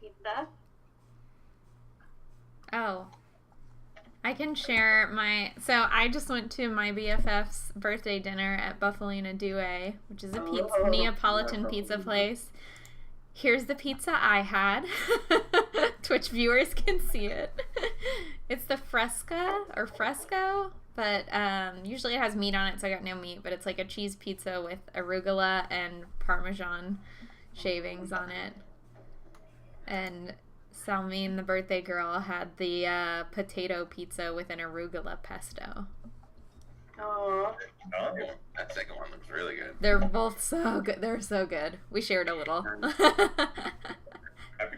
pizza? Oh, I can share so I just went to my BFF's birthday dinner at Buffalina Due, which is a Neapolitan pizza place. Here's the pizza I had. Twitch viewers can see it. It's the fresco, but usually it has meat on it, so I got no meat, but it's like a cheese pizza with arugula and Parmesan shavings on it. And Salmine, the birthday girl, had the potato pizza with an arugula pesto. Oh, that second one looks really good. They're both so good. They're so good. We shared a little. Happy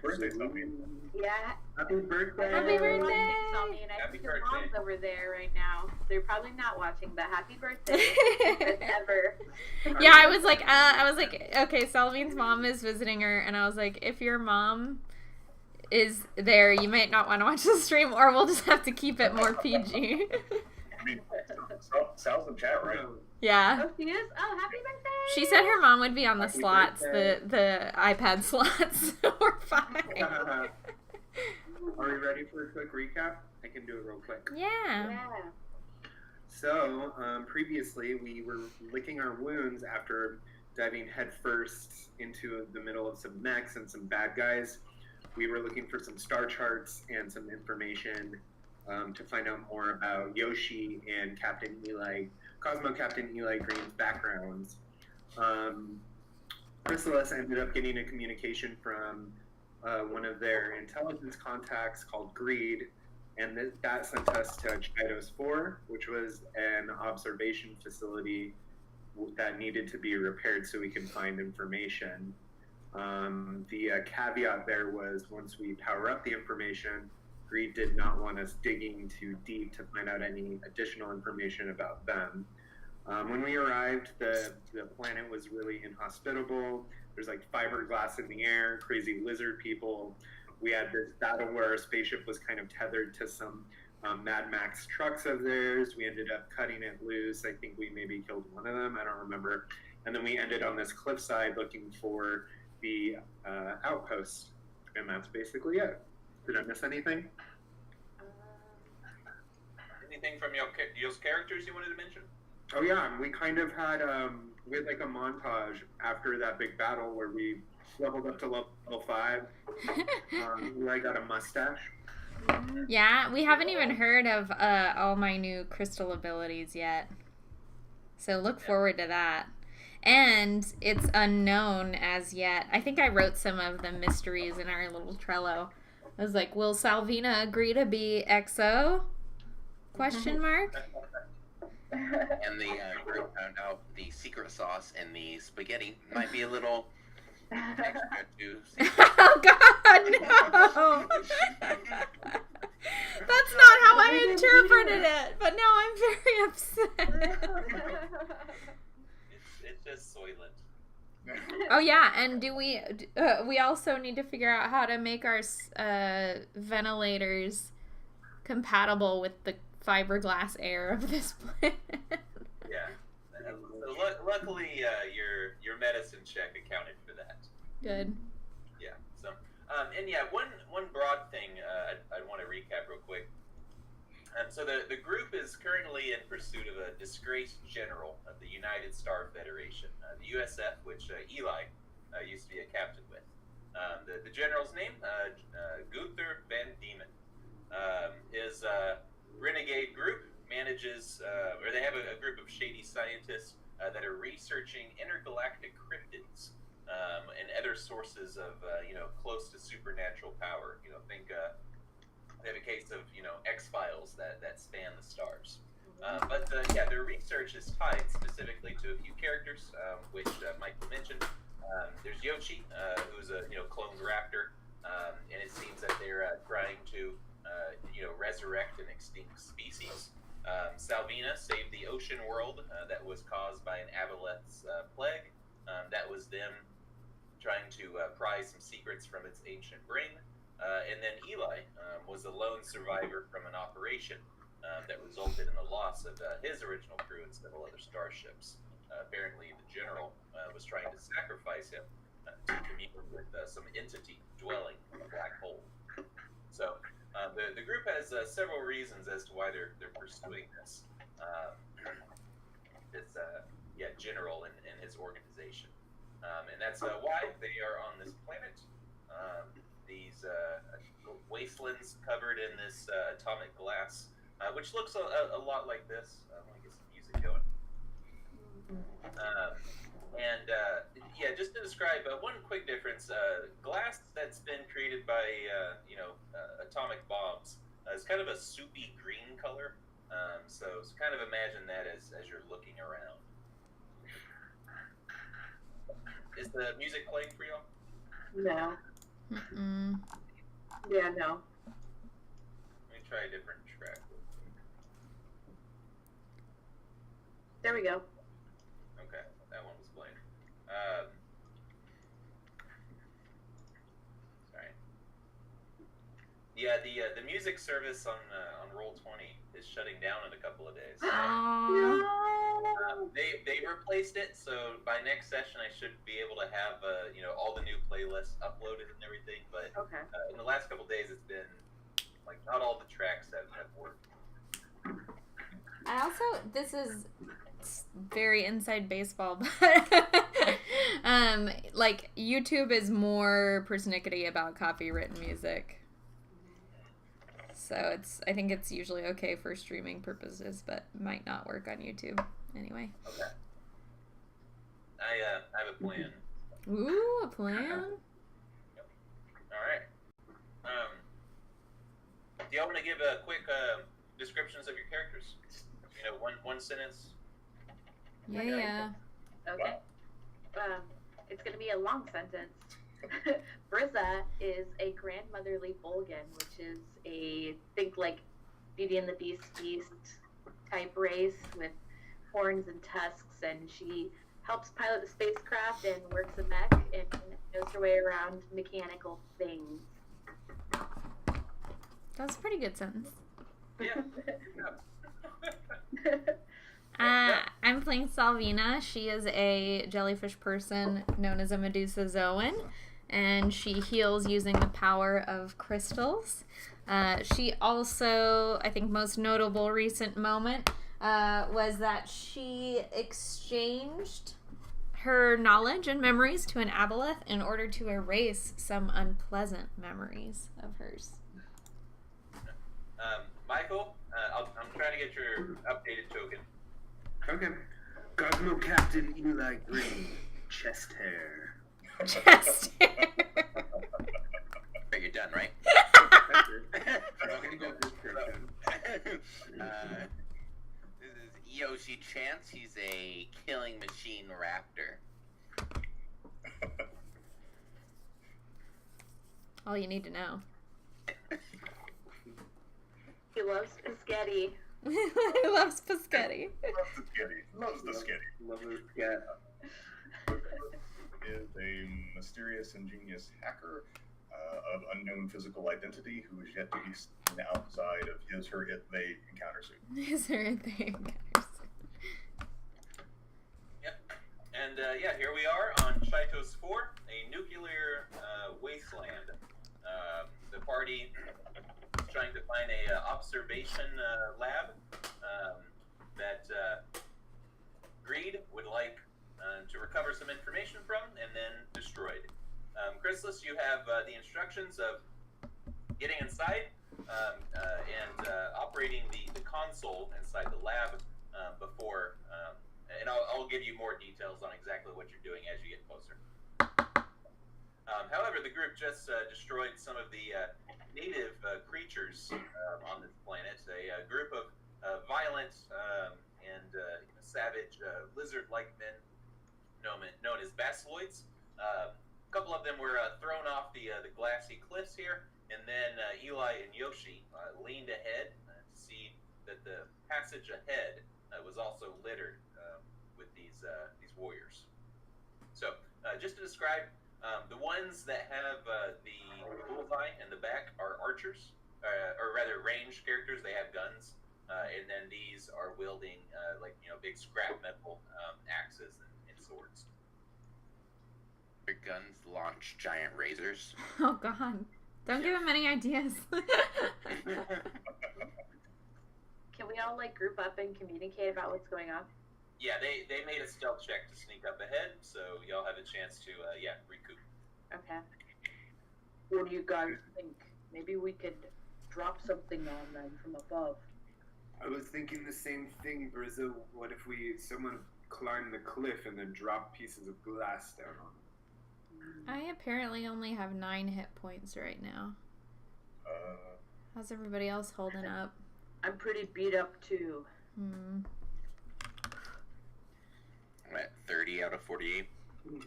birthday, Salmine. yeah. Happy birthday. Happy birthday. Salmine. I Happy think your birthday. mom's over there right now. They're probably not watching, but happy birthday. Ever. Yeah, I was like, okay, Salmine's mom is visiting her, and I was like, if your mom is there, you might not want to watch the stream, or we'll just have to keep it more PG. I mean, Sal's in chat, right? Yeah. Oh, she is? Oh, happy birthday. She said her mom would be on the Happy slots, birthday. the iPad slots. We're fine. Are we ready for a quick recap? I can do it real quick. Yeah. Yeah. So, previously we were licking our wounds after diving headfirst into the middle of some mechs and some bad guys. We were looking for some star charts and some information to find out more about Yoshi and Cosmo Captain Eli Green's backgrounds. Chrysalis ended up getting a communication from one of their intelligence contacts called Greed, and that sent us to Chidos 4, which was an observation facility that needed to be repaired so we can find information. The caveat there was once we power up the information, Greed did not want us digging too deep to find out any additional information about them. When we arrived, the planet was really inhospitable. There's like fiberglass in the air, crazy lizard people. We had this battle where our spaceship was kind of tethered to some Mad Max trucks of theirs. We ended up cutting it loose. I think we maybe killed one of them. I don't remember. And then we ended on this cliffside looking for the outpost. And that's basically it. Did I miss anything? Anything from your characters you wanted to mention? Oh yeah, we kind of had we had like a montage after that big battle where we leveled up to level 5. I got a mustache. Yeah, we haven't even heard of all my new crystal abilities yet. So look forward to that. And it's unknown as yet. I think I wrote some of the mysteries in our little Trello. I was like, will Salvina agree to be XO? Question mark. And the group found out the secret sauce in the spaghetti might be a little extra to see. Oh God, no! That's not how I interpreted it. But now I'm very upset. It's just Soylent. Oh yeah, and do we also need to figure out how to make our ventilators compatible with the fiberglass air of this planet. Yeah. So luckily, your medicine check accounted for that. Good. Yeah. So, and yeah, one broad thing I want to recap real quick. So the group is currently in pursuit of a disgraced general of the United Star Federation, the USF, which Eli used to be a captain with. The general's name, Gunther Van Diemen. His renegade group manages, or they have a group of shady scientists that are researching intergalactic cryptids and other sources of, close to supernatural power. Think they have a case of, X-Files that span the stars. But their research is tied specifically to a few characters, which Michael mentioned. There's Yoshi, who's a cloned raptor, and it seems that they're trying to resurrect an extinct species. Salvina saved the ocean world that was caused by an Aboleth's plague. That was them trying to pry some secrets from its ancient brain. And then Eli was a lone survivor from an operation that resulted in the loss of his original crew and several other starships. Apparently, the general was trying to sacrifice him to commune with some entity dwelling several reasons as to why they're pursuing this. This general in his organization, and that's why they are on this planet. These wastelands covered in this atomic glass, which looks a lot like this. Let me get some music going. Just to describe one quick difference, glass that's been created by atomic bombs is kind of a soupy green color. So kind of imagine that as you're looking around. Is the music playing for y'all? No. Mm-mm. Yeah, no. Let me try a different track. There we go. Okay, that one was playing. Sorry. Yeah, the music service on Roll20 is shutting down in a couple of days. Aw. They replaced it, so by next session I should be able to have all the new playlists uploaded and everything. But Okay. in the last couple of days, it's been like not all the tracks have worked. I also, this is very inside baseball, but like YouTube is more persnickety about copywritten music. So I think it's usually okay for streaming purposes, but might not work on YouTube. Anyway. Okay. I have a plan. Ooh, a plan? All right. Do y'all want to give a quick descriptions of your characters? One sentence. Yeah. Okay. It's going to be a long sentence. Brizza is a grandmotherly Volgan, which is think like Beauty and the Beast type race with horns and tusks, and she helps pilot the spacecraft and works a mech and knows her way around mechanical things. That's a pretty good sentence. Yeah. I'm playing Salvina. She is a jellyfish person known as a Medusazoan, and she heals using the power of crystals. She also, I think most notable recent moment was that she exchanged her knowledge and memories to an aboleth in order to erase some unpleasant memories of hers. Michael, I'm trying to get your updated token. Okay. Cosmo Captain Eli Green, chest hair. Chest hair. You're done, right? That's it. I'm gonna go description. This is Yoshi Chance. He's a killing machine raptor. All you need to know. He loves spaghetti. I love spaghetti. Loves the skitty. Love this cat. Is a mysterious, ingenious hacker of unknown physical identity who is yet to be seen outside of his, her, it, they encounter soon. Is there a thing? Yep. And here we are on Chrysalis 4, a nuclear wasteland. The party is trying to find a observation lab that Greed would like to recover some information from and then destroyed. Chrysalis, you have the instructions of getting inside and operating the console inside the lab before, and I'll give you more details on exactly what you're doing as you get closer. However, the group just destroyed some of the native creatures on this planet, a group of violent and savage lizard-like men known as basiloids. A couple of them were thrown off the glassy cliffs here, and then Eli and Yoshi leaned ahead to see that the passage ahead was also littered with these warriors. So, just to describe, the ones that have the bullseye in the back are archers, or rather ranged characters. They have guns, and then these are wielding big scrap metal axes and swords. Your guns launch giant razors. Oh God! Don't give him any ideas. Can we all like group up and communicate about what's going on? Yeah, they made a stealth check to sneak up ahead, so y'all have a chance to recoup. Okay. What do you guys think? Maybe we could drop something on them from above. I was thinking the same thing, Brizzo. What if someone climbed the cliff and then dropped pieces of glass down on them? I apparently only have 9 hit points right now. How's everybody else holding up? I'm pretty beat up too. I'm at 30 out of 48.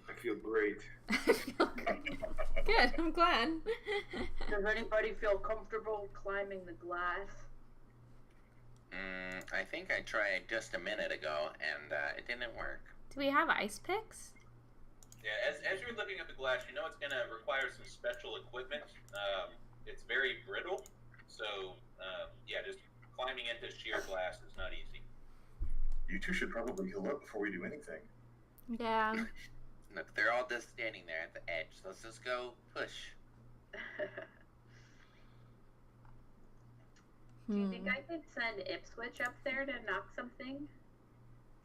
I feel great. I feel good. I'm glad. Does anybody feel comfortable climbing the glass? I think I tried just a minute ago, and it didn't work. Do we have ice picks? Yeah, as you're looking at the glass, you know it's going to require some special equipment. It's very brittle, so just climbing into sheer glass is not easy. You two should probably heal up before we do anything. Yeah. Look, they're all just standing there at the edge. Let's just go push. Do you think I could send Ipswich up there to knock something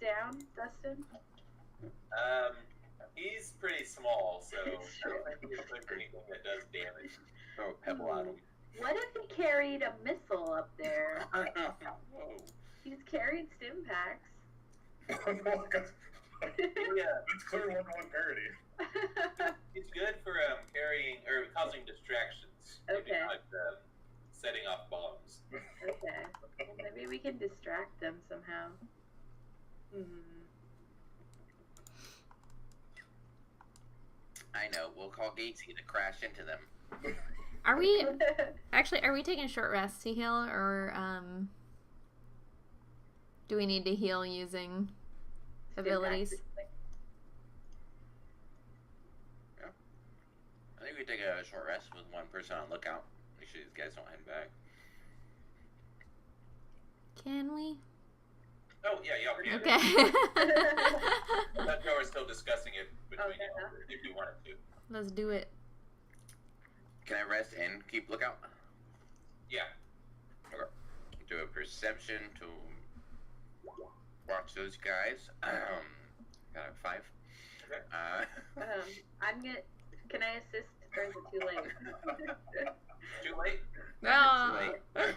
down, Dustin? He's pretty small, so I don't think he'll put anything that does damage. Throw a pebble at him. What if he carried a missile up there? Whoa. He's carried stim packs. Oh no, Yeah, it's clear one-to-one parody. it's good for carrying or causing distractions. Maybe Okay. not setting off bombs. Okay. Well, maybe we can distract them somehow. I know. We'll call Gatesy to crash into them. Are we taking a short rest to heal, or do we need to heal using abilities? I think we take a short rest with one person on lookout. Make sure these guys don't head back. Can we? Oh yeah, y'all can. Okay. I thought y'all were still discussing it between Okay. y'all if you wanted to. Let's do it. Can I rest and keep lookout? Yeah. Okay. Do a perception to watch those guys. Got a 5. Okay. Can I assist, or is it too late? Too late? Oh. Wait.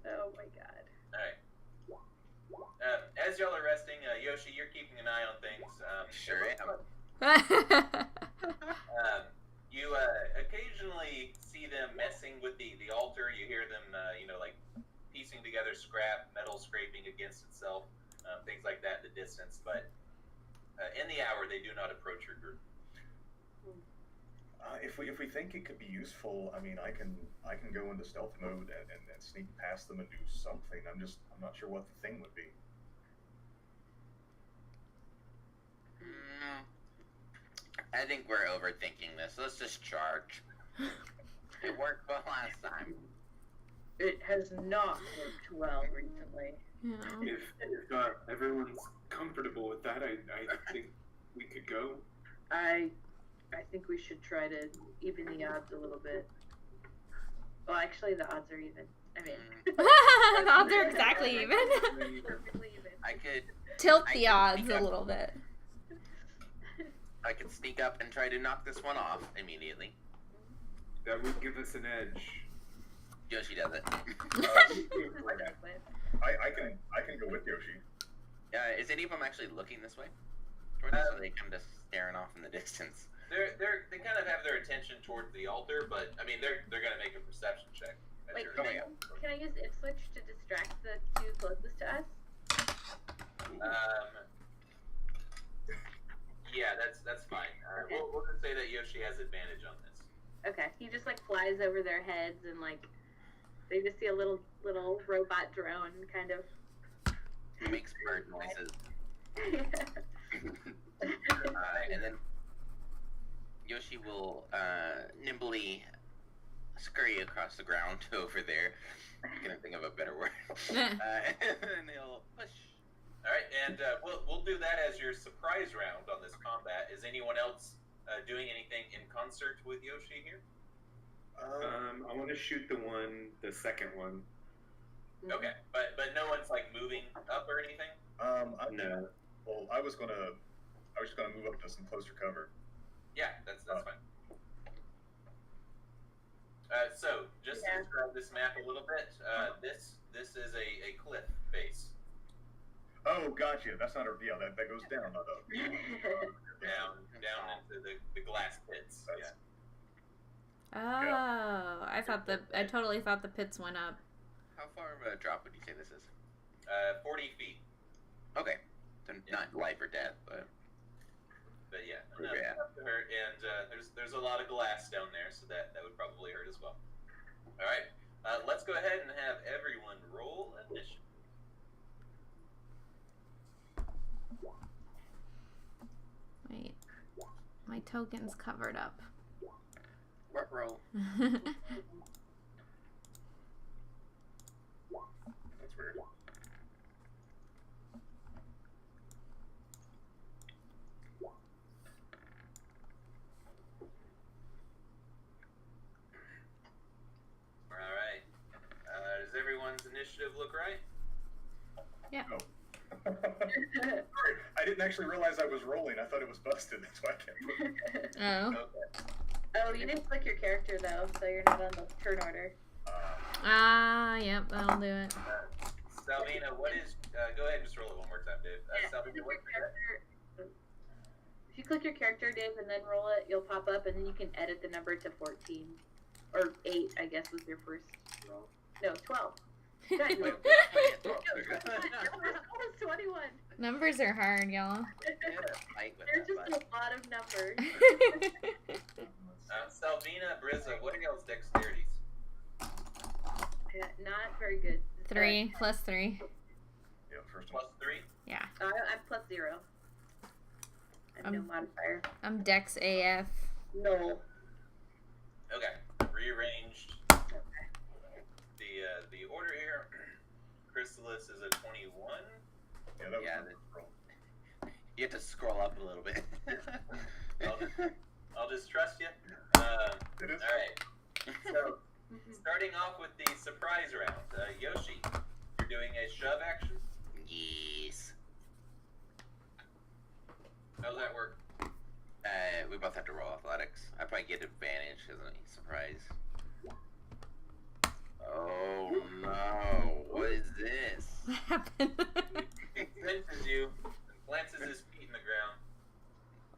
Oh my god. Alright. As y'all are resting, Yoshi, you're keeping an eye on things. Sure am. You occasionally see them messing with the altar. You hear them, like piecing together scrap, metal scraping against itself, things like that in the distance. But in the hour, they do not approach your group. If we think it could be useful, I mean, I can go into stealth mode and sneak past them and do something. I'm not sure what the thing would be. I think we're overthinking this. Let's just charge. It worked well last time. It has not worked well recently. Yeah. If everyone's comfortable with that, I think we could go. I think we should try to even the odds a little bit. Well, actually, the odds are even. I mean, The odds are exactly even. perfectly even. I could Tilt I the can odds sneak a up. little bit. I could sneak up and try to knock this one off immediately. That would give us an edge. Yoshi does it. I can go with Yoshi. Is any of them actually looking this way? Towards us, or are they kind of just staring off in the distance? They kind of have their attention towards the altar, but I mean they're gonna make a perception check. as Wait, you're can coming I use Ipswich to distract the two closest to us? Yeah, that's fine. Okay. We'll just say that Yoshi has advantage on this. Okay, he just like flies over their heads and like they just see a little robot drone kind of. It makes bird noises. And then Yoshi will nimbly scurry across the ground to over there. I'm gonna think of a better word. And then he'll push. All right, and we'll do that as your surprise round on this combat. Is anyone else doing anything in concert with Yoshi here? I want to shoot the second one. Okay, but no one's like moving up or anything. No. Well, I was just gonna move up to some closer cover. Yeah, that's fine. So just to describe this map a little bit, this is a cliff face. Oh, gotcha. That's not a that goes down, not up. down into the glass pits. Yeah. Oh, I totally thought the pits went up. How far of a drop would you say this is? 40 feet. Okay, so not life or death, but yeah, yeah. enough to hurt. And there's a lot of glass down there, so that would probably hurt as well. All right, let's go ahead and have everyone roll initiative. Wait, my token's covered up. Work roll. That's weird. All right. Does everyone's initiative look right? Yeah. Oh. Sorry, I didn't actually realize I was rolling. I thought it was busted. That's why I can't. Oh. Okay. Oh, you didn't click your character though, so you're not on the turn order. Yep, that'll do it. Salvina, what is? Go ahead and just roll it one more time, Dave. Yeah, Salvina, what's if you click your character, Dave, and then roll it, you'll pop up, and then you can edit the number to 14. Or 8, I guess, was your first roll. No, 12. God, you were- That was 21. Numbers are hard, y'all. There's just a lot of numbers. Salvina, Brizza, what are y'all's dexterities? Yeah, not very good. 3 plus 3. Yeah, first one. +3? Yeah. I'm +0. I have no modifier. I'm Dex AF. No. Okay. Rearranged. The order here. Chrysalis is a 21. Yeah, that was Yeah, my first roll. You have to scroll up a little bit. I'll just trust you. It is. All right. So, starting off with the surprise round, Yoshi, you're doing a shove action. Yes. How's that work? We both have to roll athletics. I probably get advantage because of any surprise. Oh no! What is this? What happened? He senses you and plances his feet in the ground.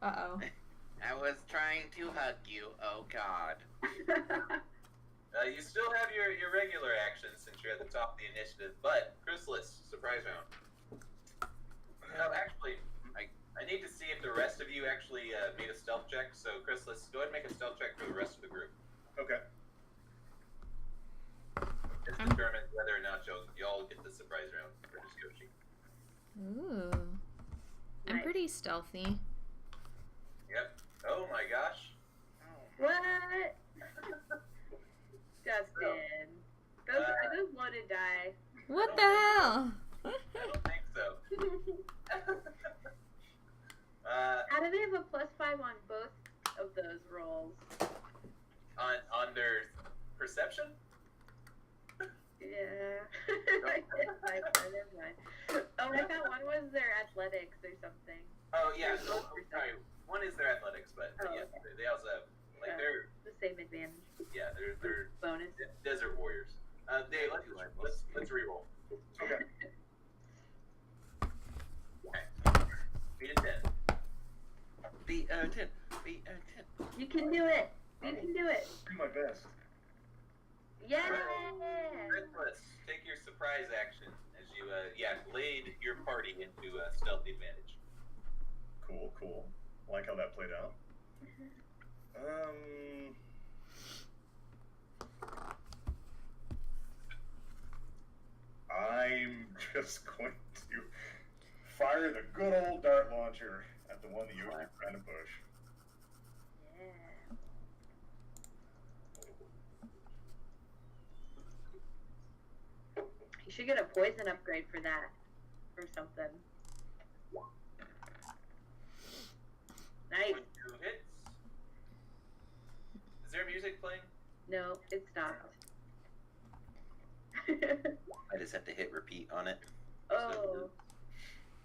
Uh-oh. I was trying to hug you. Oh God. You still have your regular actions since you're at the top of the initiative, but Chrysalis, surprise round. No, actually, I need to see if the rest of you actually made a stealth check. So Chrysalis, go ahead and make a stealth check for the rest of the group. Okay. This determines whether or not y'all get the surprise round for just Yoshi. Ooh. I'm Nice. pretty stealthy. Yep. Oh my gosh. What? Justin. Are those loaded die? What the hell? I don't think so. How do they have a +5 on both of those rolls? On their perception? Yeah. Never mind. Oh, I thought one was their athletics or something. Oh yeah. There's No, both for sorry. One is their athletics, but Oh, yeah, okay. they also have they're The same advantage. they're Bonus. desert warriors. Dave, let's reroll. Okay. Okay. Beat a 10. Beat 10. Beat 10. You can do it. You can do it. Do my best. Yeah. Chrysalis, take your surprise action as you lead your party into stealth advantage. Cool, cool. I like how that played out. I'm just going to fire the good old dart launcher at the one that you were trying to push. Yeah. You should get a poison upgrade for that. Or something. Nice. 22 hits. Is there music playing? No, it stopped. I just have to hit repeat on it. Oh.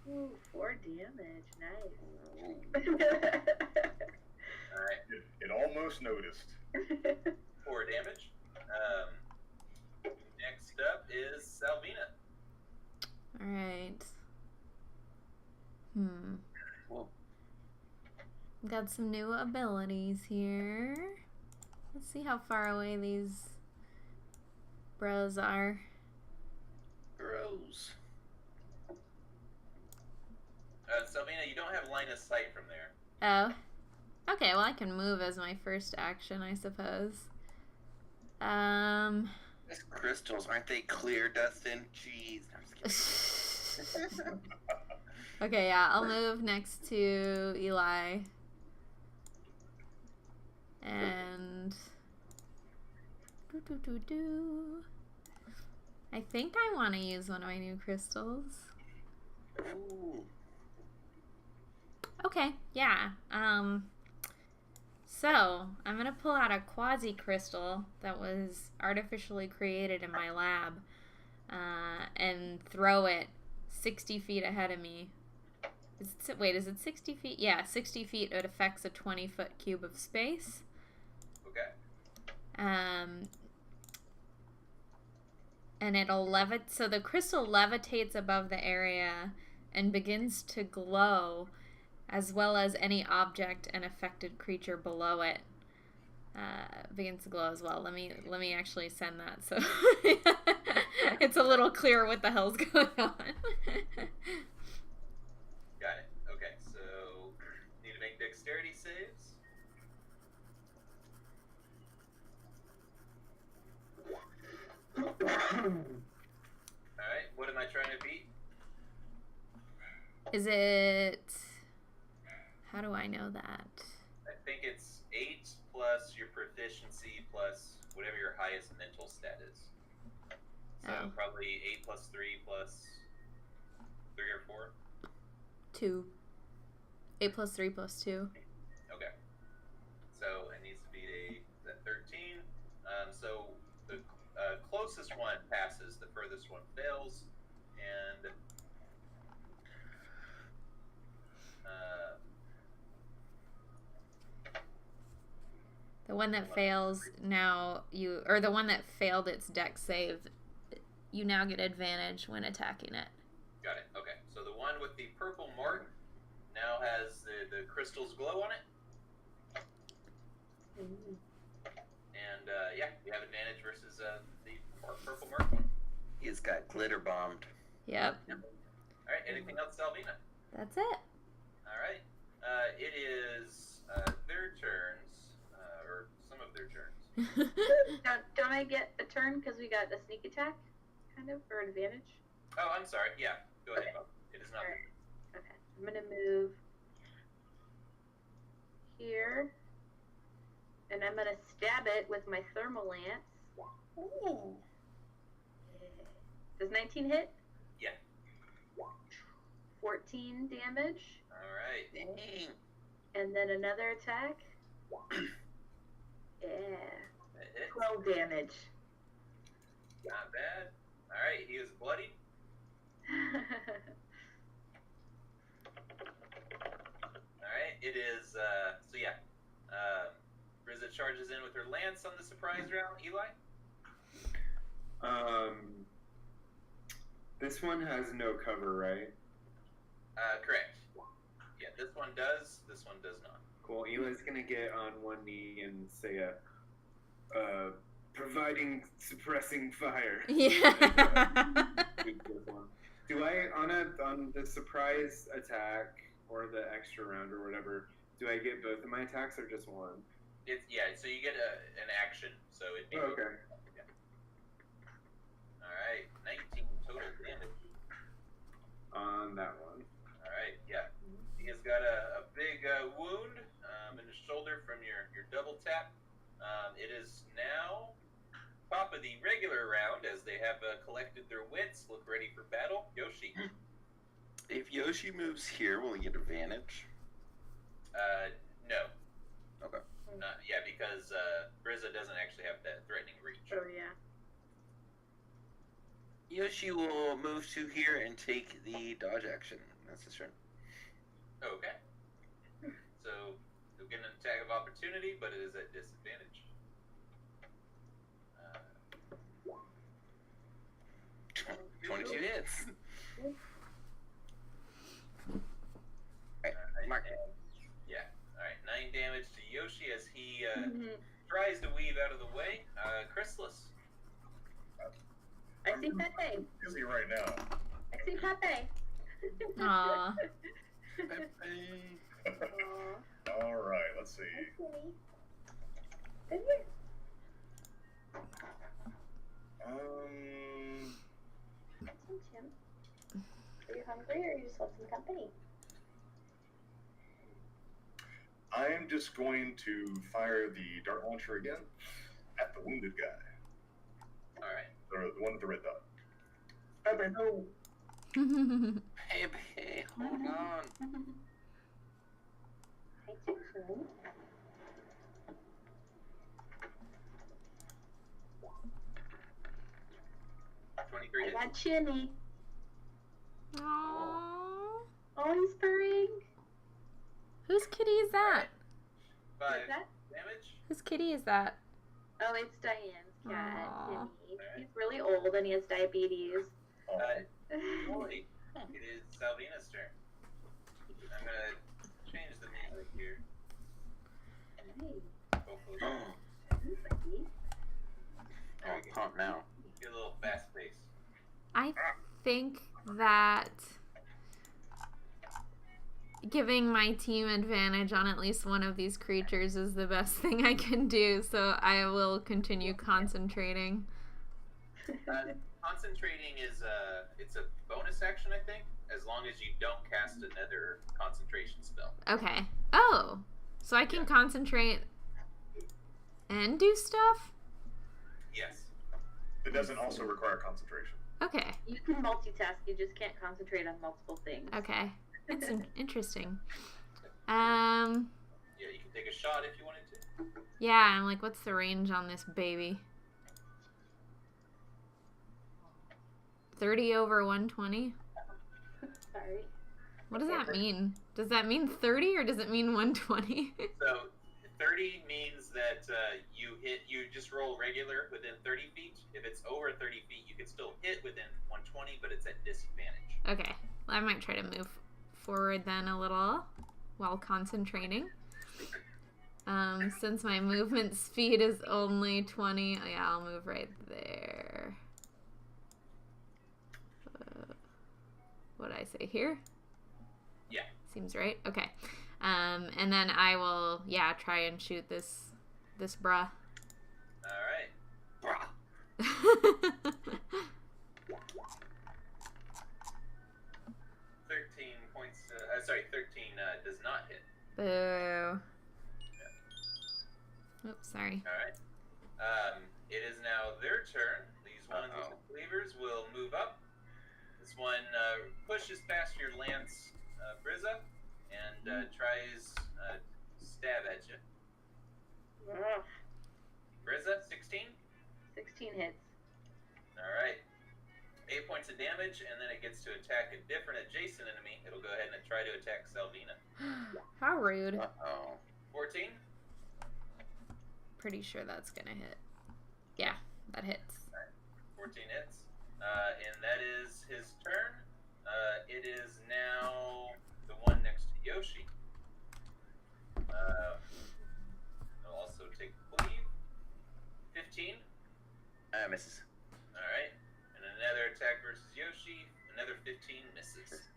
Ooh, 4 damage. Nice. Alright, It almost noticed. 4 damage. Next up is Salvina. Alright. Well, Got some new abilities here. Let's see how far away these bros are. bros. Salvina, you don't have line of sight from there. Oh. Okay, well I can move as my first action, I suppose. These crystals, aren't they clear, Dustin? Jeez. I'm just kidding. Okay, yeah, I'll move next to Eli. And I think I want to use one of my new crystals. Ooh. Okay, yeah. So I'm gonna pull out a quasi crystal that was artificially created in my lab, and throw it 60 feet ahead of me. Wait, is it 60 feet? Yeah, 60 feet. It affects a 20-foot cube of space. Okay. And it'll levitate. So the crystal levitates above the area and begins to glow, as well as any object and affected creature below it begins to glow as well. Let me actually send that so it's a little clearer what the hell's going on. Got it. Okay, so need to make dexterity saves. Alright, what am I trying to beat? Is it... How do I know that? I think it's 8 plus your proficiency plus whatever your highest mental stat is. So Oh. probably 8 plus 3 plus 3 or 4. 2. 8 plus 3 plus 2. Okay. So it needs to be a 13. So the closest one passes, the furthest one fails, and The one that fails now or the one that failed its dex save, you now get advantage when attacking it. got it. Okay. So the one with the purple mark now has the crystal's glow on it. And yeah, you have advantage versus the purple mark one. He's got glitter bombed. Yep. Alright, anything else, Salvina? That's it. Alright. It is their turns, or some of their turns. Don't I get a turn because we got a sneak attack, kind of, or an advantage? Oh, I'm sorry. Yeah, go ahead, Bob. It is not. Alright. Okay, I'm gonna move here, and I'm gonna stab it with my thermal lance. Ooh. Does 19 hit? Yeah. 14 damage, Alright. Dang. and then another attack. Yeah, That hits. 12 damage. Not bad. Alright, he is bloodied. Alright, it is, so yeah. Riza charges in with her lance on the surprise round. Eli? This one has no cover, right? Correct. Yeah, this one does, this one does not. Cool. Eli's gonna get on one knee and say providing suppressing fire. Yeah. Do I on the surprise attack or the extra round or whatever? Do I get both of my attacks or just one? It's, yeah, so you get an action, so it'd be... Oh, okay. Yeah. Alright, 19 total damage. On that one. Alright, yeah. He has got a big wound in his shoulder from your double tap. It is now top of the regular round as they have collected their wits, look ready for battle. Yoshi. If Yoshi moves here, will he get advantage? No. Okay. Yeah, because Briza doesn't actually have that threatening reach. Oh, yeah. Yoshi will move to here and take the dodge action. That's his turn. Okay. So you'll get an attack of opportunity, but it is at disadvantage. 22 hits. Alright, Mark. Yeah. Alright, 9 damage to Yoshi as he tries to weave out of the way. Chrysalis. I see Pepe. Busy right now. I see Pepe. Aw. All right, let's see. Come here. Chim. Are you hungry or you just want some company? I'm just going to fire the dart launcher again at the wounded guy. Alright. Or the one with the red dot. Pepe, no! Hey, hold on. Hi, Chim. 23 I hits. got Chinny. Aww. Oh, he's purring. Whose kitty is that? 5 Is that? damage. Whose kitty is that? Oh, it's Diane's cat, Aw. Timmy. Alright. He's really old and he has diabetes. Oh, Holy, it is Salvina's turn. I'm gonna change the music here. Hey, Hopefully, buddy. Oh, pump now. get a little fast pace. I think that giving my team advantage on at least one of these creatures is the best thing I can do, so I will continue concentrating. Concentrating is it's a bonus action, I think, as long as you don't cast another concentration spell. Okay. Oh, so I can Yeah. concentrate and do stuff? Yes. it doesn't also require concentration. Okay. You can multitask, you just can't concentrate on multiple things. Okay. That's interesting. Yeah, you can take a shot if you wanted to. Yeah, I'm like, what's the range on this baby? 30 over 120? Sorry. What does that mean? Does that mean 30 or does it mean 120? So 30 means that you just roll regular within 30 feet. If it's over 30 feet, you can still hit within 120, but it's at disadvantage. Okay. Well, I might try to move forward then a little while concentrating. Since my movement speed is only 20, yeah, I'll move right there. What'd I say, here? Yeah. Seems right. Okay. And then I will, yeah, try and shoot this bruh. All right. Brah. 13 points. 13 does not hit. Boo. Oops, sorry. All right. It is now their turn. These ones with the cleavers will move up. This one pushes past your lance, Brizza, and tries stab at you. Ugh. Brizza, 16. 16 hits. All right. 8 points of damage, and then it gets to attack a different adjacent enemy. It'll go ahead and try to attack Salvina. How rude. Uh-oh. 14. Pretty sure that's gonna hit. Yeah, that hits. 14 hits. And that is his turn. It is now the one next to Yoshi. I'll also take cleave. 15. Misses. Alright. And another attack versus Yoshi. Another 15 misses.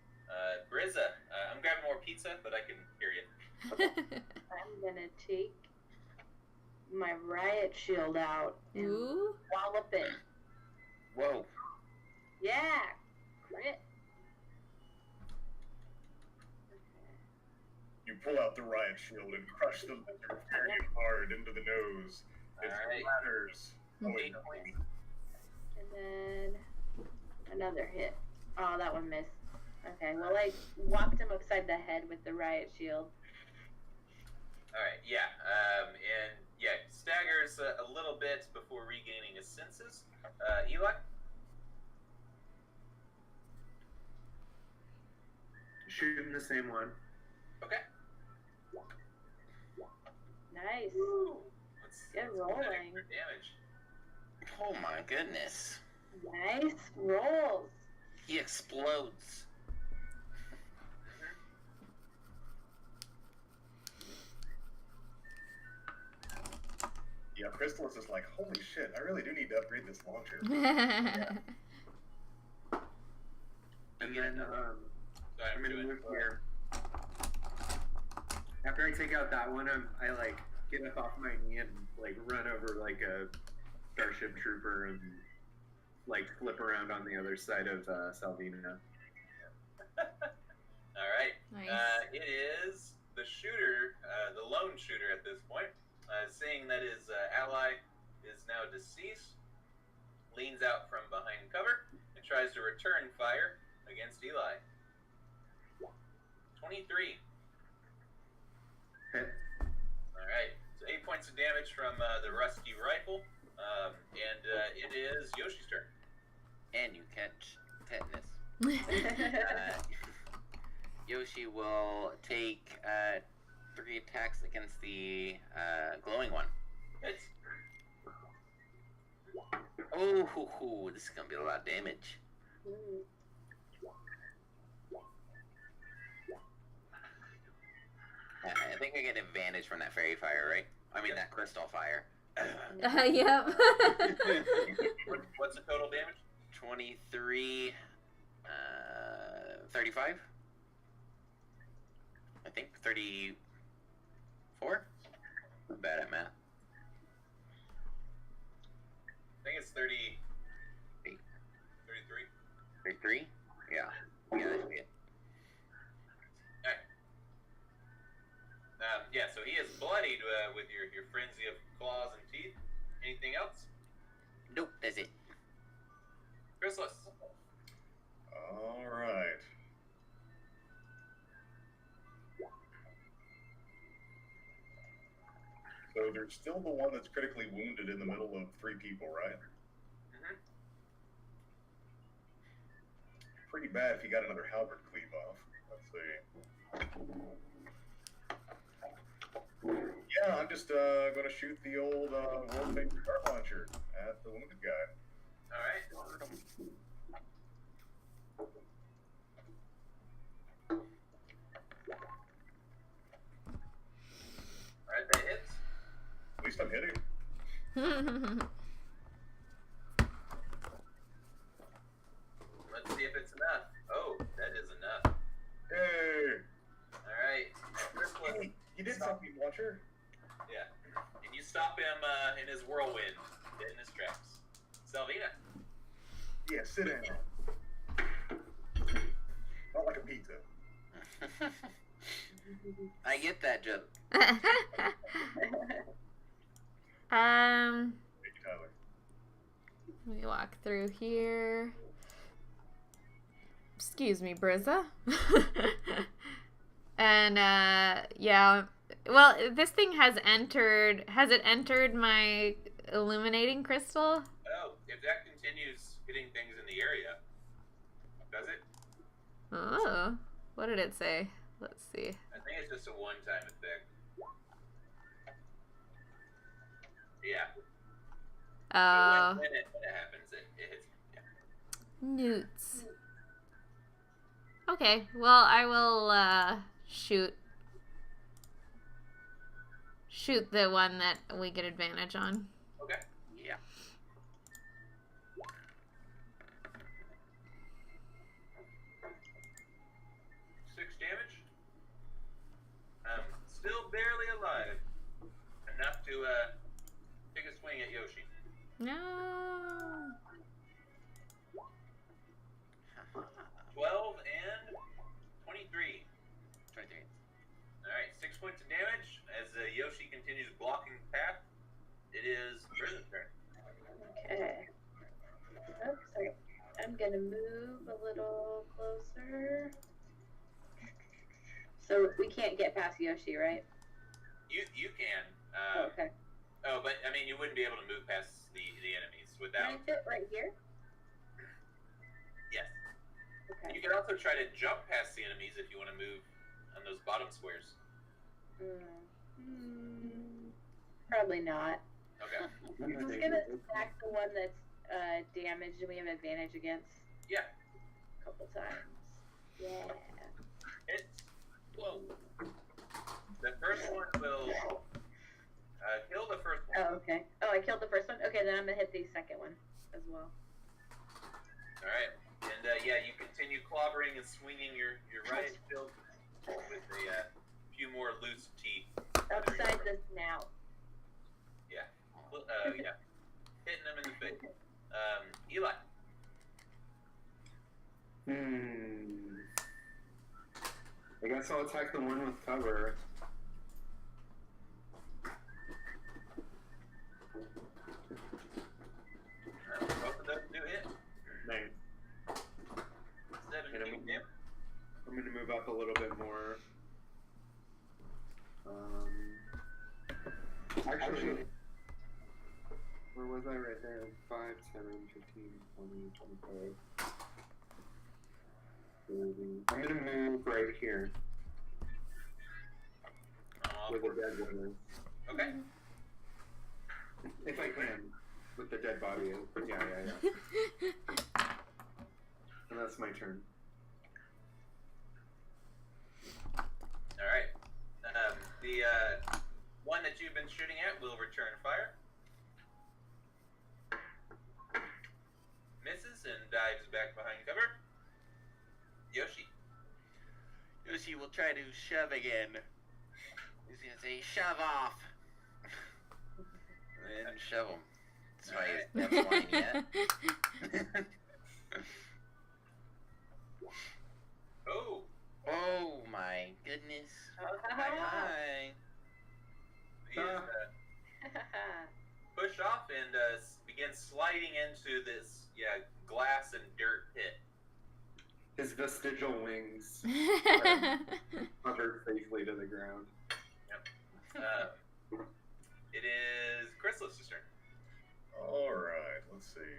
Brizza, I'm grabbing more pizza, but I can hear you. I'm gonna take my riot shield out and Ooh. wallop it. Whoa. Yeah! Crit. You pull out the riot shield and crush the lizard very hard into the nose. It Alright. splatters. Oh, 8 wait, no. points. And then another hit. Oh, that one missed. Okay, well, I whacked him upside the head with the riot shield. Alright, yeah. And yeah, staggers a little bit before regaining his senses. Eli? shooting the same one. Okay. Nice. Let's Good put that rolling. extra damage. Oh my goodness. Nice rolls. He explodes. Yeah, Chrysalis is like, holy shit, I really do need to upgrade this launcher. And then Sorry, I'm gonna doing- move here. After I take out that one, I like get up off my knee and like run over like a Starship Trooper and like flip around on the other side of Salvina. All right. Nice. It is the shooter, the lone shooter at this point. Seeing that his ally is now deceased, leans out from behind cover and tries to return fire against Eli. 23. Hit. All right. So 8 points of damage from the rusty rifle, and it is Yoshi's turn. And you catch tetanus. Yoshi will take 3 attacks against the glowing one. Hits. Oh, this is gonna be a lot of damage. Ooh. I think I get advantage from that fairy fire, right? I mean that crystal fire. Yep. What's the total damage? 23, 35. I think 34. I'm bad at math. I think it's 30. 33. 33? Yeah. Yeah, that's it. Yeah, so he is bloodied with your frenzy of claws and teeth. Anything else? Nope, that's it. Chrysalis. Alright. So there's still the one that's critically wounded in the middle of 3 people, right? Mm-hmm. Pretty bad if he got another halberd cleave off. Let's see. Yeah, I'm just gonna shoot the old world famous dart launcher at the wounded guy. Alright. Alright, that hits. At least I'm hitting. Let's see if it's enough. Oh, that is enough. Yay! Alright. Chrysalis. Hey, you did something, launcher. Yeah. And you stop him in his whirlwind, dead in his tracks. Salvina. Yeah, sit down. Not like a pizza. I get that joke. Thank you, Tyler. Let me walk through here. Excuse me, Brizza. And yeah, well, this thing has entered. Has it entered my illuminating crystal? Oh, if that continues hitting things in the area, does it? Oh, what did it say? Let's see. I think it's just a one-time effect. Yeah. So Oh, when it happens, it hits. Yeah. newts. Okay, well, I will shoot the one that we get advantage on. Okay. Yeah. Six damage. Still barely alive. Enough to take a swing at Yoshi. No. 12 and 23. 23. Alright, 6 points of damage as Yoshi continues blocking the path. It is Britta's turn. Okay. Oops, sorry. I'm gonna move a little closer. So we can't get past Yoshi, right? You can. Okay. Oh, but I mean, you wouldn't be able to move past the enemies Can I without. fit right here? Yes. Okay. Okay. You can also try to jump past the enemies if you want to move on those bottom squares. Probably not. Okay. I'm just gonna stack the one that's damaged and we have advantage against. Yeah. A couple times. Yeah. It's well. The first one will kill the first one. Oh, okay. Oh, I killed the first one? Okay, then I'm gonna hit the second one as well. Alright. And yeah, you continue clobbering and swinging your riot shield with a few more loose teeth. Upside the snout. Yeah. Yeah. Hitting them in the face. Eli. I guess I'll attack the one with cover. Both of those do hit. Nice. 17 damage. I'm going to move up a little bit more. Actually, where was I right there? 5, 7, 15, 20, 25. 30. I'm going to move right here. With the dead one. Okay. If I can. With the dead body. Yeah. And that's my turn. Alright. The one that you've been shooting at will return fire. Misses and dives back behind cover. Yoshi. Yoshi will try to shove again. He's gonna say, shove off. And shove him. That's why he's not flying yet. Oh! Oh my goodness. Hi. He is pushed off and begins sliding into this, glass and dirt pit. His vestigial wings hovered safely to the ground. Yep. It is Chrysalis' turn. Alright, let's see.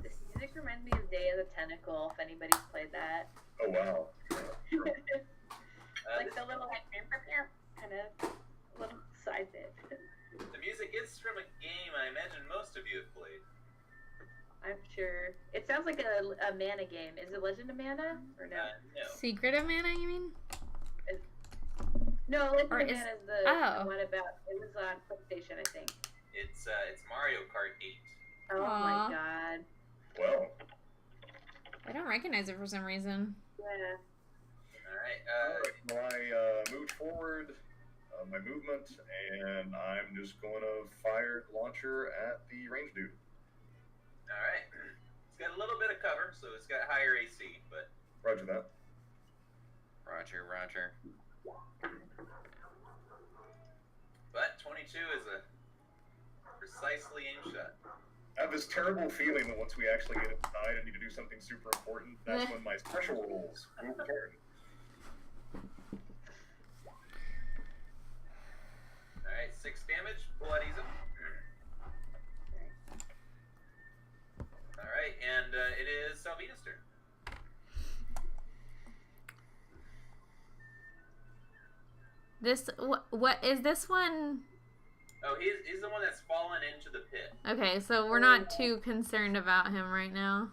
This music reminds me of Day of the Tentacle, if anybody's played that. Oh, wow. Sure. Like the little, kind of little side bit. The music is from a game I imagine most of you have played. I'm sure. It sounds like a mana game. Is it Legend of Mana? Or no? No. Secret of Mana, you mean? No, Legend Or of is- Mana is the one about, it was on PlayStation, I think. It's Mario Kart 8. Oh Aw. my god. Well, I don't recognize it for some reason. Yeah. Alright, well, I moved forward my movement, and I'm just going to fire the launcher at the range dude. alright. It's got a little bit of cover, so it's got higher AC, but Roger that. Roger. but 22 is a precisely aimed shot. I have this terrible feeling that once we actually get inside and need to do something super important, that's when my special rolls will return. Alright, 6 damage, bloodies him. Alright, and it is Salvina's turn. This what is this one? Oh, he's the one that's fallen into the pit. Okay, so we're not too concerned about him right now.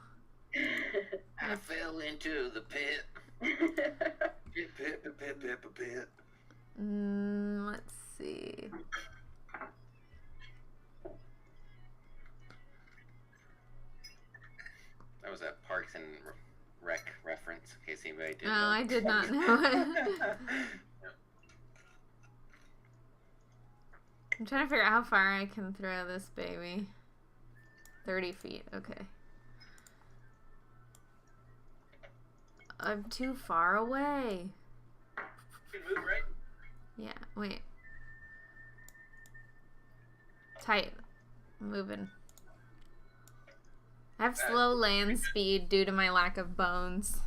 I fell into the pit. Pit. Let's see. That was a Parks and Rec reference, in case anybody didn't No, know. I did not know it. I'm trying to figure out how far I can throw this baby. 30 feet, okay. I'm too far away. You can move, right? Yeah, wait. Tight. I'm moving. I have slow land speed due to my lack of bones.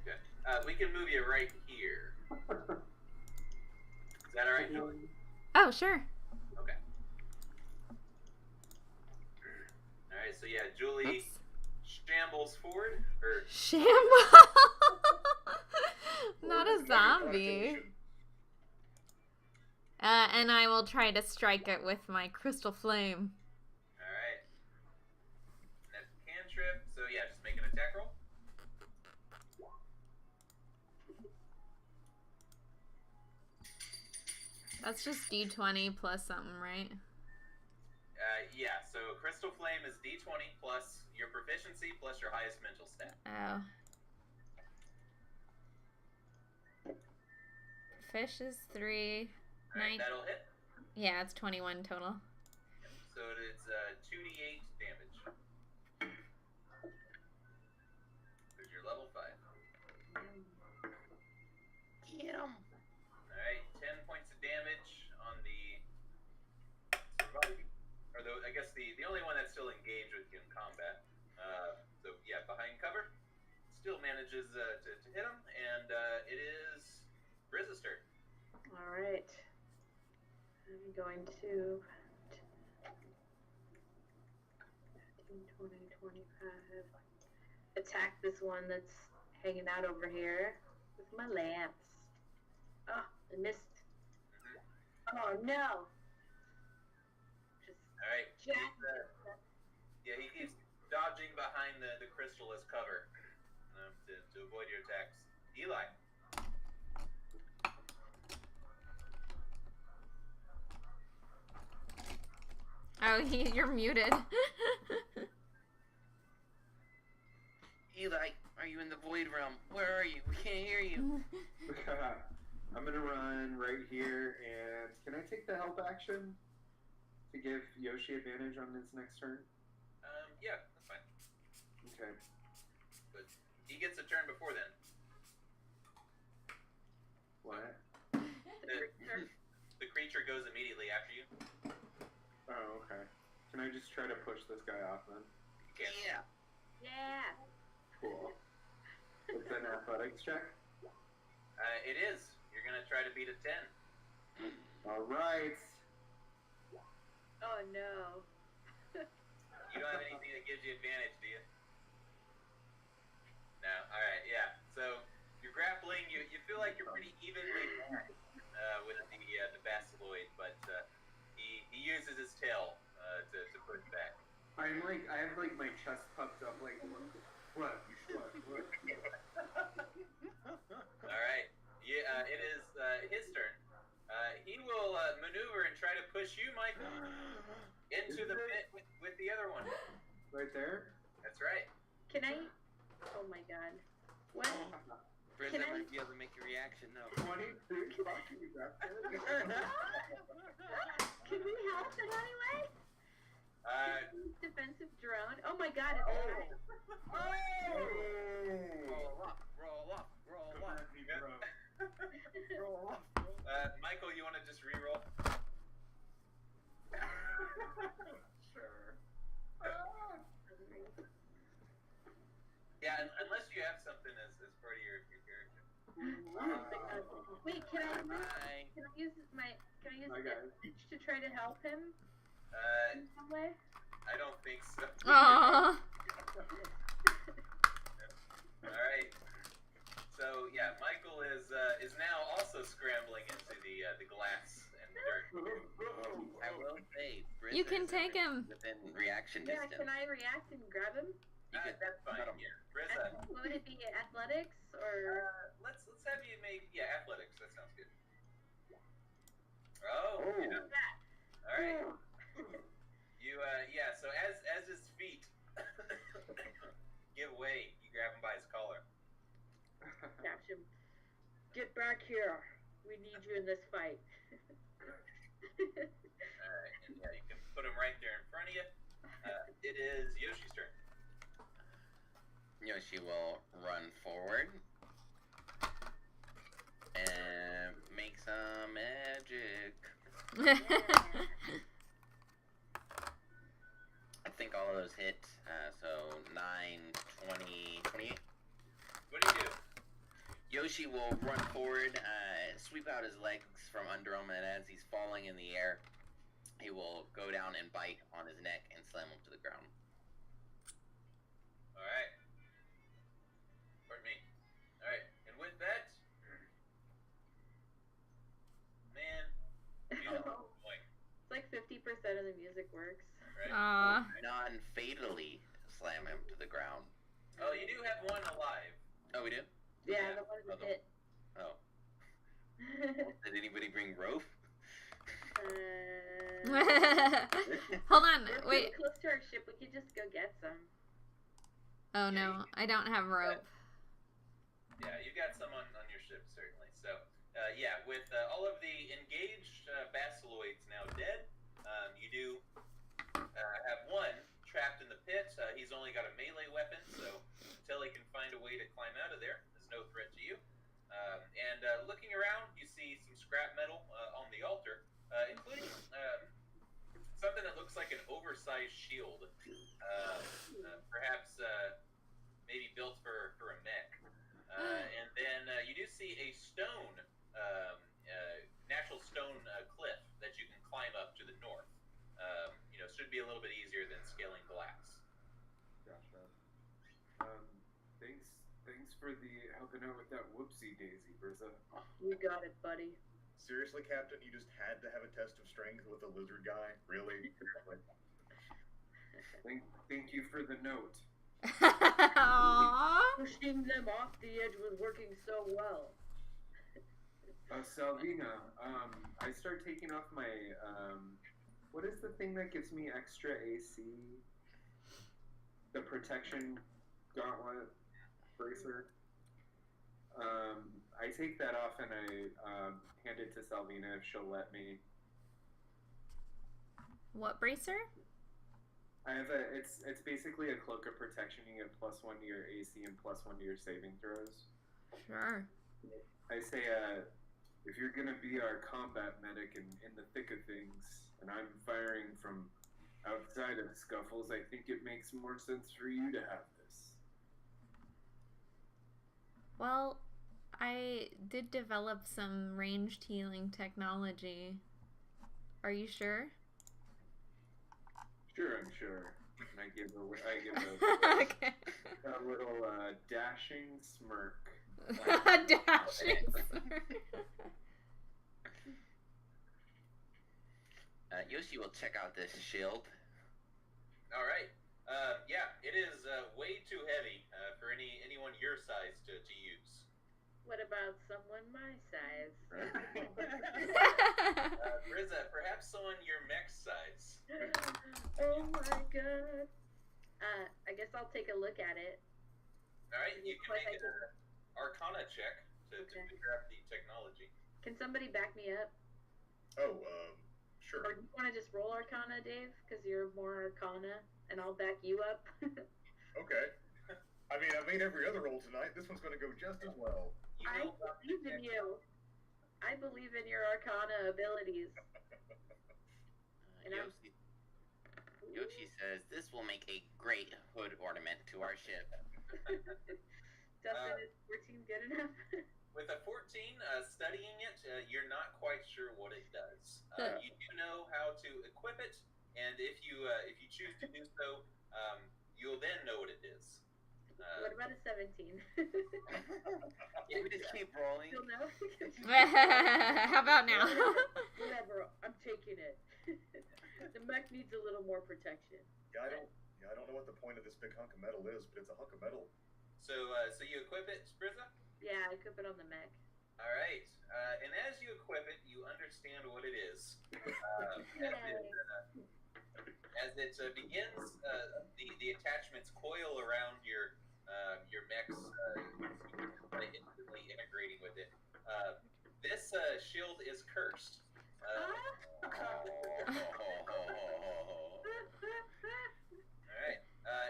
Okay. We can move you right here. Is that alright, Julie? Oh, sure. Okay. Alright, so yeah, Julie Oops. shambles forward. Or Shamble. Not a Or zombie. connotation. And I will try to strike it with my crystal flame. alright. That's a cantrip, so yeah, just make an attack roll. That's just D20 plus something, right? Yeah, so Crystal Flame is D20 plus your proficiency plus your highest mental stat. Oh. Fish is 3. Alright, Nine. that'll hit. Yeah, it's 21 total. So it's 2d8 damage. Because you're level 5. Get him. Alright, 10 points of damage on the surviving. Or I guess the only one that's still engaged with you in combat. So yeah, behind cover. Still manages to hit him, and it is Briz's turn. Alright. I'm going to 15, 20, 25. Attack this one that's hanging out over here with my lance. Oh, I missed. Oh no! Just Alright. jack. He keeps dodging behind the crystal as cover to avoid your attacks. Eli. Oh, you're muted. Eli, are you in the void realm? Where are you? We can't hear you. I'm gonna run right here, and can I take the help action to give Yoshi advantage on his next turn? Yeah, that's fine. Okay. But he gets a turn before then. What? The creature goes immediately after you. Oh, okay. Can I just try to push this guy off then? You can. Yeah. Yeah. Cool. It's an athletics check. It is. You're gonna try to beat a 10. All right. Oh no. You don't have anything that gives you advantage, do you? No. All right. Yeah. So you're grappling. You feel like you're pretty evenly matched with the basiloid, but he uses his tail to push back. I have like my chest puffed up, like what? All right. Yeah. It is his turn. He will maneuver and try to push you, Michael, into the pit with the other one. Right there? That's right. Can I? Oh my god. What? Briz, Can I I- might be able to make your reaction, no. 22. Fuck you, Can we help in any way? Defensive drone. Oh my god. It's Roll up. Michael, you want to just re-roll? Sure. Yeah, unless you have something as part of your character. Wait, can I use Bye. can I use Hi, guys. message to try to help him in some way? I don't think so. Aww. All right. So yeah, Michael is now also scrambling into the glass and dirt. I will say, Briz You can is take him. within reaction Yeah, distance. can I react and grab him? That's fine. Yeah, Rizza. What would it be? Athletics or? Let's have you make athletics. That sounds good. Oh. Yeah. All right. You so as his feet give way, you grab him by his collar. Catch him. Get back here. We need you in this fight. Alright, and yeah, you can put him right there in front of you. It is Yoshi's turn. Yoshi will run forward and make some magic. I think all of those hit. So 9, 20, 28. What do you do? Yoshi will run forward, sweep out his legs from under him, and as he's falling in the air, he will go down and bite on his neck and slam him to the ground. All right. Pardon me. All right, and with that, man, beautiful point. It's like 50% of the music works. Right? Aw. Non-fatally slam him to the ground. Oh, you do have one alive. Oh, we do? Yeah, the one with hit. Oh. Did anybody bring rope? Hold on, We're wait. pretty close to our ship. We could just go get some. Oh no, I don't have rope. Yeah, you got some on your ship, certainly. So, yeah, with all of the engaged basiloids now dead, you do have one trapped in the pit. He's only got a melee weapon, so until he can find a way to climb out of there, there's no threat to you. And looking around, you see some scrap metal on the altar, including something that looks like an oversized shield, perhaps maybe built for a mech. And then you do see a stone, natural stone cliff that you can climb up to the north. Should be a little bit easier than scaling glass. Gotcha. Thanks for the helping out with that whoopsie daisy, Berza. You got it, buddy. Seriously, Captain, you just had to have a test of strength with a lizard guy? Really? Thank you for the note. Aww. Pushing them off the edge was working so well. Salvina, I start taking off my, what is the thing that gives me extra AC? The protection gauntlet bracer. I take that off and I hand it to Salvina if she'll let me. What bracer? I have it's basically a cloak of protection. You get +1 to your AC and +1 to your saving throws. Sure. I say, if you're gonna be our combat medic in the thick of things, and I'm firing from outside of scuffles, I think it makes more sense for you to have this. Well, I did develop some ranged healing technology. Are you sure? Sure, I'm sure. And I give Okay. a little dashing smirk. Dashing. Yoshi will check out this shield. All right. Yeah, it is way too heavy for anyone your size to use. What about someone my size? Riza, perhaps someone your mech size. Oh my god. I guess I'll take a look at it. All right, you can make an Arcana check to figure out the technology. Can somebody back me up? Oh, sure. Or do you want to just roll Arcana, Dave? Because you're more Arcana, and I'll back you up. Okay. I mean, I made every other roll tonight. This one's going to go just as well. I believe in you. I believe in your Arcana abilities. And Yoshi says, this will make a great hood ornament to our ship. Dustin, is 14 good enough? With a 14, studying it, you're not quite sure what it does. You do know how to equip it, and if you choose to do so, you'll then know what it is. What about a 17? Yeah, we just keep rolling. Still no? How about now? Whatever, I'm taking it. The mech needs a little more protection. Yeah, I don't know what the point of this big hunk of metal is, but it's a hunk of metal. So you equip it, Sprizza? Yeah, I equip it on the mech. All right. And as you equip it, you understand what it is. As it begins, the attachments coil around your mechs, instantly integrating with it. This shield is cursed. Alright.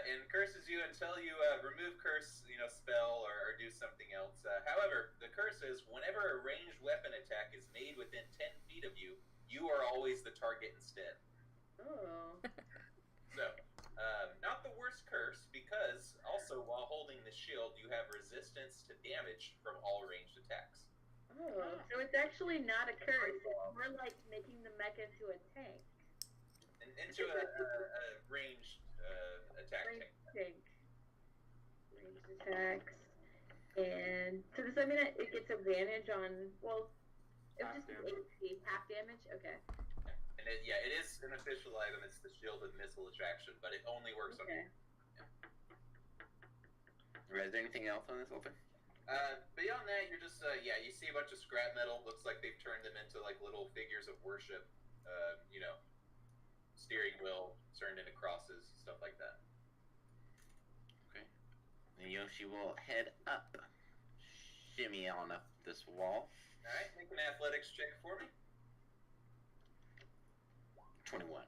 And curses you until you remove curse, spell or do something else. However, the curse is whenever a ranged weapon attack is made within 10 feet of you, you are always the target instead. Oh. So, not the worst curse, because also while holding the shield, you have resistance to damage from all ranged attacks. Oh, so it's actually not a curse. It's more like making the mech into a tank. Into a ranged attack Ranged tank. tank. Ranged attacks. And so does that mean that it gets advantage on, well, it would just be HP, half damage? Okay. And it is an official item. It's the shielded missile attraction, but it only works on. Okay. Is there anything else on this altar? Beyond that, you're just you see a bunch of scrap metal. Looks like they've turned them into like little figures of worship. Steering wheel turned into crosses, stuff like that. Okay. And Yoshi will head up, shimmy on up this wall. All right, make an athletics check for me. 21. All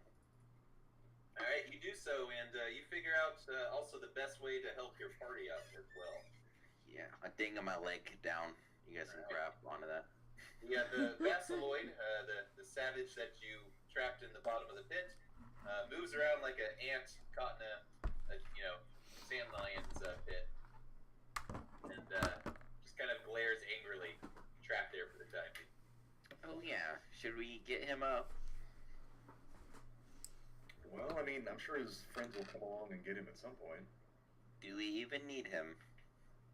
right, you do so, and you figure out also the best way to help your party out as well. Yeah, I ding my leg down. You guys can grab onto that. Yeah, the Basiloid, the savage that you trapped in the bottom of the pit, moves around like an ant caught in a sand lion's pit, and just kind of glares angrily, trapped there for the time being. Oh yeah, should we get him up? Well, I mean, I'm sure his friends will come along and get him at some point. Do we even need him?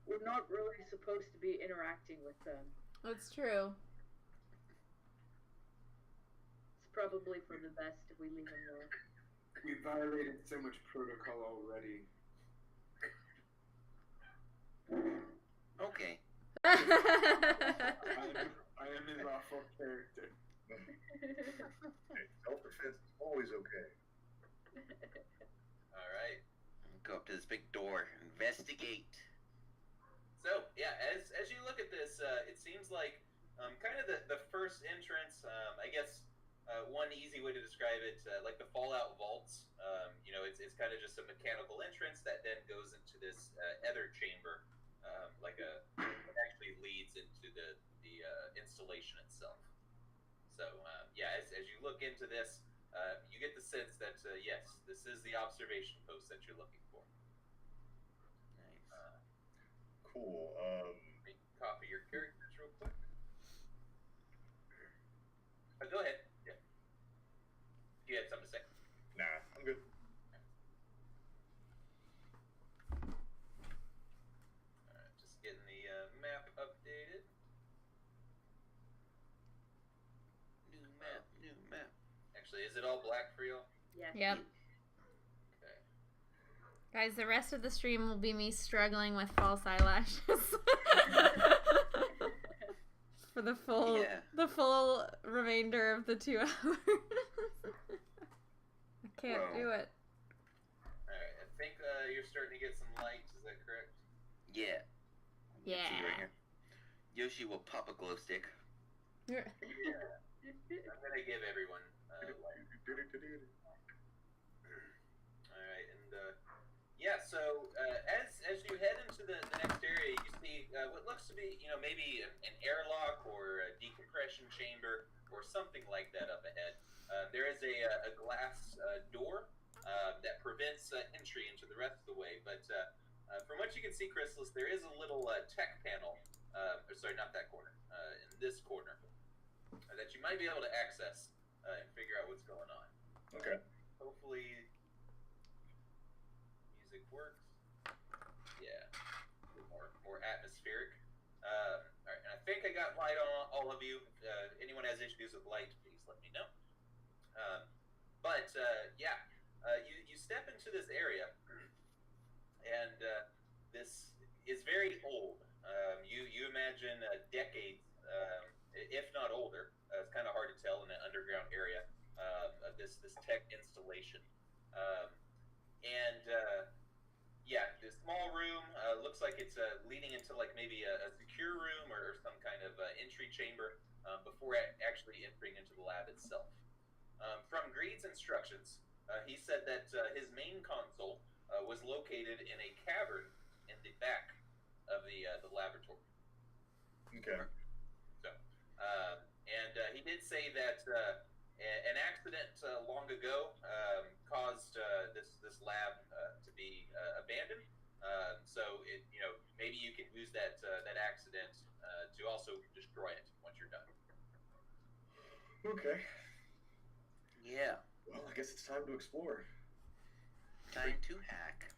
We're not really supposed to be interacting with them. That's true. It's probably for the best if we leave him there. We violated so much protocol already. Okay. I am in lawful character. Hey, self-defense is always okay. All right. Go up to this big door. Investigate. So yeah, as you look at this, it seems like kind of the first entrance. I guess one easy way to describe it, like the Fallout vaults. It's kind of just a mechanical entrance that then goes into this ether chamber, it actually leads into the installation itself. So as you look into this, you get the sense that yes, this is the observation post that you're looking for. Nice. Cool. Copy your characters real quick. Go ahead. Yeah. You had something to say. Nah, I'm good. Alright, just getting the map updated. New map. Actually, is it all black for y'all? Yes. Yep. Okay. Guys, the rest of the stream will be me struggling with false eyelashes. For the full remainder of the 2 hours. I can't do it. Alright, I think you're starting to get some light, is that correct? Yeah. Yeah. See right here. Yoshi will pop a glow stick. Yeah. I'm gonna give everyone light. Alright, and so as you head into the next area, you see what looks to be, maybe an airlock or a decompression chamber or something like that up ahead. There is a glass door that prevents entry into the rest of the way, but from what you can see, Chrysalis, there is a little tech panel, sorry, not that corner, in this corner, that you might be able to access and figure out what's going on. Okay. Hopefully music works. Yeah, more atmospheric. All right, and I think I got light on all of you. Anyone has issues with light, please let me know. You step into this area, and this is very old. You imagine decades, if not older. It's kind of hard to tell in an underground area of this tech installation. The small room looks like it's leading into like maybe a secure room or some kind of entry chamber before actually entering into the lab itself. From Greed's instructions, he said that his main console was located in a cavern in the back of the laboratory. Okay. So, he did say that an accident long ago caused this lab to be abandoned. So maybe you can use that accident to also also destroy it once you're done. Okay. Yeah. Well, I guess it's time to explore. Time to hack.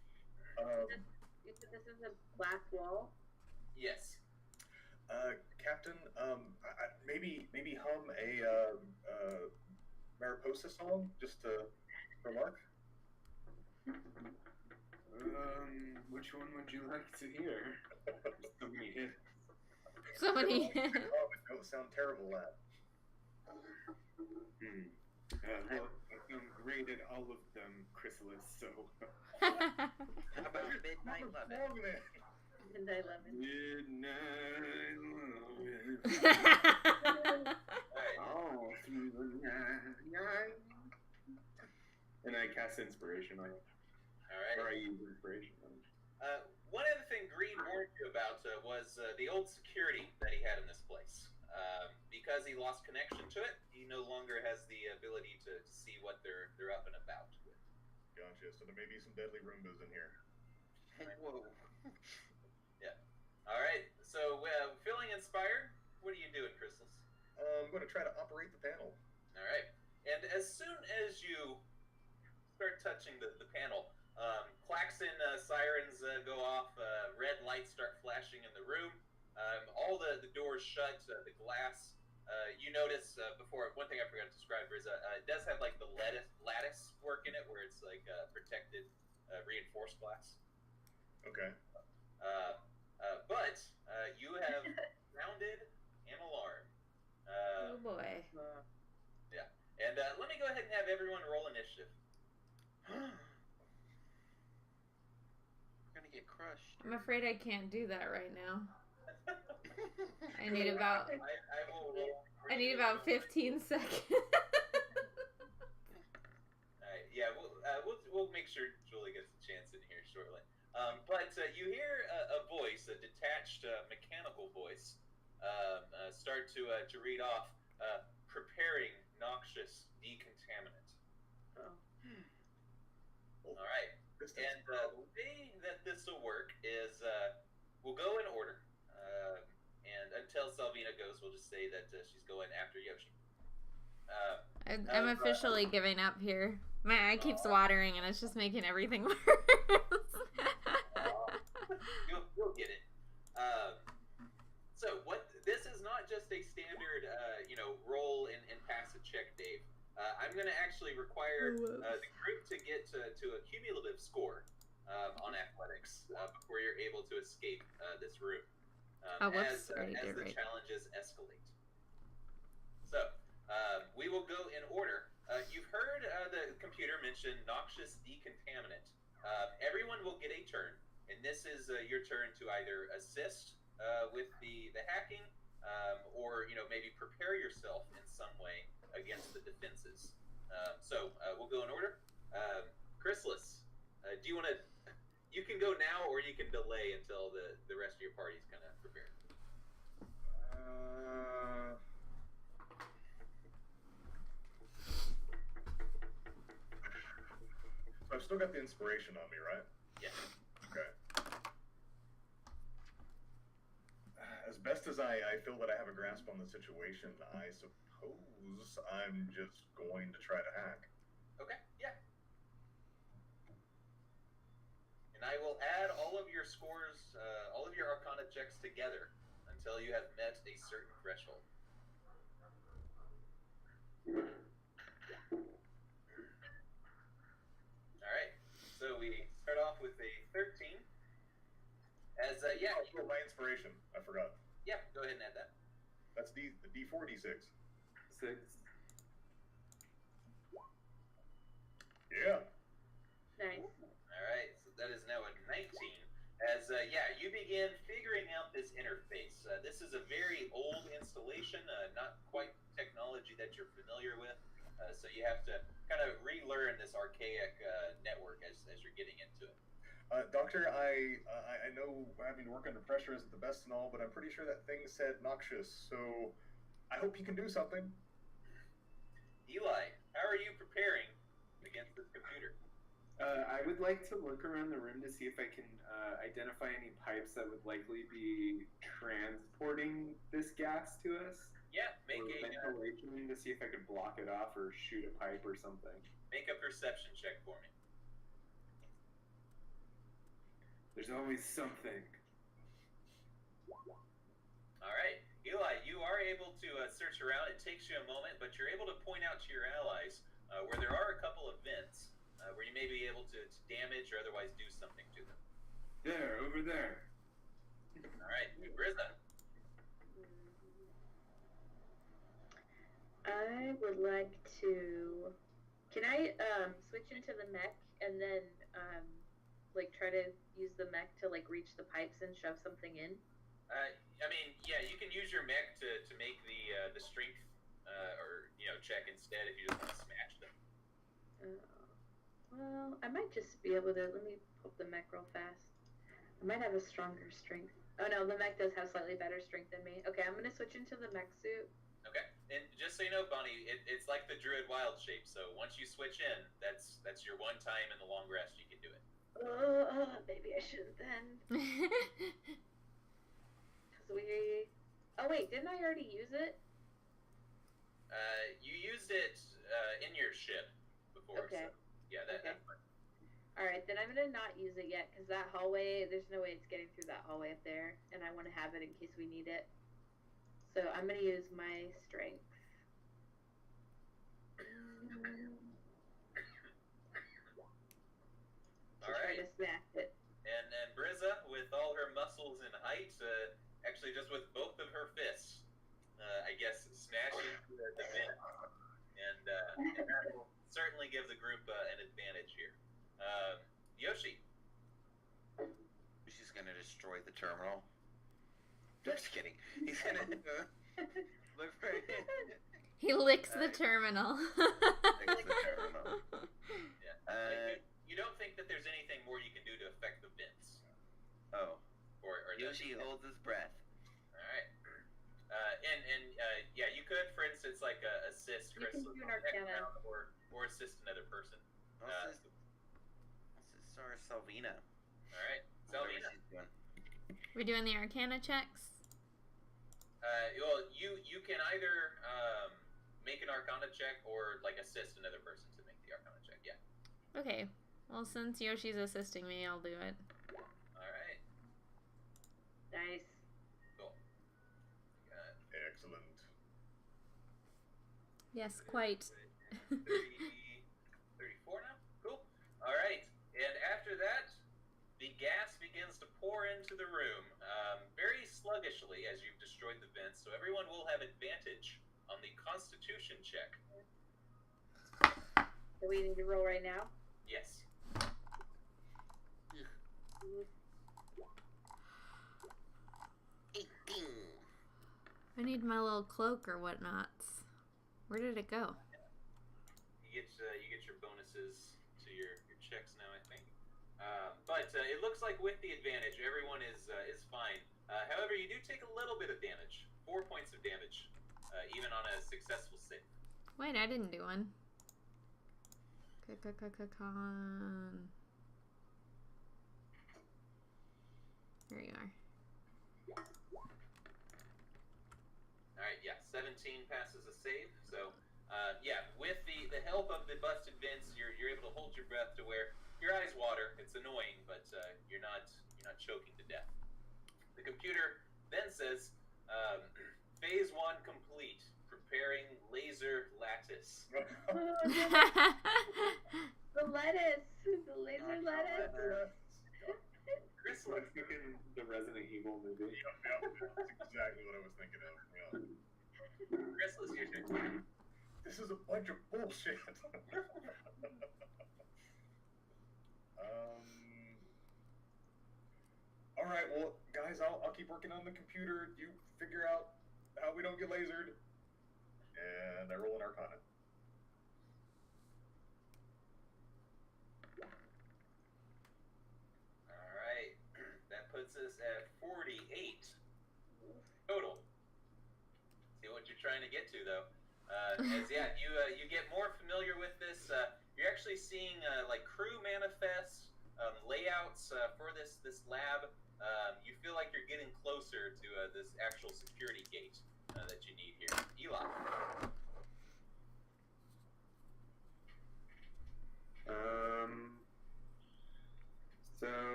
You said this is a black wall? Yes. Captain, maybe hum a Mariposa song just for luck. Which one would you like to hear? So many hits. So many. Oh, it don't sound terrible at. Well, I'm great at all of them, Chrysalis, so... How about Midnight Lovin'? Midnight Lovin'. Midnight Lovin'. Alright. All through the night. And I cast Inspiration on it. Or I Alright. use Inspiration on it. One other thing Greed warned you about was the old security that he had in this place. Because he lost connection to it, he no longer has the ability to see what they're up and about with. Gotcha. So there may be some deadly Roombas in here. Whoa. Yeah. All right. So feeling inspired, what are you doing, Chrysalis? I'm going to try to operate the panel. All right. And as soon as you start touching the panel, klaxon sirens go off, red lights start flashing in the room. All the doors shut, the glass. You notice before, one thing I forgot to describe is it does have like the lattice work in it, where it's like protected, reinforced glass. Okay. But you have sounded an alarm. Oh boy. Yeah. And let me go ahead and have everyone roll initiative. We're gonna get crushed. I'm afraid I can't do that right now. I need about I will roll. I need about 15 seconds. Alright, yeah, we'll make sure Julie gets a chance in here shortly. But you hear a voice, a detached mechanical voice, start to read off, preparing noxious decontaminant. Oh. All right, and the way that this will work is we'll go in order, and until Salvina goes, we'll just say that she's going after Yoshi. I'm officially giving up here. My eye keeps watering and it's just making everything worse. You'll get it. So this is not just a standard, roll and pass a check, Dave. I'm going to actually require the group to get to a cumulative score on athletics before you're able to escape this room as the challenges escalate. So we will go in order. You've heard the computer mention noxious decontaminant. Everyone will get a turn, and this is your turn to either assist with the hacking, or maybe prepare yourself in some way against the defenses. So we'll go in order. Chrysalis, do you want to? You can go now, or you can delay until the rest of your party's kind of prepared. So I've still got the inspiration on me, right? Yeah. Okay. As best as I feel that I have a grasp on the situation, I suppose I'm just going to try to hack. Okay, yeah. And I will add all of your scores, all of your Arcana checks together until you have met a certain threshold. Alright, so we start off with a 13. As, yeah. Oh, my inspiration. I forgot. Yeah, go ahead and add that. That's the D4, D6. 6. Yeah. Nice. Alright, so that is now a 19. As, you begin figuring out this interface. This is a very old installation, not quite technology that you're familiar with. So you have to kind of relearn this archaic network as you're getting into it. Doctor, I know having to work under pressure isn't the best and all, but I'm pretty sure that thing said noxious, so I hope you can do something. Eli, how are you preparing against this computer? I would like to look around the room to see if I can identify any pipes that would likely be transporting this gas to us. Yeah, make Or a ventilation to see if I could block it off or shoot a pipe or something. make a perception check for me. There's always something. All right, Eli, you are able to search around. It takes you a moment, but you're able to point out to your allies where there are a couple of vents where you may be able to damage or otherwise do something to them. There, over there. All right, Brizza. I would like to. Can I switch into the mech and then like try to use the mech to like reach the pipes and shove something in? I mean, yeah, you can use your mech to make the strength or check instead if you just want to smash them. Well, I might just be able to. Let me pull up the mech real fast. I might have a stronger strength. Oh no, the mech does have slightly better strength than me. Okay, I'm gonna switch into the mech suit. Okay, and just so you know, Bonnie, it's like the druid wild shape. So once you switch in, that's your one time in the long rest you can do it. Maybe I shouldn't then. Oh wait, didn't I already use it? You used it in your ship before. Okay. So, yeah, that's fine. All right, then I'm gonna not use it yet because that hallway, there's no way it's getting through that hallway up there, and I want to have it in case we need it. So I'm gonna use my strength. All right. Try to smash it. And Brizza, with all her muscles and height, actually just with both of her fists, I guess, smashing the vent. And that will certainly give the group an advantage here. Yoshi. She's gonna destroy the terminal. Just kidding. He's gonna look for it. He licks the terminal. Licks the terminal. Yeah. You don't think that there's anything more you can do to affect the vents? Oh. Or Yoshi holds his breath. All right. Yeah, you could, for instance, like assist You can Chrysalis do an Arcana. or assist another person. Assist or Salvina. All right, Whatever Salvina. she's doing. We're doing the Arcana checks. Well, you can either make an Arcana check or like assist another person to make the Arcana check. Yeah. Okay. Well, since Yoshi's assisting me, I'll do it. All right. Nice. Cool. Excellent. Yes, quite. 34 now? Cool. All right. And after that, the gas begins to pour into the room very sluggishly as you've destroyed the vents, so everyone will have advantage on the Constitution check. Do we need to roll right now? Yes. I need my little cloak or whatnots. Where did it go? You get your bonuses to your checks now, I think. But it looks like with the advantage, everyone is fine. However, you do take a little bit of damage. 4 points of damage, even on a successful save. Wait, I didn't do one. Con. There you are. Alright, yeah, 17 passes a save. So, yeah, with the help of the busted vents, you're able to hold your breath to where your eyes water. It's annoying, but you're not choking to death. The computer then says, phase 1 complete. Preparing laser lattice. The lettuce. The laser lettuce. Chrysalis. Like fucking the Resident Evil movie. Yep, that's exactly what I was thinking of. Yeah. Chrysalis, your turn. This is a bunch of bullshit. All right, well, guys, I'll keep working on the computer. You figure out how we don't get lasered, and I roll an Arcana. All right, that puts us at 48 total. See what you're trying to get to, though. As you get more familiar with this, you're actually seeing like crew manifests, layouts for this lab. You feel like you're getting closer to this actual security gate that you need here. Eli. So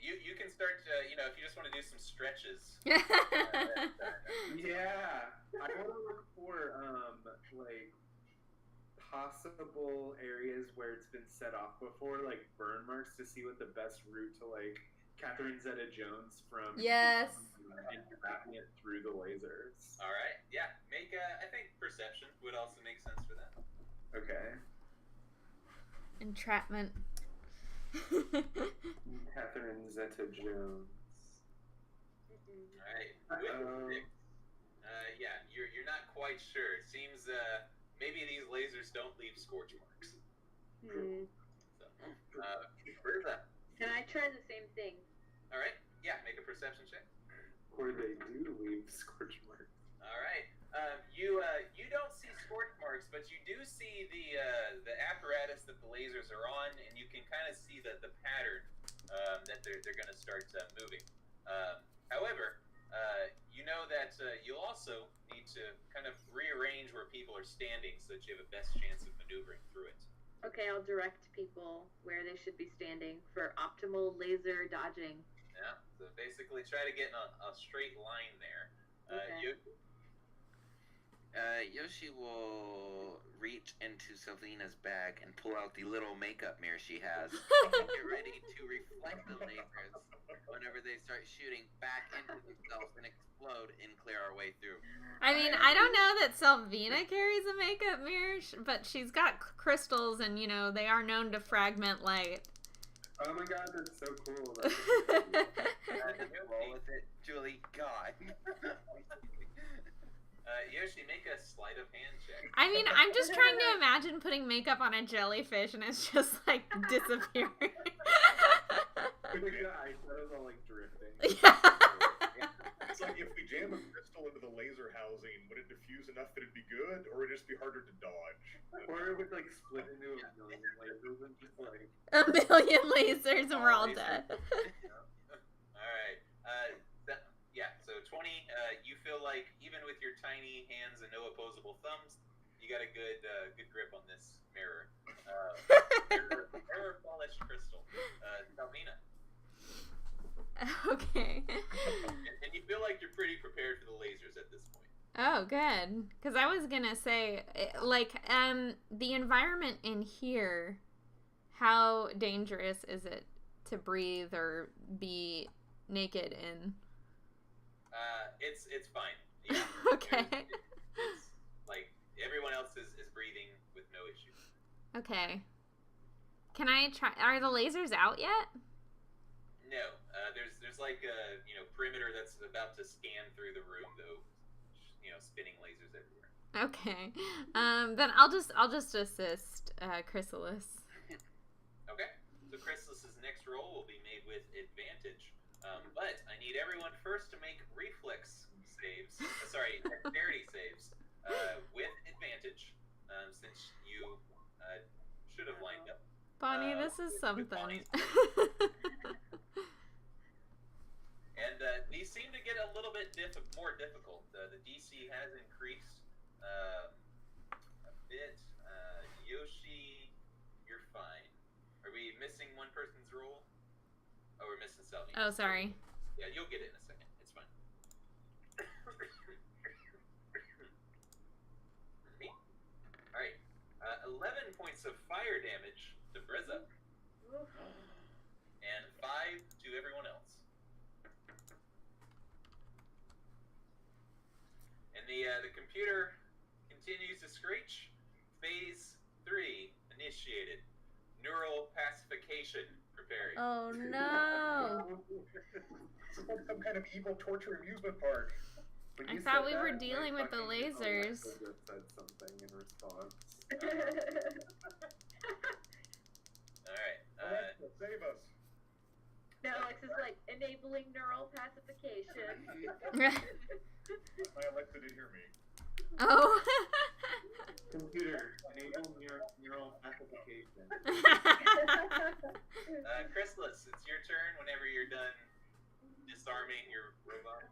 you can start if you just want to do some stretches. yeah, I want to look for like possible areas where it's been set off before, like burn marks, to see what the best route to like Catherine Zeta-Jones from Yes. and trapping it through the lasers. All right, yeah. Make I think perception would also make sense for that. Okay. Entrapment. Catherine Zeta-Jones. All right. Yeah, you're not quite sure. It seems maybe these lasers don't leave scorch marks. So, Bertha. Can I try the same thing? All right. Yeah, make a perception check. Or they do leave scorch marks. All right. You don't see scorch marks, but you do see the apparatus that the lasers are on, and you can kind of see the pattern that they're going to start moving. However, you know that you'll also need to kind of rearrange where people are standing so that you have a best chance of maneuvering through it. Okay, I'll direct people where they should be standing for optimal laser dodging. Yeah. So basically, try to get in a straight line there. Okay. Yoshi will reach into Selena's bag and pull out the little makeup mirror she has and get ready to reflect the lasers whenever they start shooting back into themselves and explode and clear our way through. I mean, I don't know that Selvina carries a makeup mirror, but she's got crystals, and they are known to fragment light. Oh my god, that's so cool. Roll with it, Julie. God. Yoshi, make a sleight of hand check. I mean, I'm just trying to imagine putting makeup on a jellyfish and it's just like disappearing. The eyeshadows all like drifting. Yeah. It's like if we jam a crystal into the laser housing, would it diffuse enough that it'd be good, or would it just be harder to dodge? Or it would like split into a million lasers and just like A million lasers and we're all dead. All right. Yeah, so 20, you feel like even with your tiny hands and no opposable thumbs, you got a good grip on this mirror. Mirror polished crystal. Salmina. Okay. And you feel like you're pretty prepared for the lasers at this point. Oh, good. Because I was going to say, the environment in here, how dangerous is it to breathe or be naked in? It's fine. Yeah. Okay. It's like everyone else is breathing with no issue. Okay. Can I try? Are the lasers out yet? No. There's like a perimeter that's about to scan through the room though. Spinning lasers everywhere. Okay. Then I'll just assist Chrysalis. Okay. So Chrysalis's next roll will be made with advantage. But I need everyone first to make reflex saves. Dexterity saves with advantage, since you should have lined up. Bonnie, this is something. And these seem to get a little bit more difficult. The DC has increased a bit. Yoshi, you're fine. Are we missing one person's roll? Oh, we're missing Selby. Oh, sorry. Yeah, you'll get it in a second. It's fine. Alright. 11 points of fire damage to Brizza. And 5 to everyone else. And the computer continues to screech. Phase 3 initiated. Neural pacification preparing. Oh no! It's like some kind of evil torture amusement park. I thought we were dealing with the lasers. Alexa said something in response. Alright. Alexa, save us. No, Alexa's like enabling neural pacification. My Alexa did hear me. Oh. Computer, enable Chrysalis, it's your turn whenever you're done disarming your robot.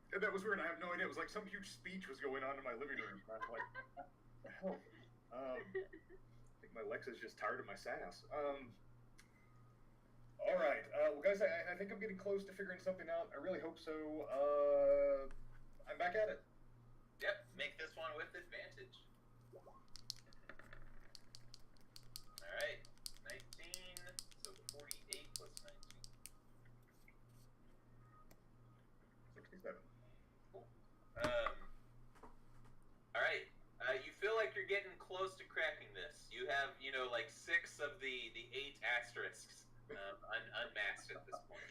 That was weird. I have no idea. It was like some huge speech was going on in my living room. And I'm like, what the hell? I think my Lexa's just tired of my sass. All right. Well, guys, I think I'm getting close to figuring something out. I really hope so. I'm back at it. Yep, make this one with advantage. Alright, 19, so 48 plus 19. 67. Cool. Alright, you feel like you're getting close to cracking this. You have, like 6 of the 8 asterisks unmasked at this point.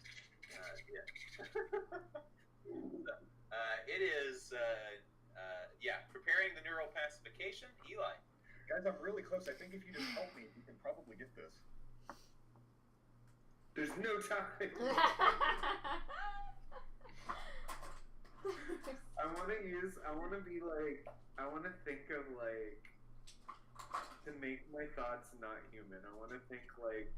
It is, preparing the neural pacification. Eli. Guys, I'm really close. I think if you just help me, we can probably get this. There's no time. I want to think of like, to make my thoughts not human. I want to think like,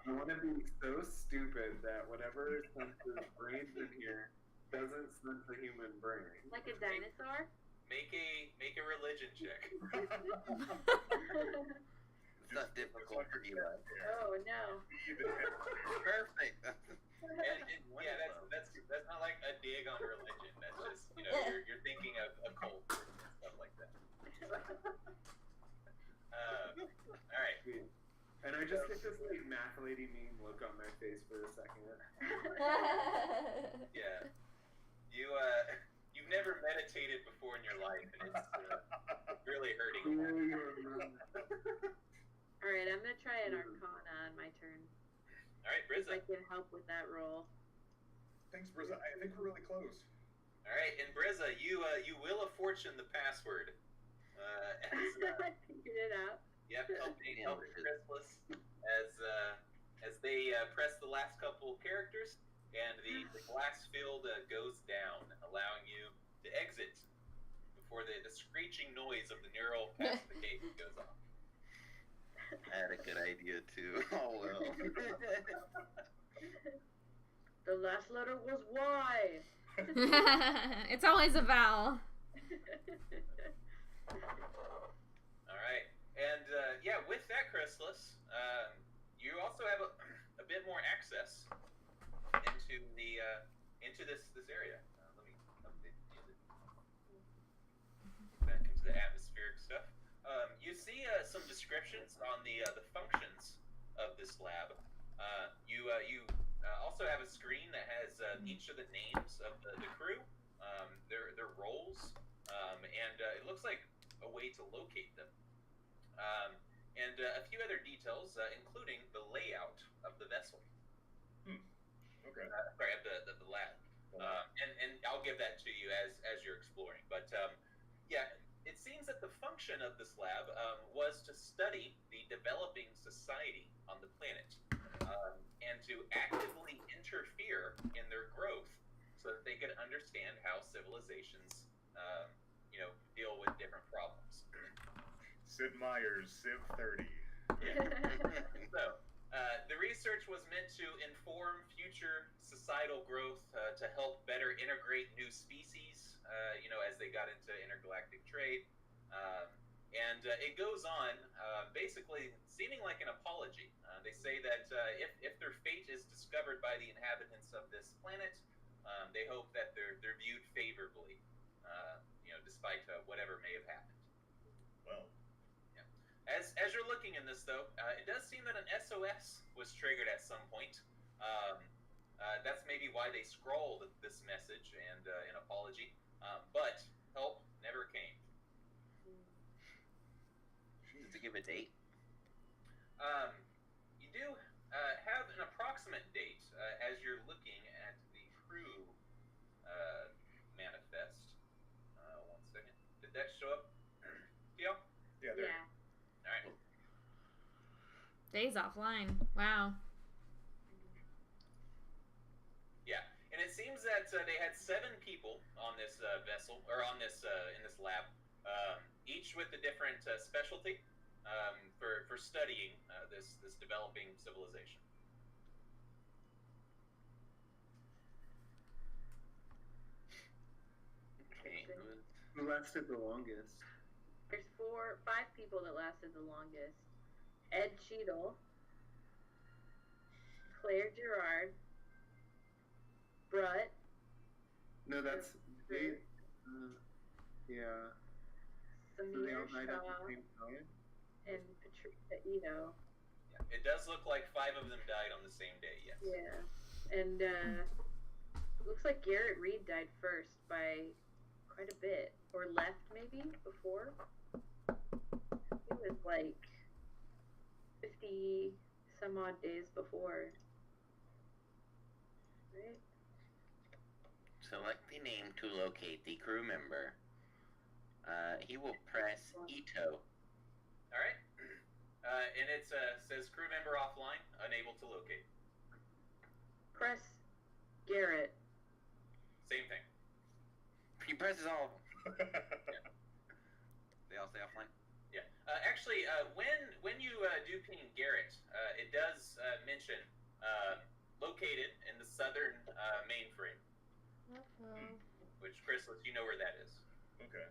I want to be so stupid that whatever senses brains in here doesn't sense a human brain. Like a dinosaur? Make a religion check. It's not difficult for Eli. Oh no. And Perfect. that's not like a dig on religion. That's just you're thinking of a cult and stuff like that. All right. And I just get this like math lady meme look on my face for a second. Yeah. You've never meditated before in your life, and it's really hurting. All right, I'm gonna try an Arcana on my turn. All right, If I Brizza. can help with that roll. Thanks, Brizza. I think we're really close. All right, and Brizza, you will of fortune the password. I figured it out. Yep, helping Chrysalis as they press the last couple characters, and the glass field goes down, allowing you to exit before the screeching noise of the neural pacification goes off. I had a good idea too. Oh well. The last letter was Y. It's always a vowel. All right, and with that, Chrysalis, you also have a bit more access into this area. Let me update back into the atmospheric stuff. You see some descriptions on the functions of this lab. You also have a screen that has each of the names of the crew, their roles, and it looks like a way to locate them. And a few other details, including the layout of the vessel. Okay. Sorry, of the lab. And I'll give that to you as you're exploring. But it seems that the function of this lab was to study the developing society on the planet and to actively interfere in their growth so that they could understand how civilizations, deal with different problems. Sid Meier's Civ 30. So, the research was meant to inform future societal growth to help better integrate new species, as they got into intergalactic trade. And it goes on, basically seeming like an apology. They say that if their fate is discovered by the inhabitants of this planet, they hope that they're viewed favorably, despite whatever may have happened. Well. As you're looking in this, though, it does seem that an SOS was triggered at some point. That's maybe why they scrawled this message and an apology. But help never came. Does it give a date? You do have an approximate date as you're looking at the crew manifest. 1 second. Did that show up? Y'all? Yeah, there. Yeah. All right. Days offline. Wow. Yeah, and it seems that they had 7 people on this vessel, or on this in this lab, each with a different specialty. for studying this developing civilization. Okay. Who lasted the longest? There's 5 people that lasted the longest. Ed Cheadle, Claire Gerard, Brett. No, that's they. Yeah. So they all Samir died at the Shah, same time. and Patricia Ito. Yeah, it does look like 5 of them died on the same day. Yes. Yeah, and looks like Garrett Reed died first by quite a bit, or left maybe before. It was like 50 some odd days before. Right? Select the name to locate the crew member. He will press Ito. All right. And it says crew member offline, unable to locate. Press Garrett. Same thing. He presses all of them. Yeah. They all stay offline? Yeah. Actually, when you do ping Garrett, it does mention located in the southern mainframe. Which, Chrysalis, you know where that is. Okay.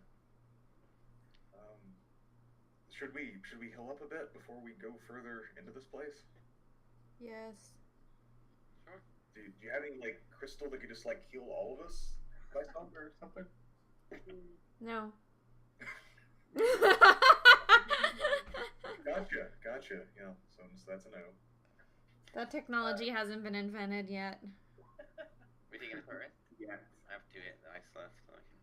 Should we heal up a bit before we go further into this place? Yes. Sure. Do you have any like crystal that could just like heal all of us by some or something? No. Gotcha. Yeah, so that's a no. That technology hasn't been invented yet. We taking a short rest? Yeah. I have to hit the ice left. So I can...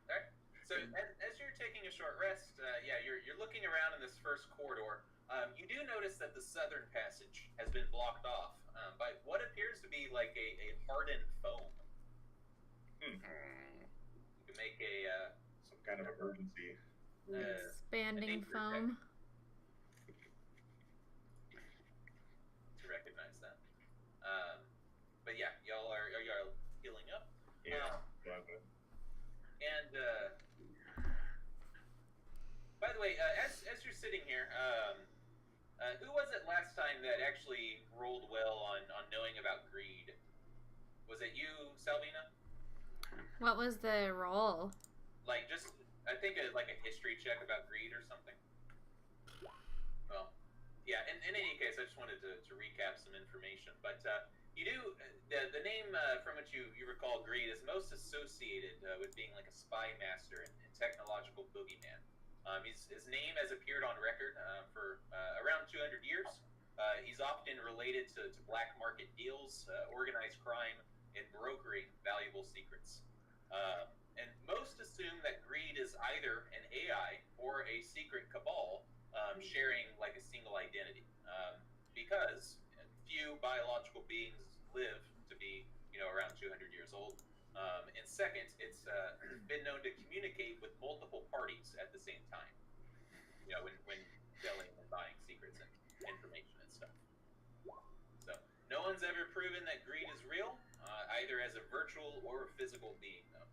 Alright. So as you're taking a short rest, you're looking around in this first corridor. You do notice that the southern passage has been blocked off by what appears to be like a hardened foam. You can make Some kind of emergency. Expanding foam. to recognize that. But yeah, y'all are healing up. Yeah. And by the way, as you're sitting here, who was it last time that actually rolled well on knowing about greed? Was it you, Salvina? What was the roll? Like just, I think like a history check about greed or something. Well, yeah. In any case, I just wanted to recap some information. But you do the name from which you recall greed is most associated with being like a spy master and technological boogeyman. His name has appeared on record for around 200 years. He's often related to black market deals, organized crime, and brokering valuable secrets. And most assume that greed is either an AI or a secret cabal sharing like a single identity. Because few biological beings live to be, around 200 years old. And second, it's been known to communicate with multiple parties at the same time. When selling and buying secrets and information and stuff. So no one's ever proven that greed is real, either as a virtual or physical being, though.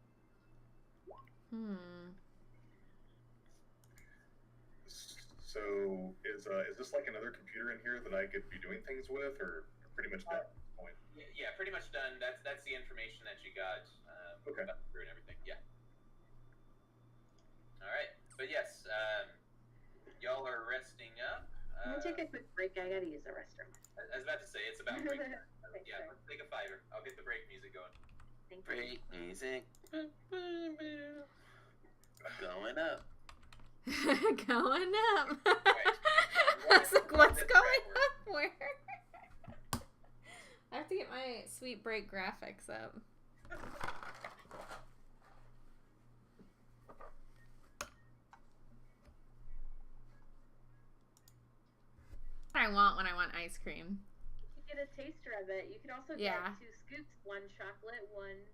So is this like another computer in here that I could be doing things with, or pretty much done at this point? Yeah, pretty much done. That's the information that you got Okay. about through and everything. Yeah. All right, but yes, y'all are resting up. I'm gonna take a quick break. I gotta use the restroom. I was about to say it's about break time. Okay, Yeah, sorry. let's take a fiver. I'll get the break music going. Thank you. Break music. Going up. Going up. Right. I was like, what's going up? Where? I have to get my sweet break graphics up. I want when I want ice cream. You get a taster of it. You could also Yeah. get 2 scoops, 1 chocolate, 1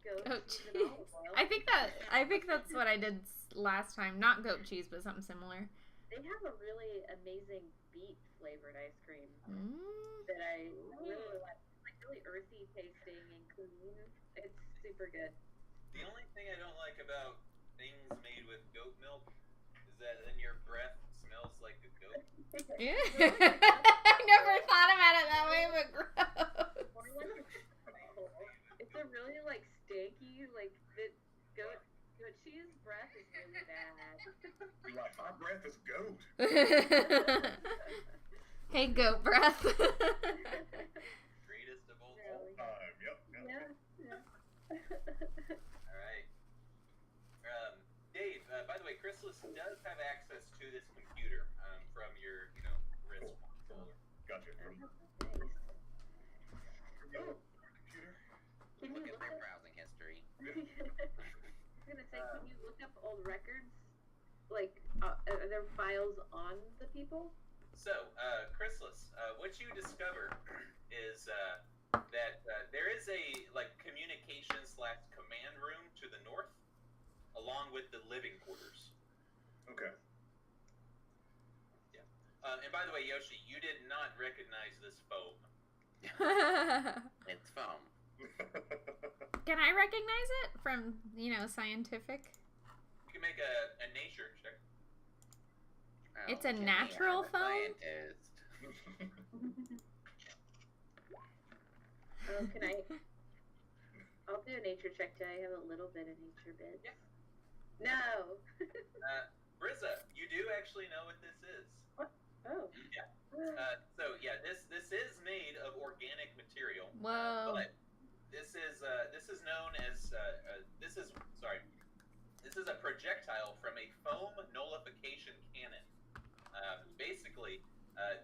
goat Goat cheese cheese. and olive oil. I think that's what I did last time. Not goat cheese, but something similar. They have a really amazing beet flavored ice cream Mm. that I really like. It's like really earthy tasting and clean. It's super good. The only thing I don't like about things made with goat milk is that then your breath smells smells like a goat. Yeah. I never thought about it that way, but gross. Or like it's a really like stanky like the goat cheese breath is really bad. You're like, my breath is goat. Hey, goat breath. Greatest of all Really? time. Yep. Yeah. All right. Dave, by the way, Chrysalis does have access to this computer from your, wrist controller. Gotcha. Oh, Computer. can you Look at look their up? browsing history. I was gonna say, can you look up old records? Like, are there files on the people? So, Chrysalis, what you discover is that there is a communication/command room to the north, along with the living quarters. Okay. Yeah. And by the way, Yoshi, you did not recognize this foam. It's foam. Can I recognize it from, scientific? You can make a nature check. Oh, It's a Jimmy, natural I'm a foam? scientist. Can I? I'll do a nature check. Do I have a little bit of nature bits? Yeah. No. Brizza, you do actually know what this is. Oh. Yeah. This is made of organic material. Whoa. But this is known as this is a projectile from a foam nullification cannon. Basically,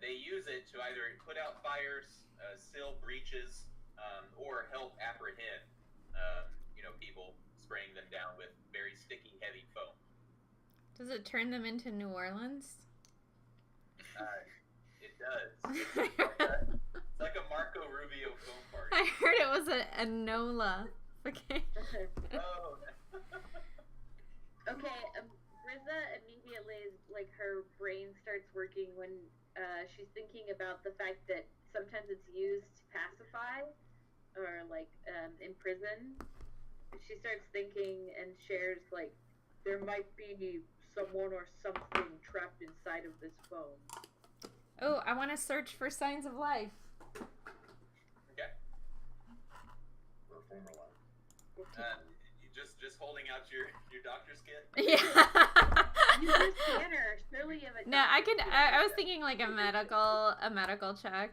they use it to either put out fires, seal breaches, or help apprehend people, spraying them down with very sticky, heavy foam. Does it turn them into New Orleans? It does. It's like a Marco Rubio foam party. I heard it was a NOLA. Okay. Oh. Okay, Brizza immediately, like, her brain starts working when she's thinking about the fact that sometimes it's used to pacify or, like, imprison. She starts thinking and shares, like, there might be someone or something trapped inside of this foam. Oh, I want to search for signs of life. Okay. Or former life. You just holding out your doctor's kit. Yeah. Use your scanner. Surely you have a No, I could. I was thinking like a medical check. medical device.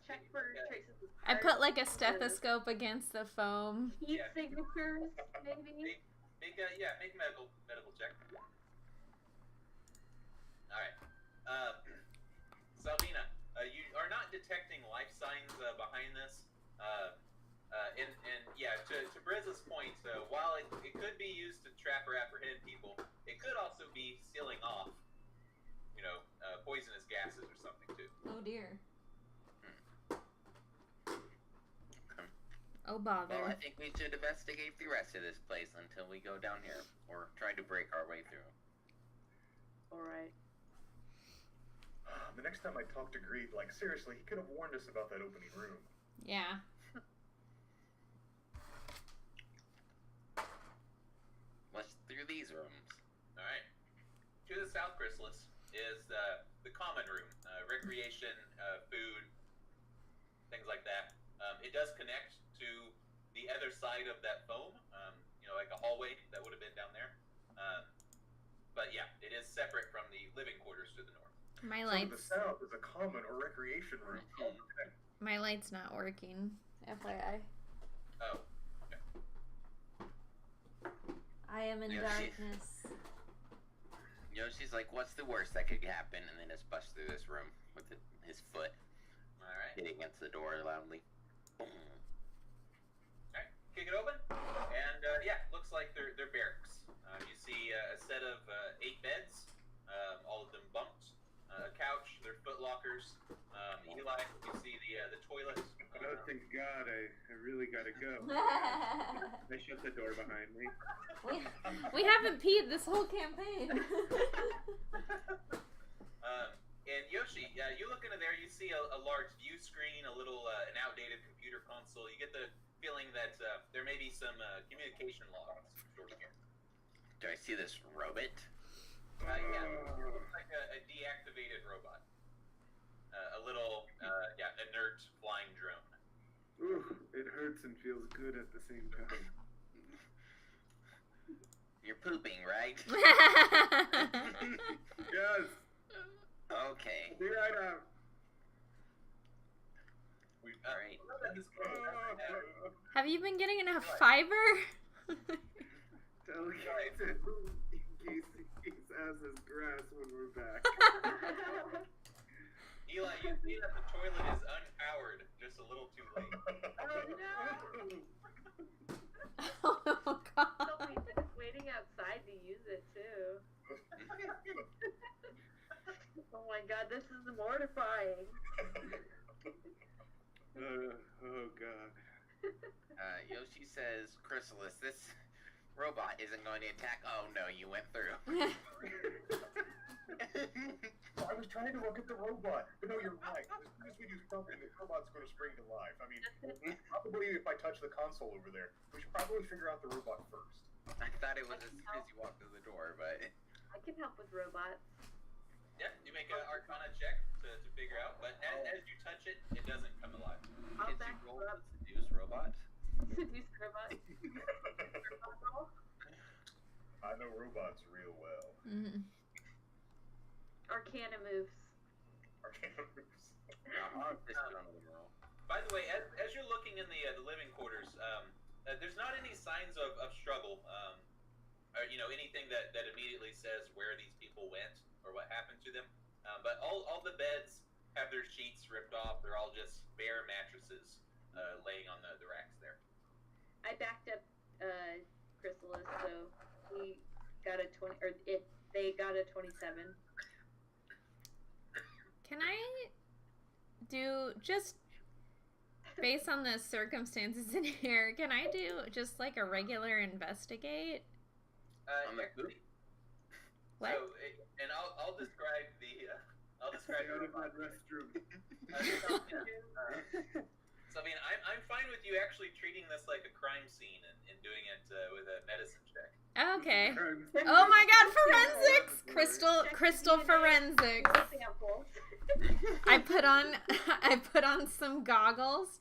Check for traces of I put parts, like a stethoscope against the foam. heat Yeah. signatures, maybe. Make a medical check. All right. Salvina, you are not detecting life signs behind this. To Briz's point, while it could be used to trap or apprehend people, it could also be sealing off, poisonous gases or something too. Oh dear. Okay. Oh bother. Well, I think we should investigate the rest of this place until we go down here, or try to break our way through. Alright. The next time I talk to Greed, like, seriously, he could have warned us about that opening room. Yeah. Let's through these rooms. All right. To the south, Chrysalis, is the common room, recreation, food, things like that. It does connect to the other side of that foam, like a hallway that would have been down there. But yeah, it is separate from the living quarters to the north. My So to the lights. south is a common or recreation room. Mhm. Okay. My light's not working. FYI. Oh, I am in Yeah, she- darkness. Yoshi's like, what's the worst that could happen? And then just busts through this room with his foot all right. hitting against the door loudly. Boom. All right, kick it open, and looks like they're barracks. You see a set of 8 beds, all of them bunked, a couch, their foot lockers. Eli, you see the toilet. Oh, thank God, I really gotta go. I shut the door behind me. we haven't peed this whole campaign. And Yoshi, you look into there, you see a large view screen, a little an outdated computer console. You get the feeling that there may be some communication logs stored in here. Do I see this robot? Yeah, it looks like a deactivated robot. A little, inert flying drone. Ooh, it hurts and feels good at the same time. You're pooping, right? Yes. Okay. Be right out. Alright. Have you been getting enough fiber? Tell Captain in case his ass is grass when we're back. Eli, you see that the toilet is unpowered, just a little too late. Oh god. Somebody's waiting outside to use it too. Oh my god, this is mortifying. Oh god. Yoshi says, Chrysalis, this robot isn't going to attack. Oh no, you went through. I was trying to look at the robot, but no, you're right. As soon as we do something, the robot's going to spring to life. I mean, probably if I touch the console over there, we should probably figure out the robot first. I thought it was as soon as you walked through the door, but... I can help with robots. Yeah, you make an Arcana check to figure out, but as you touch it, it doesn't come alive. I'll Did back you you roll up. to seduce robot? Seduce robot. I know robots real well. Mm-hmm. Arcana moves. By the way, as you're looking in the living quarters, there's not any signs of struggle, or anything that immediately says where these people went or what happened to them. But all the beds have their sheets ripped off. They're all just bare mattresses laying on the racks there. I backed up Chrysalis, so he got a 20, or they got a 27. Can I do, just based on the circumstances in here, can I do just like a regular investigate? Yeah. What? So, and I'll describe the robot. restroom. So I mean, I'm fine with you actually treating this like a crime scene and doing it with a medicine check. Okay. Oh my god, forensics! Crystal forensics. Sample. I put on some goggles.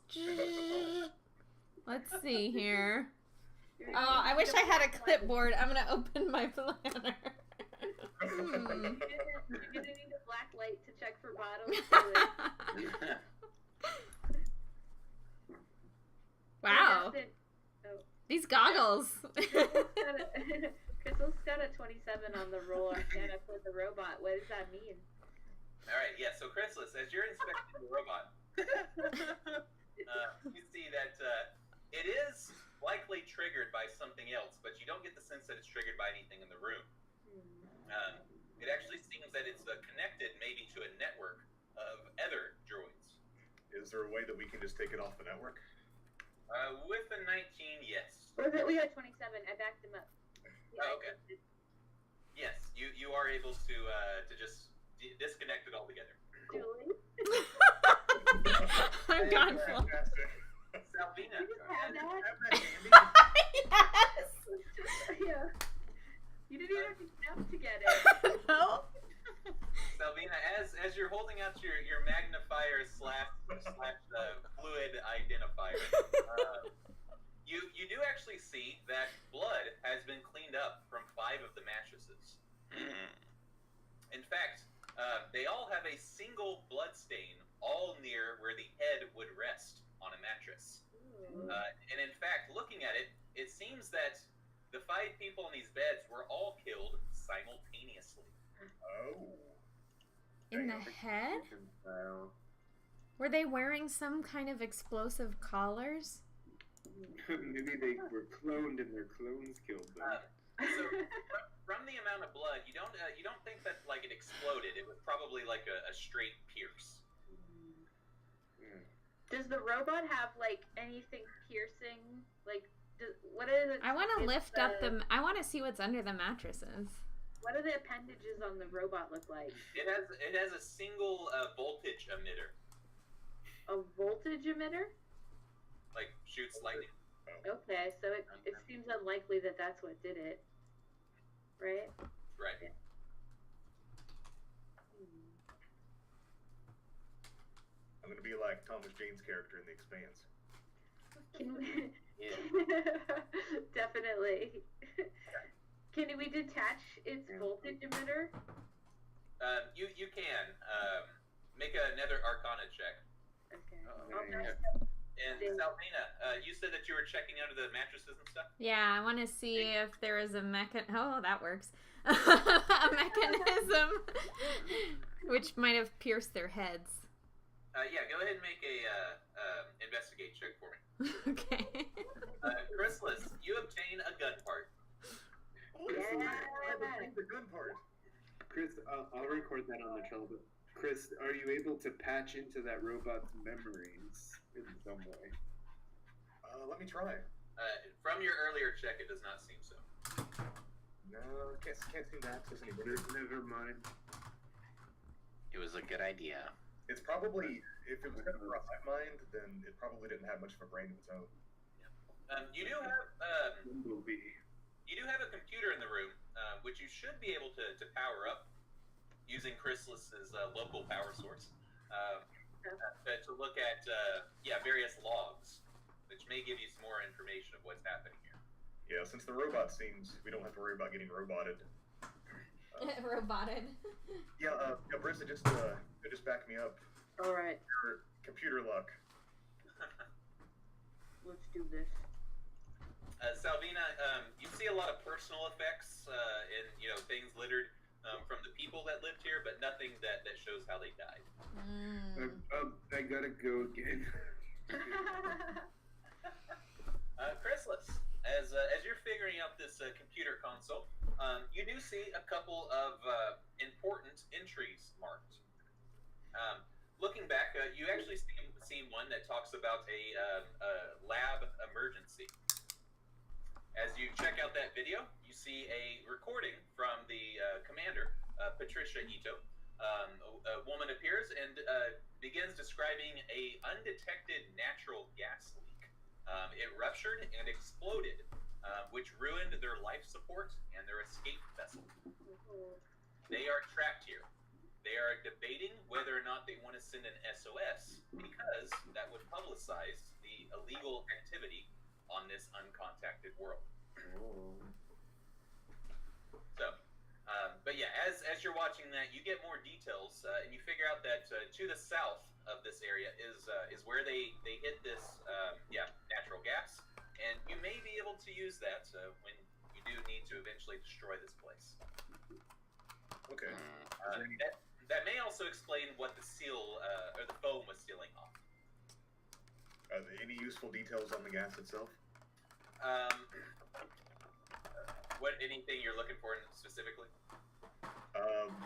Let's see here. Oh, I wish I had a clipboard. I'm gonna open my planner. You're gonna need a black light to check for bottles. Wow. These goggles. Crystal's got a 27 on the roll Arcana for the robot. What does that mean? All right, yeah. So Chrysalis, as you're inspecting the robot, you see that it is likely triggered by something else, but you don't get the sense that it's triggered by anything in the room. It actually seems that it's connected maybe to a network of other droids. Is there a way that we can just take it off the network? With a 19, yes. We got 27. I backed him up. Oh, okay. Yes, you are able to just disconnect it altogether. Julie? I'm gone full. Salvina. You just had that? Yes. Yeah. You didn't even have to snap to get it. No. Salvina, as you're holding out your magnifier slash fluid identifier, you do actually see that blood has been cleaned up from 5 of the mattresses. In fact, they all have a single blood stain all near where the head would rest on a mattress. And in fact, looking at it, it seems that the 5 people in these beds were all killed simultaneously. Oh. In the head? Were they wearing some kind of explosive collars? Maybe they were cloned and their clones killed them. So from the amount of blood, you don't think that like it exploded. It was probably like a straight pierce. Does the robot have like anything piercing? Like, what is it? I want to lift up the. I want to see what's under the mattresses. What do the appendages on the robot look like? It has a single voltage emitter. A voltage emitter? Like shoots lightning. Okay, so it seems unlikely that that's what did it, right? Right. I'm gonna be like Thomas Jane's character in The Expanse. Can we? Yeah. Definitely. Can we detach its voltage emitter? You can make another Arcana check. Okay. Oh, And Salvina, you said that you were checking under the mattresses and stuff. Yeah, I want to see if there is a Oh, that works. A mechanism which might have pierced their heads. Yeah, go ahead and make a investigate check for me. Okay. Chrysalis, you obtain a gun part. The good part. Chris, I'll record that on the channel. But Chris, are you able to patch into that robot's memories in some way? Let me try. From your earlier check, it does not seem so. No, can't seem to access any better. Never mind. It was a good idea. It's probably, if it was kind of a rough mind, then it probably didn't have much of a brain of its own. You do have Bumblebee. you do have a computer in the room, which you should be able to power up using Chrysalis's local power source to look at various logs, which may give you some more information of what's happening here. Yeah, since the robot seems, we don't have to worry about getting roboted. Roboted. Yeah, Brisa, just back me up. All right. Your computer luck. Let's do this. Salvina, you see a lot of personal effects and things littered from the people that lived here, but nothing that shows how they died. I gotta go again. Chrysalis, as you're figuring out this computer console, you do see a couple of important entries marked. Looking back, you actually see one that talks about a lab emergency. As you check out that video, you see a recording from the commander, Patricia Ito. A woman appears and begins describing a undetected natural gas leak. It ruptured and exploded, which ruined their life support and their escape vessel. They are trapped here. They are debating whether or not they want to send an SOS because that would publicize the illegal activity on this uncontacted world. So, but yeah, as you're watching that, you get more details, and you figure out that to the south of this area is where they hit this natural gas, and you may be able to use that when you do need to eventually destroy this place. Okay. That may also explain what the seal or the foam was sealing off. Are there any useful details on the gas itself? Anything you're looking for specifically?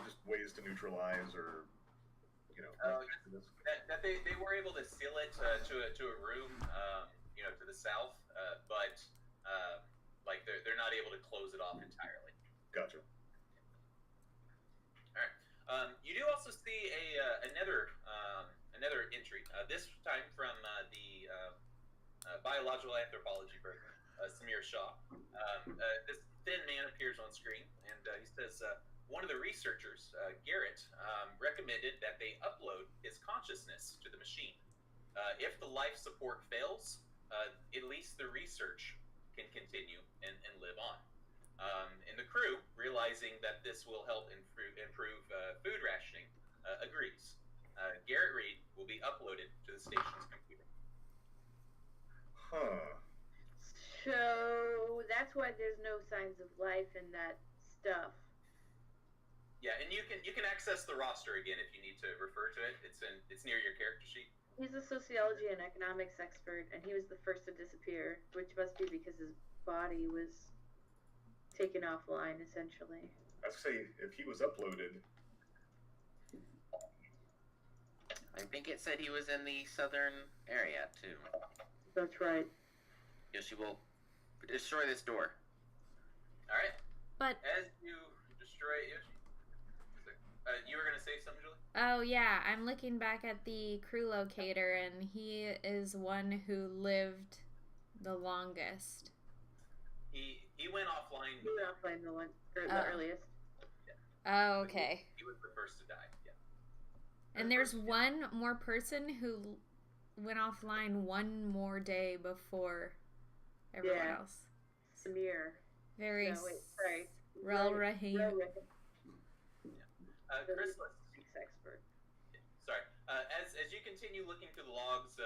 Just ways to neutralize, or that they were able to seal it to a room, to the south, but like they're not able to close it off entirely. Gotcha. All right. You do also see another entry. This time from the biological anthropology program, Samir Shah. This thin man appears on screen, and he says one of the researchers, Garrett, recommended that they upload his consciousness to the machine. If the life support fails, at least the research can continue and live on. And the crew, realizing that this will help improve food rationing, agrees. Garrett Reed will be uploaded to the station's computer. Huh. So that's why there's no signs of life in that stuff. Yeah, and you can access the roster again if you need to refer to it. It's near your character sheet. He's a sociology and economics expert, and he was the first to disappear, which must be because his body was taken offline, essentially. I say, if he was uploaded. I think it said he was in the southern area, too. That's right. Yoshi will destroy this door. All right. But as you destroy it, Yoshi, you were going to say something, Julie? oh yeah, I'm looking back at the crew locator, and he is one who lived the longest. He went offline. He was offline the earliest. Oh, okay. He was the first to die. Yeah. And there's one more person who went offline one more day before everyone else. Samir. Very No, wait, sorry. Rel Rahim. Chrysalis. Expert. Sorry. As you continue looking through the logs,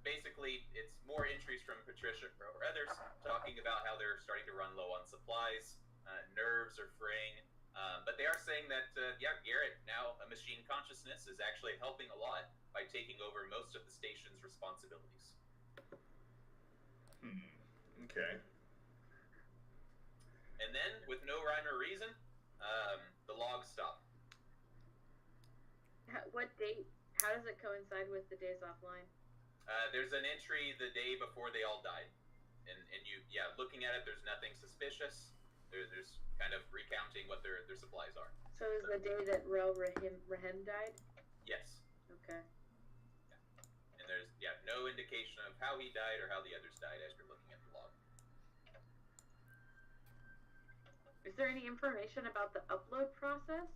basically it's more entries from Patricia or others talking about how they're starting to run low on supplies, nerves are fraying, but they are saying that Garrett, now a machine consciousness, is actually helping a lot by taking over most of the station's responsibilities. Okay. And then, with no rhyme or reason, the logs stop. What date? How does it coincide with the days offline? There's an entry the day before they all died, and looking at it, there's nothing suspicious. There's kind of recounting what their supplies are. So is the day that Rel Rahim died? Yes. Okay. Yeah. And there's no indication of how he died or how the others died as you're looking at the log. Is there any information about the upload process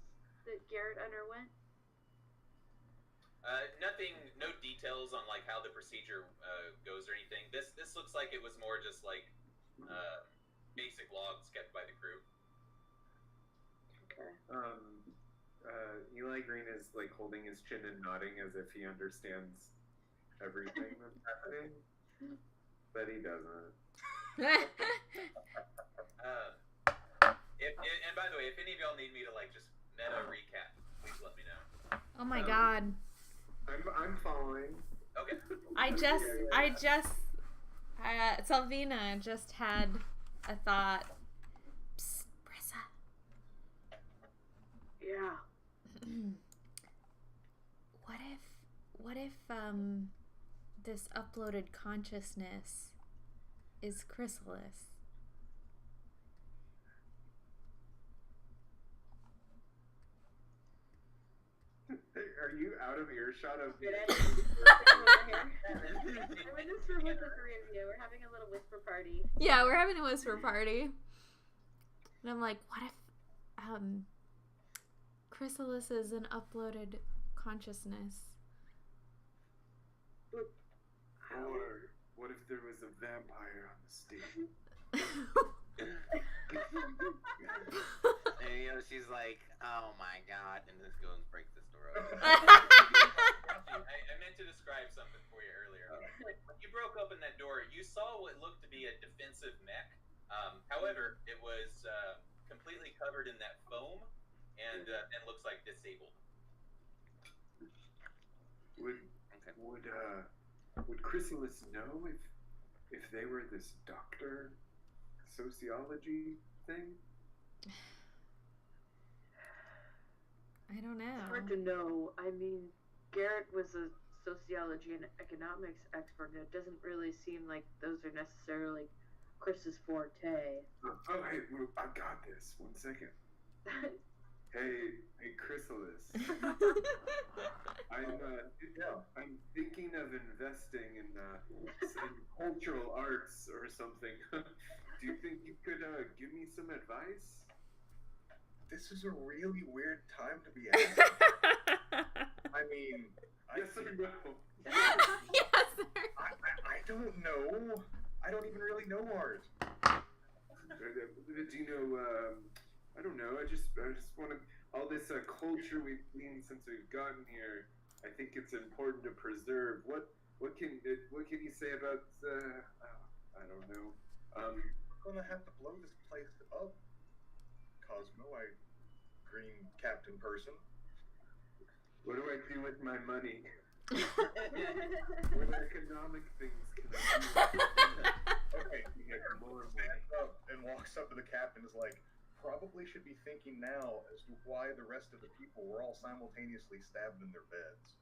that Garrett underwent? Nothing, no details on like how the procedure goes or anything. This looks like it was more just like basic logs kept by the crew. Okay. Eli Green is like holding his chin and nodding as if he understands everything that's happening, but he doesn't. And by the way, if any of y'all need me to like just meta recap, please let me know. Oh my god. I'm following. Okay. Salvina just had a thought. Psst, Brissa. Yeah. What if this uploaded consciousness is Chrysalis? Are you out of earshot of me? I'm in this room with the three of you. We're having a little whisper party. Yeah, we're having a whisper party. And I'm like, what if Chrysalis is an uploaded consciousness? Or what if there was a vampire on the stage? And she's like, oh my god, and this goes and breaks this door open. I meant to describe something for you earlier. When you broke open that door, you saw what looked to be a defensive mech. However, it was completely covered in that foam and looks like disabled. Would Chrysalis know if they were this doctor sociology thing? I don't know. It's hard to know. I mean, Garrett was a sociology and economics expert, and it doesn't really seem like those are necessarily Chris's forte. Hey, I got this. 1 second. Hey, Chrysalis. I'm thinking of investing in some cultural arts or something. Do you think you could give me some advice? This is a really weird time to be asking. I mean, yes or no? Yes, sir. I don't know. I don't even really know art. Do you know? I don't know. I just want to. All this culture we've seen since we've gotten here, I think it's important to preserve. What can you say about? I don't know. We're gonna have to blow this place up, Cosmo. Green Captain person. What do I do with my money? What economic things can I do? Okay, You get more stands money. up and walks up to the captain and is like, probably should be thinking now as to why the rest of the people were all simultaneously stabbed in their beds.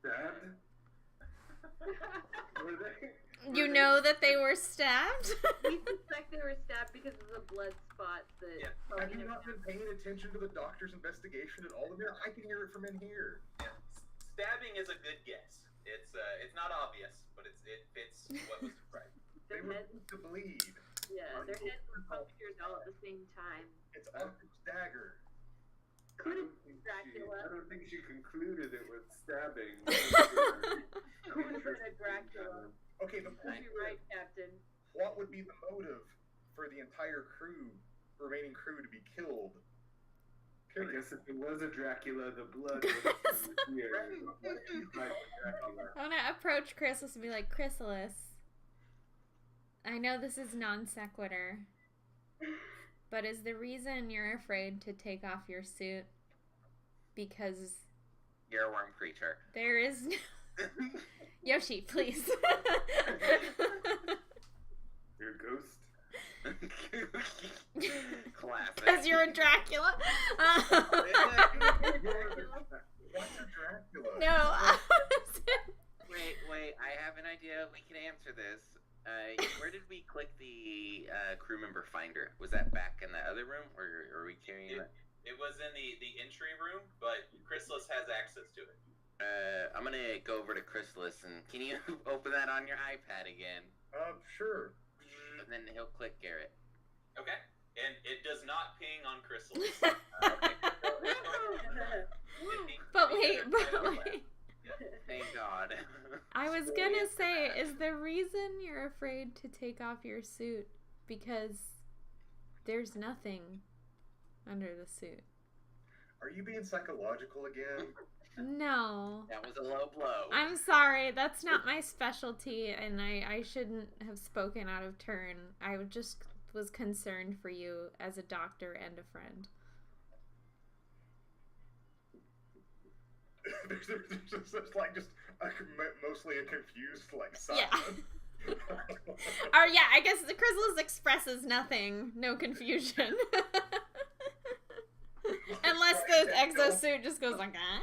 Stabbed? Were they? You know that they were stabbed? We suspect they were stabbed because of the blood spots that. Have you not been paying attention to the doctor's investigation at all in there? I can hear it from in here. Yeah. Stabbing is a good guess. It's not obvious, but it fits what was described. They Their were heads, supposed to bleed. yeah, their heads were punctured all at the same time. It's Octa's dagger. Could have Dracula. I don't think she concluded it with stabbing. Who's in a Dracula? Okay, the point You're is, right, Captain. what would be the motive for the entire remaining crew to be killed? I Period. guess if it was a Dracula, the blood was here. I want to approach Chrysalis and be like, Chrysalis, I know this is non sequitur, but is the reason you're afraid to take off your suit because You're a worm creature. there is no... Yoshi, please. You're a ghost? Classic. Because you're a Dracula. What's a Dracula? No. Wait, I have an idea. We can answer this. Where did we click the crew member finder? Was that back in the other room, or are we carrying it? It was in the entry room, but Chrysalis has access to it. I'm gonna go over to Chrysalis, and can you open that on your iPad again? Sure. And then he'll click Garrett. Okay. And it does not ping on Chrysalis. But wait. Thank God. I was gonna say, is the reason you're afraid to take off your suit because there's nothing under the suit? Are you being psychological again? No. That was a low blow. I'm sorry, that's not my specialty, and I shouldn't have spoken out of turn. I just was concerned for you as a doctor and a friend. there's mostly a confused silence. Yeah. Or yeah, I guess the Chrysalis expresses nothing, no confusion. Unless the exosuit just goes like, ah?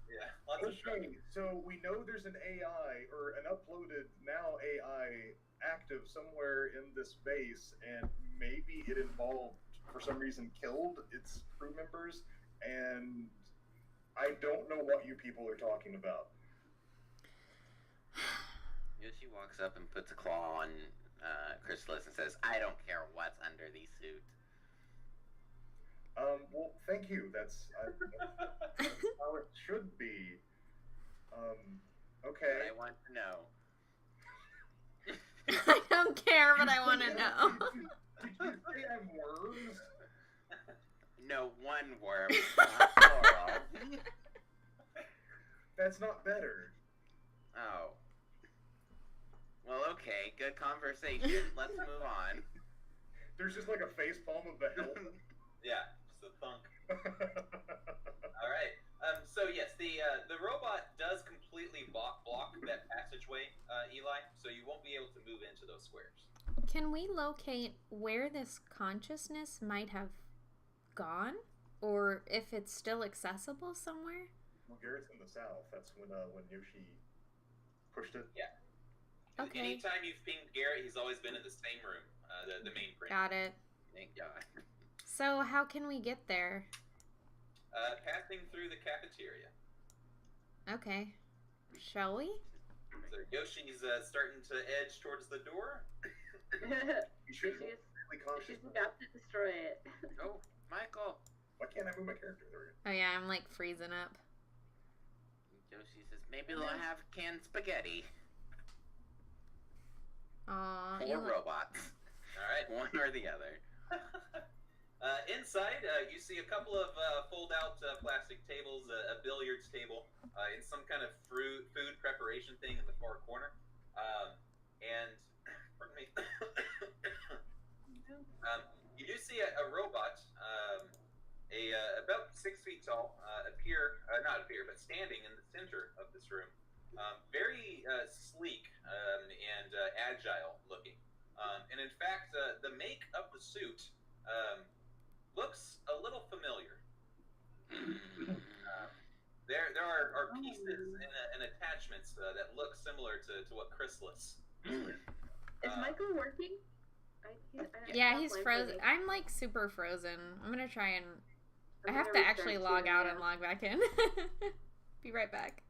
Yeah, lots of Okay, shrugging. so we know there's an AI or an uploaded now AI active somewhere in this base, and maybe it involved, for some reason, killed its crew members, and I don't know what you people are talking about. Yoshi walks up and puts a claw on Chrysalis and says, "I don't care what's under the suit." Well, thank you. That's how it should be. Okay. But I want to know. I don't care, but I want to know. Did you say I'm worms? No, one worm, not plural. That's not better. Oh. Well, okay. Good conversation. Let's move on. There's just like a face palm of the helmet. Yeah, just a thunk. All right. So yes, the robot does completely block that passageway, Eli. So you won't be able to move into those squares. Can we locate where this consciousness might have gone? Or if it's still accessible somewhere? Well, Garrett's in the south. That's when Yoshi pushed it. Yeah. Okay. Anytime you've pinged Garrett, he's always been in the same room, the main room. Got it. Thank God. So how can we get there? Passing through the cafeteria. Okay. Shall we? So Yoshi's starting to edge towards the door. You should be really conscious. She's about to destroy it. Oh, Michael. Why can't I move my character? There we go. Oh yeah, I'm like freezing up. Yoshi says, maybe they'll have canned spaghetti. Aw, Or robots. All right. One or the other. Inside, you see a couple of fold-out plastic tables, a billiards table, and some kind of food preparation thing in the far corner. And, pardon me, you do see a robot, about 6 feet tall, but standing in the center of this room. Very sleek and agile looking. And in fact, the make of the suit looks a little familiar. There are pieces and attachments that look similar to what Chrysalis. Is Michael working? Yeah, he's frozen. I'm like super frozen. I'm gonna try and... I have to actually log out and log back in. Be right back.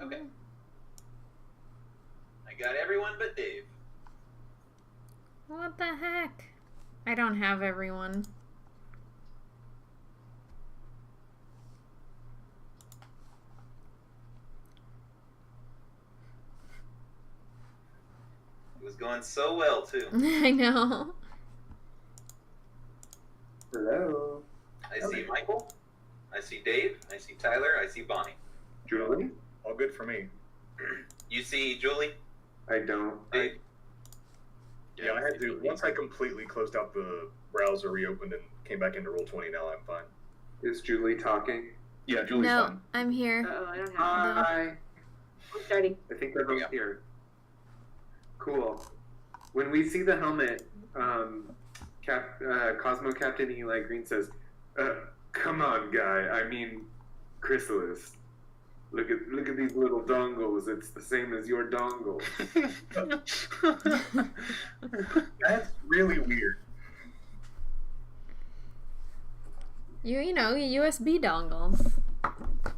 Okay. I got everyone but Dave. What the heck? I don't have everyone. It was going so well, too. I know. Hello. I see Michael. I see Dave. I see Tyler. I see Bonnie. Julie? All good for me. You see Julie? I don't. Dave? Yeah, I had to. Once I completely closed out the browser, reopened, and came back into Roll20, now I'm fine. Is Julie talking? Yeah, Julie's No, fine. I'm here. Uh-oh, I don't have Hi. I'm starting. I think they're both here. Cool. When we see the helmet, Cosmo Captain Eli Green says, "Come on, guy. I mean, Chrysalis. Look at these little dongles. It's the same as your dongle." That's really weird. You know, USB dongles.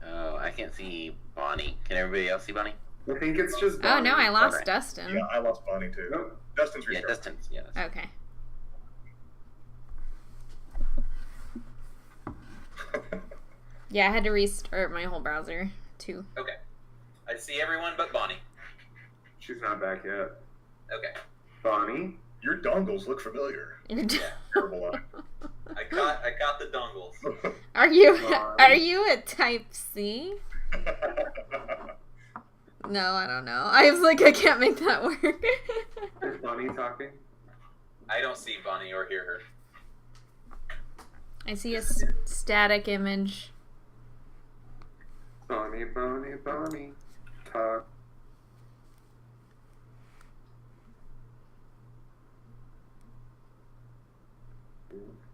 Oh, I can't see Bonnie. Can everybody else see Bonnie? I think it's just. Oh Bonnie. no, I lost Alright. Dustin. Yeah, I lost Bonnie too. Nope. Dustin's Yeah, restarted. Dustin's. Yeah. Okay. Yeah, I had to restart my whole browser too. Okay. I see everyone but Bonnie. She's not back yet. Okay. Bonnie. Your dongles look familiar. Terrible line. I caught the dongles. Are you Bonnie. are you a type C? No, I don't know. I was like, I can't make that work. Is Bonnie talking? I don't see Bonnie or hear her. I see a static image. Bonnie, Bonnie, Bonnie. Talk.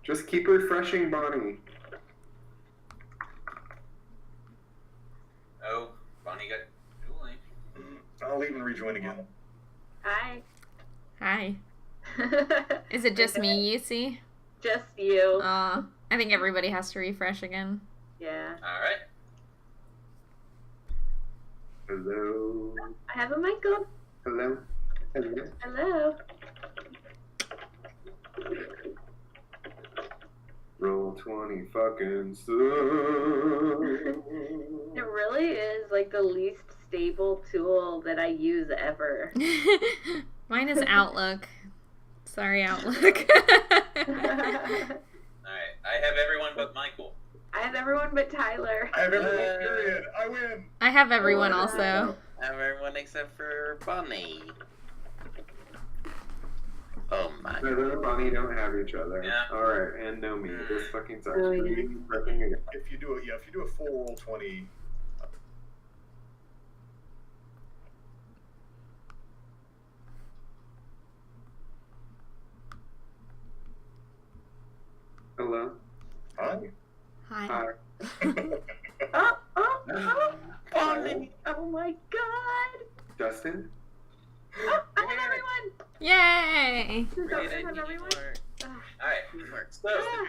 Just keep refreshing, Bonnie. Oh, Bonnie got Julie. I'll even rejoin again. Hi. Hi. Is it just me you see? Just you. I think everybody has to refresh again. Yeah. All right. Hello. I have a Michael. Hello. Hello. Hello. Roll 20 fucking stuff. It really is like the least stable tool that I use ever. Mine is Outlook. Sorry, Outlook. All right. I have everyone but Michael. I have everyone but Tyler. I have everyone, period. I win. I have everyone Oh, also. I have everyone except for Bonnie. Oh my. Tyler and Bonnie don't have each other. Yeah. Alright, and no me. This fucking sucks. Oh, yeah. If you do a full Roll20, Hello. hi. Hi. Hi. Oh, Bonnie. Oh my god. Dustin? Oh, I have everyone. Yay! Does Right, Dustin I have need everyone? more All right. teamwork. So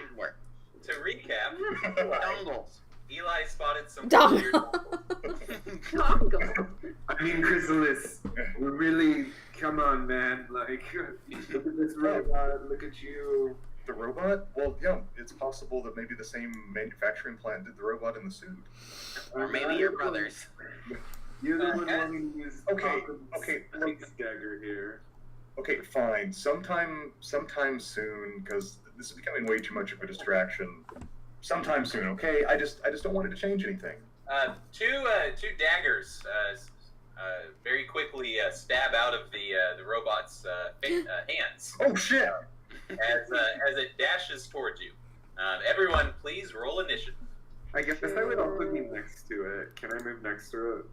Teamwork. to recap, Dongles. Eli spotted some Dongle. weird dongles. Dongle. I mean, Chrysalis, we really, come on, man. Like, look at this robot, look at you. The robot? Well, yeah, it's possible that maybe the same manufacturing plant did the robot in the suit. Or maybe your brothers. You're the one wanting to use Okay, look. dagger here. Okay, fine. Sometime soon, because this is becoming way too much of a distraction. Sometime soon, okay? I just don't want it to change anything. Two daggers very quickly stab out of the robot's hands Oh shit! as it dashes towards you. Everyone, please roll initiative. I guess I would also be next to it. Can I move next to it?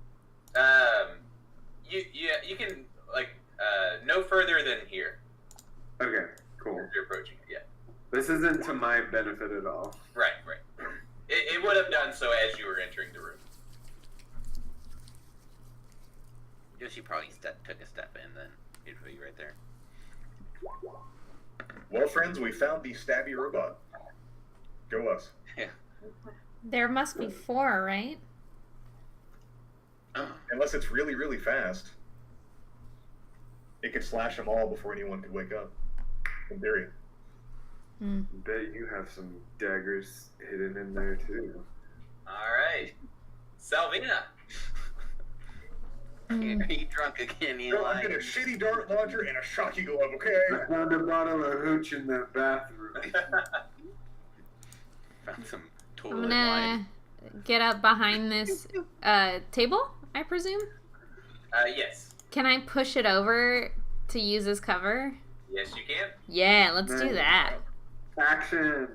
You can no further than here. Okay, cool. You're approaching it, yeah. This isn't to my benefit at all. Right. It would have done so as you were entering the room. Yoshi probably took a step in, then he'd put you right there. Well, friends, we found the stabby robot. Go us. There must be 4, right? Unless it's really, really fast. It could slash them all before anyone could wake up. In theory. Bet you have some daggers hidden in there too. Alright. Salvina! Are you drunk again, No, Eli? I'm getting a shitty dart launcher and a shocky glove, okay? I found a bottle of hooch in that bathroom. Found some I'm toilet gonna wine. get up behind this table, I presume. Yes. Can I push it over to use as cover? Yes, you can. Yeah, let's do Nice. that. Action!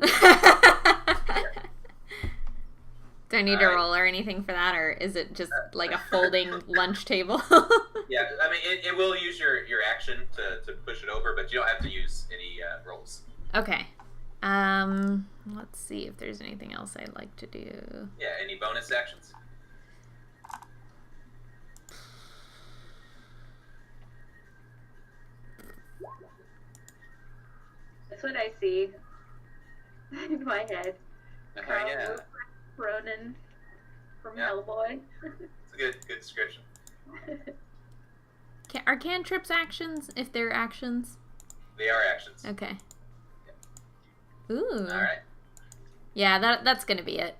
Do I need to Alright. roll or anything for that, or is it just like a folding lunch table? Yeah, I mean, it will use your action to push it over, but you don't have to use any rolls. Okay. Let's see if there's anything else I'd like to do. Yeah, any bonus actions? That's what I see in my head. Oh, yeah. Ronan from Yeah. Hellboy. It's a good description. Are cantrips actions if they're actions? They are actions. Okay. Ooh. Alright. Yeah, that's gonna be it.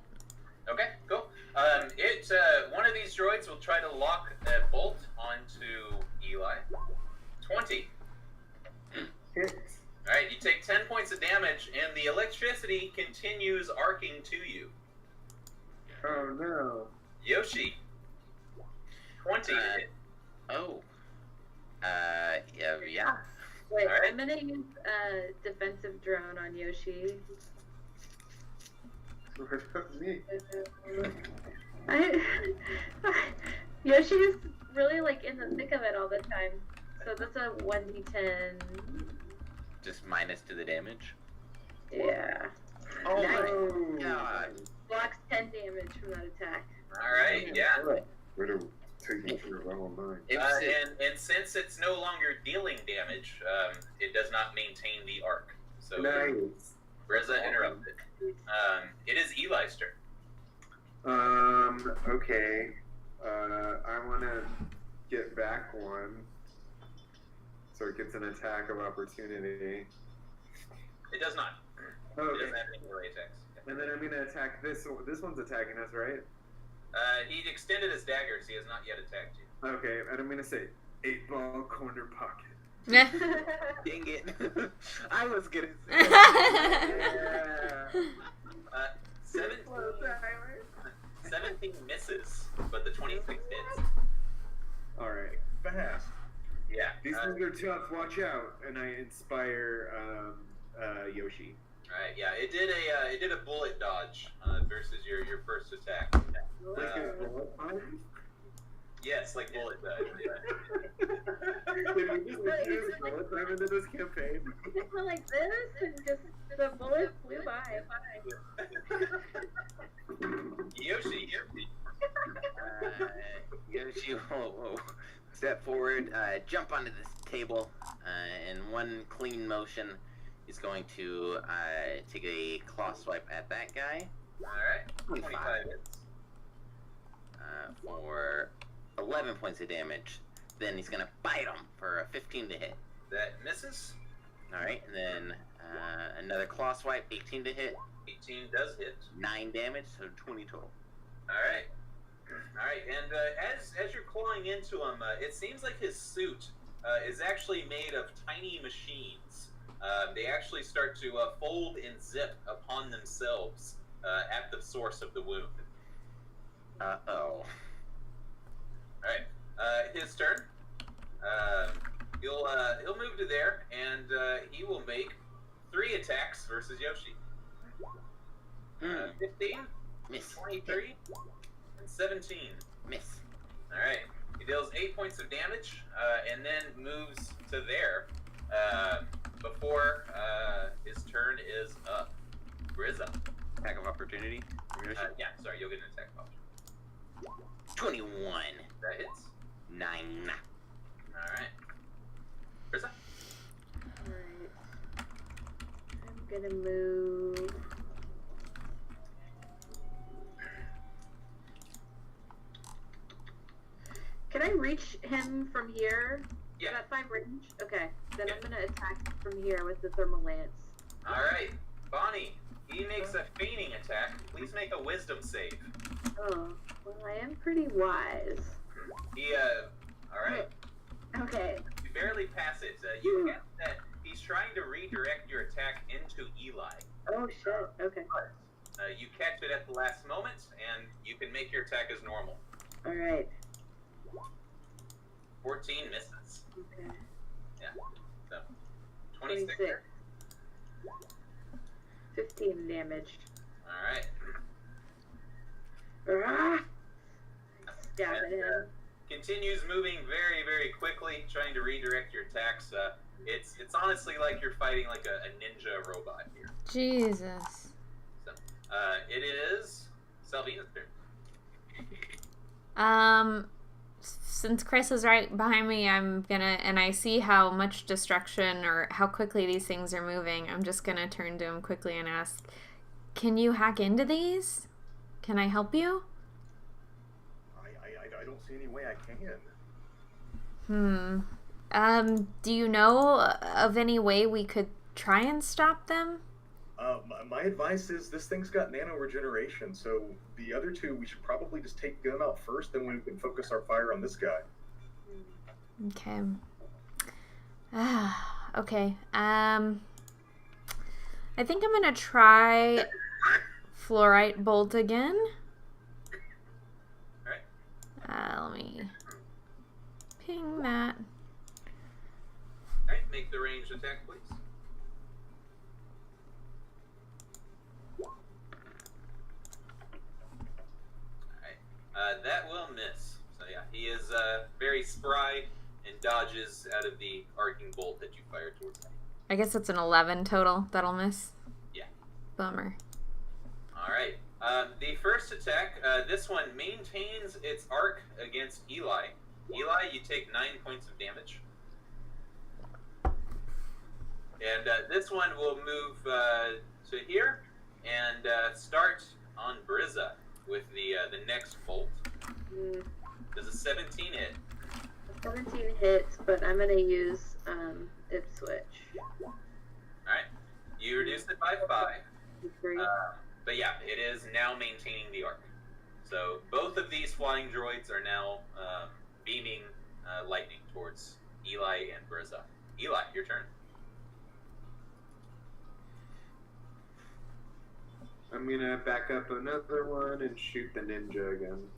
Okay, cool. One of these droids will try to lock a bolt onto Eli. 20. Alright, you take 10 points of damage, and the electricity continues arcing to you. Oh no. Yoshi. 20 to hit. Oh. Yeah. Wait, Alright. I'm gonna use defensive drone on Yoshi. What about me? Yoshi's really like in the thick of it all the time. So that's a 1d10. Just minus to the damage. Yeah. Oh Nice. my god. Blocks 10 damage from that attack. Alright, yeah. Would have taken to level 9. If And since it's no longer dealing damage, it does not maintain the arc. So Nice. Reza interrupted. It is Eli's turn. Okay. I want to get back one. So it gets an attack of opportunity. It does not. It Okay. doesn't have any melee attacks. And then I'm going to attack this one. This one's attacking us, right? He extended his daggers. He has not yet attacked you. Okay, and I'm going to say 8-ball corner pocket. Dang it. I was gonna say. Yeah. 17 misses, but the 26 hits. Alright. Fast. Yeah. These ones are tough, watch out. And I inspire Yoshi. Alright, yeah. It did a bullet dodge versus your first attack. Like a bullet time? Yes, like bullet dodge. Yeah. Did we just use bullet time into this campaign? It went like this, and just the bullet flew by. Yoshi. Yoshi will step forward, jump onto this table, in one clean motion. He's going to take a claw swipe at that guy. Alright. 25 hits. For 11 points of damage. Then he's going to bite him for a 15 to hit. That misses. Alright, and then another claw swipe, 18 to hit. 18 does hit. 9 damage, so 20 total. Alright. Alright, and as you're clawing into him, it seems like his suit is actually made of tiny machines. They actually start to fold and zip upon themselves at the source of the wound. Uh-oh. Alright, his turn. He'll move to there, and he will make 3 attacks versus Yoshi. 15, Miss. 23, and 17. Miss. Alright, he deals 8 points of damage, and then moves to there before his turn is up. Grizza. Attack of opportunity. from Yoshi. Yeah, sorry, you'll get an attack option. 21. That hits. 9. Alright. Grizza? Alright. I'm gonna move him from here? Yeah. Is that 5 range? Okay. Then I'm gonna attack from here with the thermal lance. Alright. Bonnie, he makes a feigning attack. Please make a wisdom save. Oh, well, I am pretty wise. He, alright. Okay. You barely pass it. You get that he's trying to redirect your attack into Eli. Oh, shit. Okay. You catch it at the last moment, and you can make your attack as normal. Alright. 14 misses. Okay. Yeah. So, 26. 15 damage. Alright. Ah! Stab at him. Continues moving very, very quickly, trying to redirect your attacks. It's honestly like you're fighting like a ninja robot here. Jesus. So, it is Salvina's turn. Since Chris is right behind me, and I see how much destruction or how quickly these things are moving, I'm just gonna turn to him quickly and ask, can you hack into these? Can I help you? I don't see any way I can. Do you know of any way we could try and stop them? My advice is this thing's got nano regeneration, so the other two we should probably just take them out first, then we can focus our fire on this guy. Okay. Okay. I think I'm gonna try fluorite bolt again. Let me ping that. Alright, make the ranged attack, please. Alright, that will miss. So yeah, he is very spry and dodges out of the arcing bolt that you fired towards him. I guess it's an 11 total that'll miss. Yeah. Bummer. Alright, the first attack, this one maintains its arc against Eli. Eli, you take 9 points of damage. And this one will move to here and start on Brizza with the next bolt. Does a 17 hit? 17 hits, but I'm gonna use Ipswitch. Alright, you reduce it by 5. But yeah, it is now maintaining the arc. So both of these flying droids are now beaming lightning towards Eli and Brizza. Eli, your turn. I'm gonna back up another one and shoot the ninja again.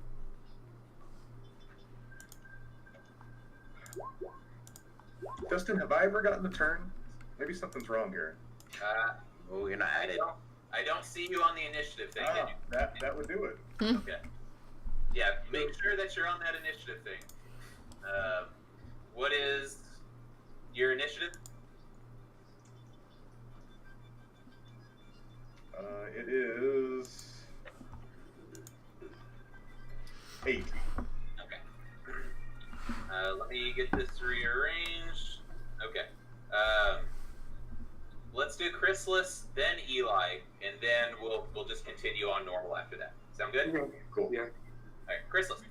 Justin, have I ever gotten the turn? Maybe something's wrong here. Well, you're not at it. I don't see you on the initiative thing. Did you? That would do it. Okay. Yeah, make sure that you're on that initiative thing. What is your initiative? It is 8. Okay. Let me get this rearranged. Okay. Let's do Chrysalis, then Eli, and then we'll just continue on normal after that. Sound good? Okay, Cool. Yeah. All right, Chrysalis.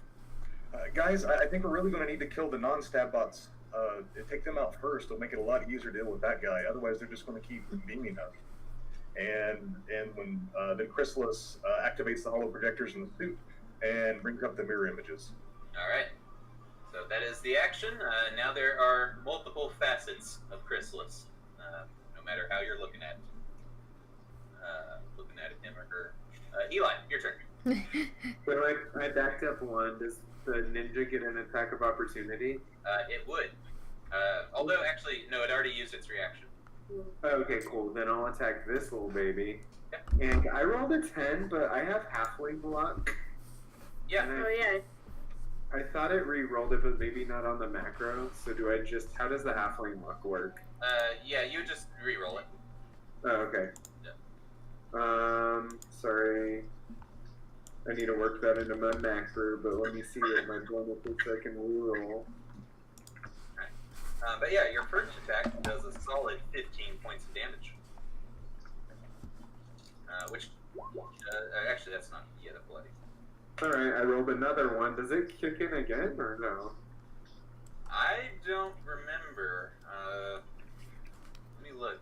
Guys, I think we're really going to need to kill the non-stab bots. Take them out first. It'll make it a lot easier to deal with that guy. Otherwise, they're just going to keep beaming us. And when then Chrysalis activates the holo projectors in the suit and brings up the mirror images. All right. So that is the action. Now there are multiple facets of Chrysalis, no matter how you're looking at him or her. Eli, your turn. So I backed up one. Does the ninja get an attack of opportunity? It would. Although, actually, no, it already used its reaction. Okay, cool. Then I'll attack this little baby. Yep. And I rolled a 10, but I have halfling block. Yeah. Oh yeah. I thought it re-rolled it, but maybe not on the macro. So do I just... How does the halfling luck work? Yeah, you just re-roll it. Oh, okay. Yeah. Sorry. I need to work that into my macro, but let me see what my bonus is so I can re-roll. But yeah, your first attack does a solid 15 points of damage. Which, actually, that's not yet a bloody. Alright, I rolled another one. Does it kick in again, or no? don't remember. Let me look.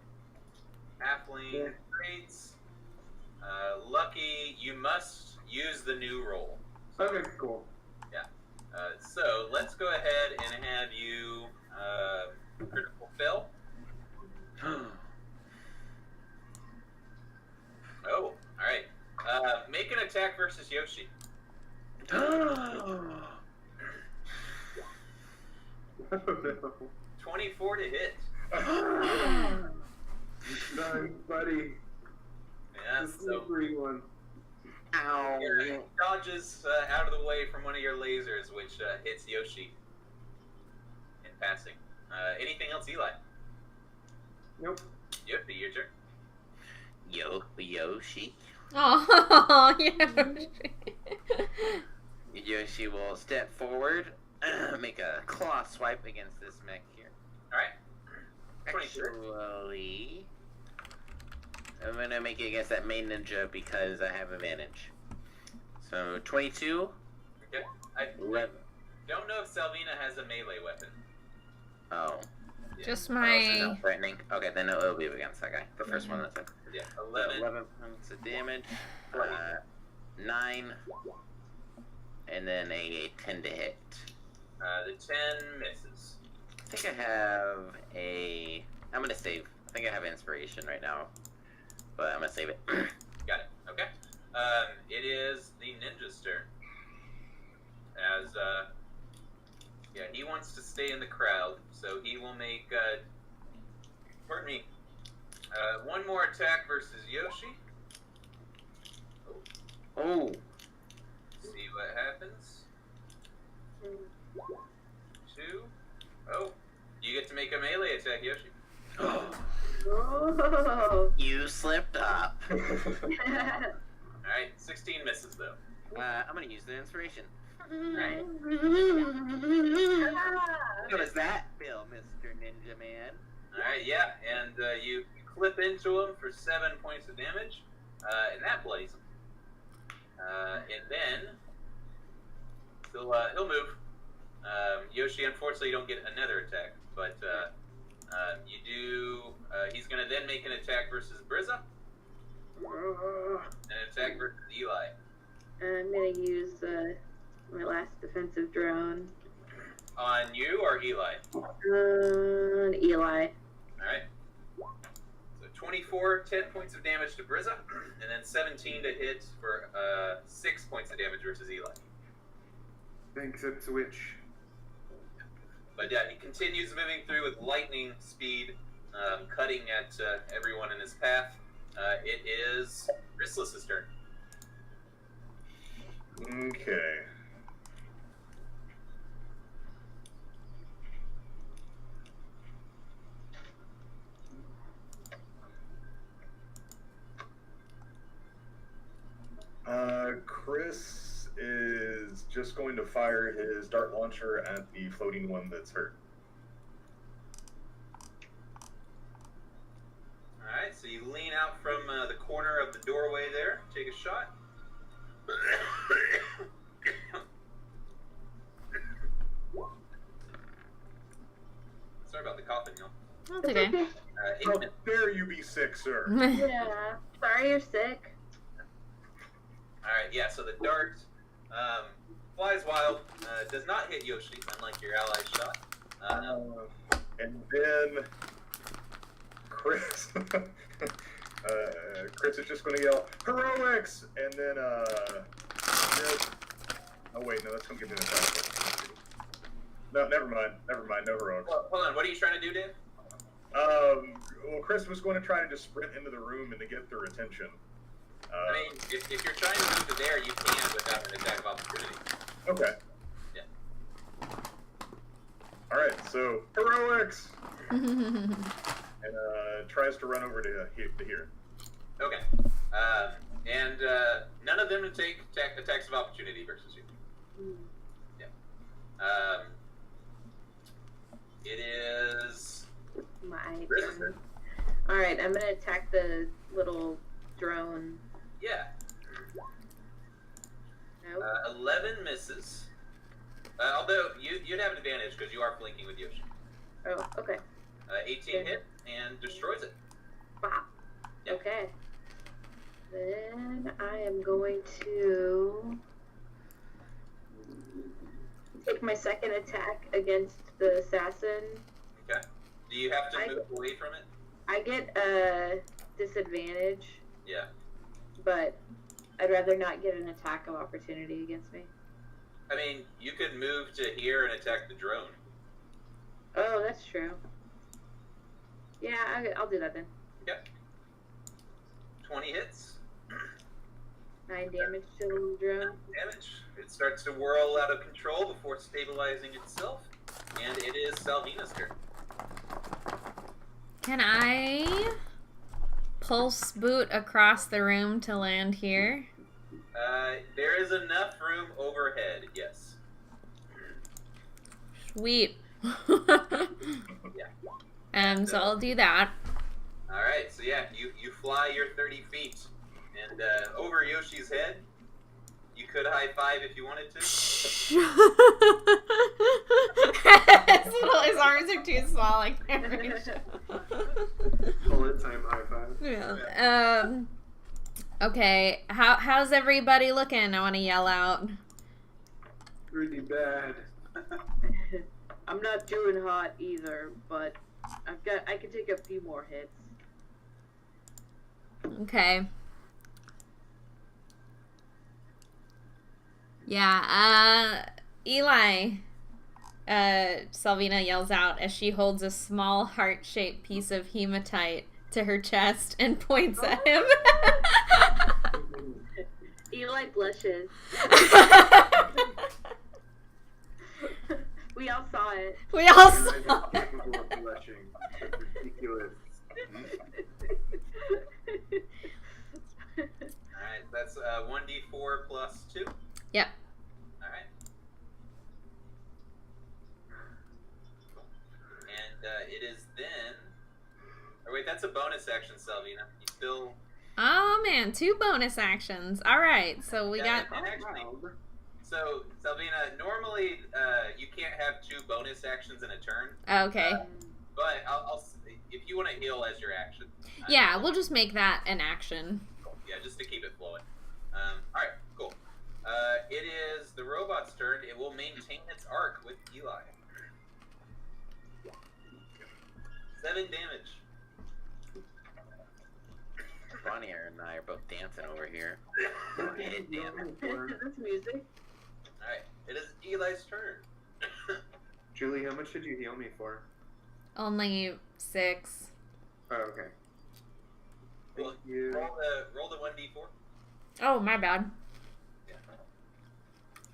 Halfling traits. Lucky, you must use the new roll. Okay, cool. So let's go ahead and have you critical fail. Oh, alright. Make an attack versus Yoshi. 24 to hit. Nice, buddy. Yeah, The so slippery one. Ow. he dodges out of the way from one of your lasers, which hits Yoshi in passing. Anything else, Eli? Nope. Yoshi, your turn. Yoshi. Oh, yeah. Yoshi will step forward, make a claw swipe against this mech here. Alright. 23. Actually, I'm gonna make it against that main ninja because I have advantage. So 22. Okay. I 11. don't know if Salvina has a melee weapon. Oh. Yeah. Just So my. not threatening. Okay, then it'll be against that guy. The first one that's in. Yeah, So 11. 11 points of damage. 9. And then a 10 to hit. The 10 misses. I think I have a. I'm gonna save. I think I have inspiration right now, but I'm gonna save it. Got it. Okay. It is the ninja's turn. As yeah, he wants to stay in the crowd, so he will make pardon me. One more attack versus Yoshi. Oh, See what happens. 2. Oh, you get to make a melee attack, Yoshi. Oh. you slipped up. Alright, 16 misses though. I'm gonna use the inspiration. Right. How does that feel, Mr. Ninja Man? Alright, yeah, and you clip into him for 7 points of damage, and that bloodies him. And then he'll move. Yoshi, unfortunately, you don't get another attack, but you do. He's gonna then make an attack versus Brizza, and an attack versus Eli. I'm gonna use my last defensive drone On you or Eli? on Eli. Alright. So 24, 10 points of damage to Brizza, and then 17 to hit for 6 points of damage versus Eli. Thanks, Ipswich. But yeah, he continues moving through with lightning speed, cutting at everyone in his path. It is Chrysalis' turn. Okay. Chris is just going to fire his dart launcher at the floating one that's hurt. Alright, so you lean out from the corner of the doorway there, take a shot. Sorry about the coughing, y'all. That's okay. 8 How minutes. dare you be sick, sir? Yeah. Sorry you're sick. Alright, yeah, so the dart flies wild, does not hit Yoshi, unlike your ally's shot. And then Chris, Chris is just going to yell heroics, and then oh wait, no, that's going to give me an attack. No, never mind, no heroics. Well, hold on, what are you trying to do, Dave? Well, Chris was going to try to just sprint into the room and to get their attention. I mean, if you're trying to move to there, you can without an attack of opportunity. Okay. Yeah. All right, so heroics, and tries to run over to here. Okay. And none of them to take attacks of opportunity versus you. Yeah. It is My Chris' turn. Alright, I'm gonna attack the little drone. Yeah. Nope. 11 misses. Although you'd have an advantage because you are flanking with Yoshi. Oh, okay. 18 hit and destroys it. Wow. Yeah. Okay. Then I am going to take my second attack against the assassin. Okay. Do you have to move away from it? I get a disadvantage, Yeah. but I'd rather not get an attack of opportunity against me. I mean, you could move to here and attack the drone. Oh, that's true. Yeah, I'll do that then. Yep. 20 hits. 9 damage to the drone. Damage. It starts to whirl out of control before stabilizing itself. And it is Salvina's turn. Can I pulse boot across the room to land here? There is enough room overhead, yes. Sweet. Yeah. So I'll do that. Alright, so yeah, you fly your 30 feet. And over Yoshi's head, you could high five if you wanted to. His arms are too small, I can't reach. Bullet time high five. Yeah. Okay, how's everybody looking? I want to yell out. Pretty bad. I'm not doing hot either, but I can take a few more hits. Okay. Yeah, Eli, Salvina yells out as she holds a small heart-shaped piece of hematite to her chest and points at him. Eli blushes. We all saw it. We all saw I'm capable of blushing. It's ridiculous. Alright, that's 1d4 plus 2. Yep. Alright. And it is then... Oh wait, that's a bonus action, Salvina. You still... Oh man, 2 bonus actions. Alright, so we got... And actually, so, Salvina, normally you can't have 2 bonus actions in a turn. Okay. But I'll if you want to heal as your action. Yeah, we'll just make that an action. Yeah, just to keep it flowing. Alright, cool. It is the robot's turn. It will maintain its arc with Eli. 7 damage. Ronnie and I are both dancing over here. That's music. Alright, it is Eli's turn. Julie, how much did you heal me for? Only 6. Oh, okay. Well, Thank you. roll the 1d4. Oh, my bad. Yeah.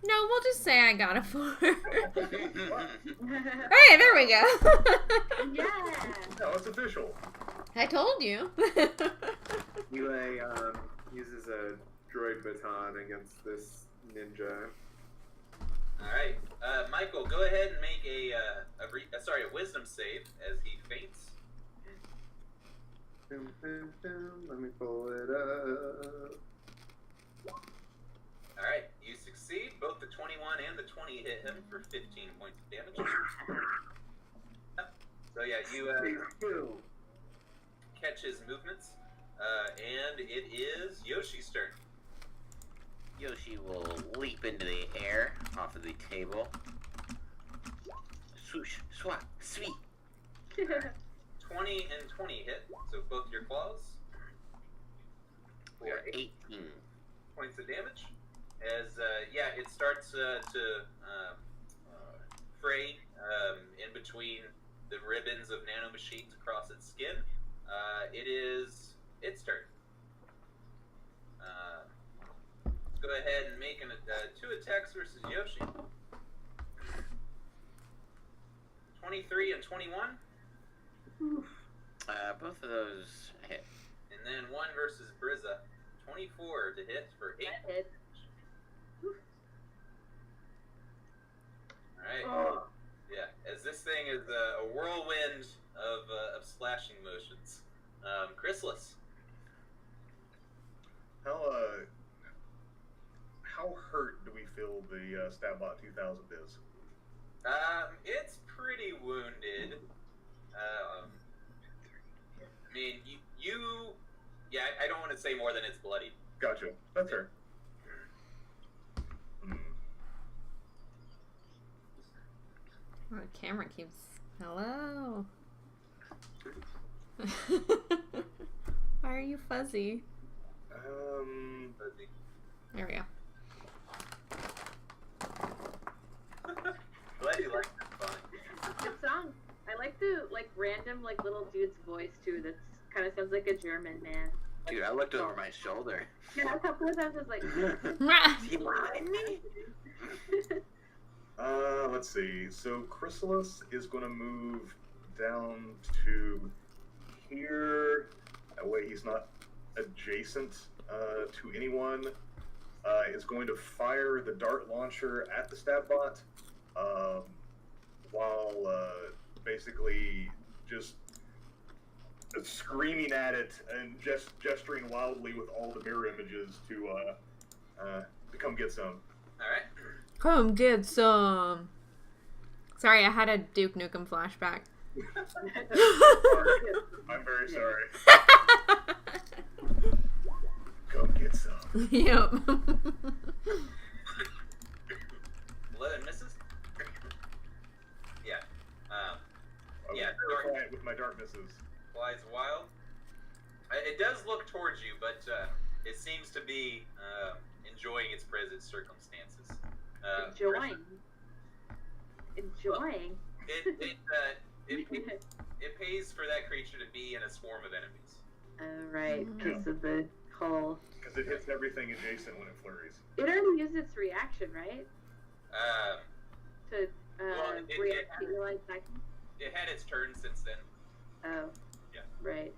No, we'll just say I got a 4. Yeah. Hey, there we go. No, it's official. I told you. Eli uses a droid baton against this ninja. Alright, Michael, go ahead and make a wisdom save as he faints. Boom, boom, boom. Let me pull it up. Alright, you succeed. Both the 21 and the 20 hit him for 15 points of damage. So yeah, you catch his movements, and it is Yoshi's turn. Yoshi will leap into the air off of the table. Swoosh, swat, sweet. 20 and 20 hit, so both your claws. For 18 points of damage. As it starts to fray in between the ribbons of nanomachines across its skin. It is its turn. Go ahead and make 2 attacks versus Yoshi. 23 and 21. both of those hit. And then 1 versus Brizza. 24 to hit for 8. That hit. Alright. Oh. Yeah, as this thing is a whirlwind of slashing motions. Chrysalis. How hurt do we feel the Stabbot 2000 is? It's pretty wounded. Gotcha. That's fair. Oh, the camera keeps. Hello. Why are you fuzzy? There we go. Glad you like that song. Good song. I like the random little dude's voice too. That's kind of sounds like a German man. Dude, I looked over my shoulder. Yeah, a couple of times I was like, Is he behind me? Let's see. So Chrysalis is going to move down to here. That way he's not adjacent to anyone. Is going to fire the dart launcher at the stab bot while basically just screaming at it and just gesturing loudly with all the mirror images to come get some. Alright. Come get some. Sorry, I had a Duke Nukem flashback. I'm very sorry. Come get some. Yep. 11 misses? Yeah. Yeah, Quiet with my dart misses. flies wild. It does look towards you, but it seems to be enjoying its present circumstances. enjoying. Enjoying. It pays for that creature to be in a swarm of enemies. Right, because of the whole. Because it hits everything adjacent when it flurries. It already used its reaction, right? To Well, react to Eli's action. It had its turn since then. Oh. Yeah. Right.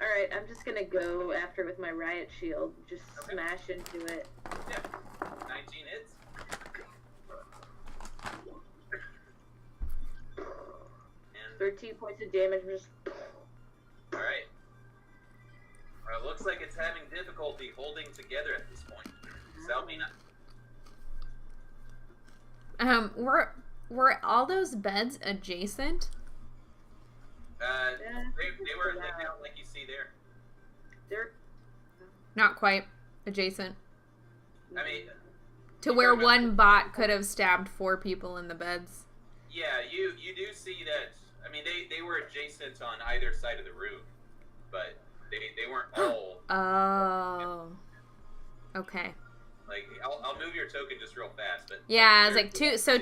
Alright, I'm just gonna go after it with my riot shield. Just Okay. smash into it. Yeah. 19 hits. And 13 points of damage. Just. alright. Looks like it's having difficulty holding together at this point. Salvina. Were all those beds adjacent? They were laid out like you see there. They're. Not quite adjacent. I mean, To where one bot could have stabbed 4 people in the beds. yeah, you do see that. I mean, they were adjacent on either side of the room, but they weren't all. Oh. Okay. Like, I'll move your token just real fast, but Yeah, I was like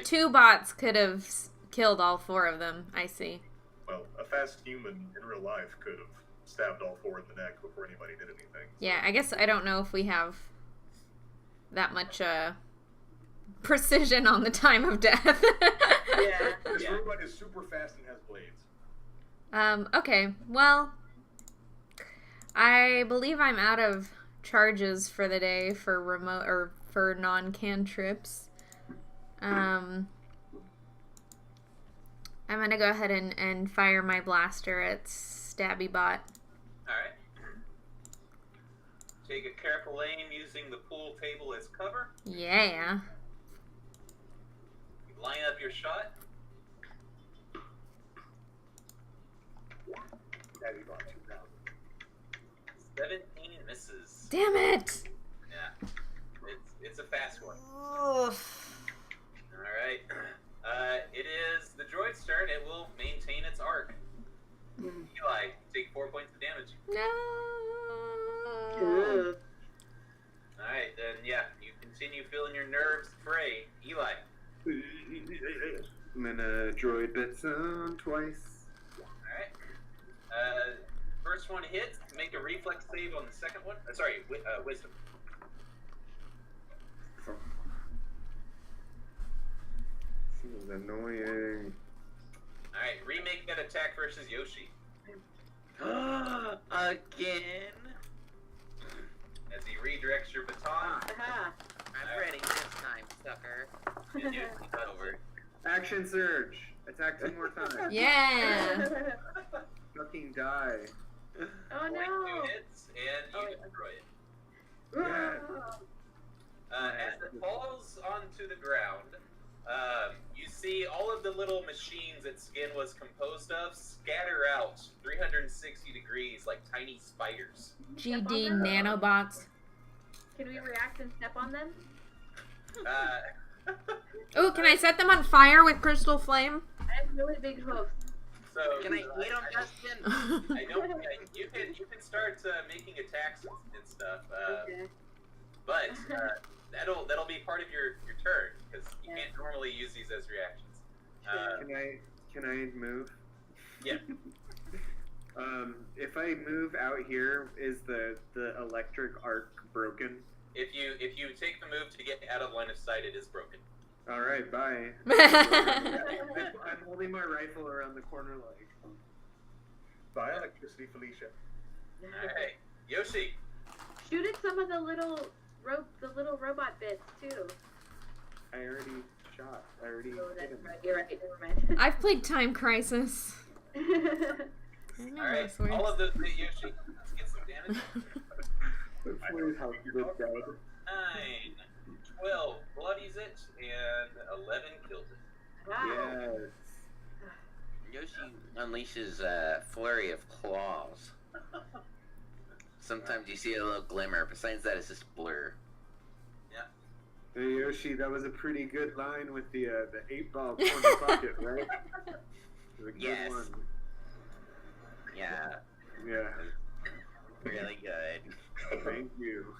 2 bots could have killed all 4 of them. I see. Well, a fast human in real life could have stabbed all 4 in the neck before anybody did anything. Yeah, I guess I don't know if we have that much precision on the time of death. Yeah. This Yeah. robot is super fast and has blades. Okay, well, I believe I'm out of charges for the day for remote or for non-cantrips. I'm gonna go ahead and fire my blaster at Stabby Bot. Alright. Take a careful aim using the pool table as cover. Yeah. Line up your shot. Daddy bought 2,000. 17 misses. Damn it! Yeah. It's a fast one. Oof. Alright. It is the droid's turn. It will maintain its arc. Eli, take 4 points of damage. No. Ugh. Alright, then yeah, you continue feeling your nerves fray. Eli. I'm gonna droid bits on twice. Alright. First one hits. Make a reflex save on the second one. Wisdom. This is annoying. Alright, remake that attack versus Yoshi. Again? As he redirects your baton. Aha. I'm ready this time, sucker. And Yoshi's over. Action surge. Attack 2 more times. Yeah. Fucking die. Oh no. 2 hits, and you destroy it. Yeah. Ugh. As it falls onto the ground, You see all of the little machines that Skin was composed of scatter out 360 degrees like tiny spiders. GD nanobots. Can we react and step on them? Oh, can I set them on fire with crystal flame? I have really big hooves. So Can I eat them, Justin? I don't. You can start making attacks and stuff, Okay. but that'll be part of your turn because you can't normally use these as reactions. Can I move? Yeah. If I move out here, is the electric arc broken? If you take the move to get out of line of sight, it is broken. All right, bye. I'm holding my rifle around the corner like. Bye, electricity, Felicia. All right, Yoshi. Shoot at some of the little robot bits too. I already shot. I already Oh, hit that's him. right. You're right. Never mind. I've played Time Crisis. I know All right, this works. all of those hit Yoshi. Let's get some damage. Hopefully it helps with that. 9, 12 bloodies it, and 11 kills it. Wow. Yes. Yoshi unleashes a flurry of claws. Sometimes you see a little glimmer. Besides that, it's just blur. Hey Yoshi, that was a pretty good line with the 8-ball corner pocket, right? It was a good Yes. one. Yeah, Yeah. really good. Thank you.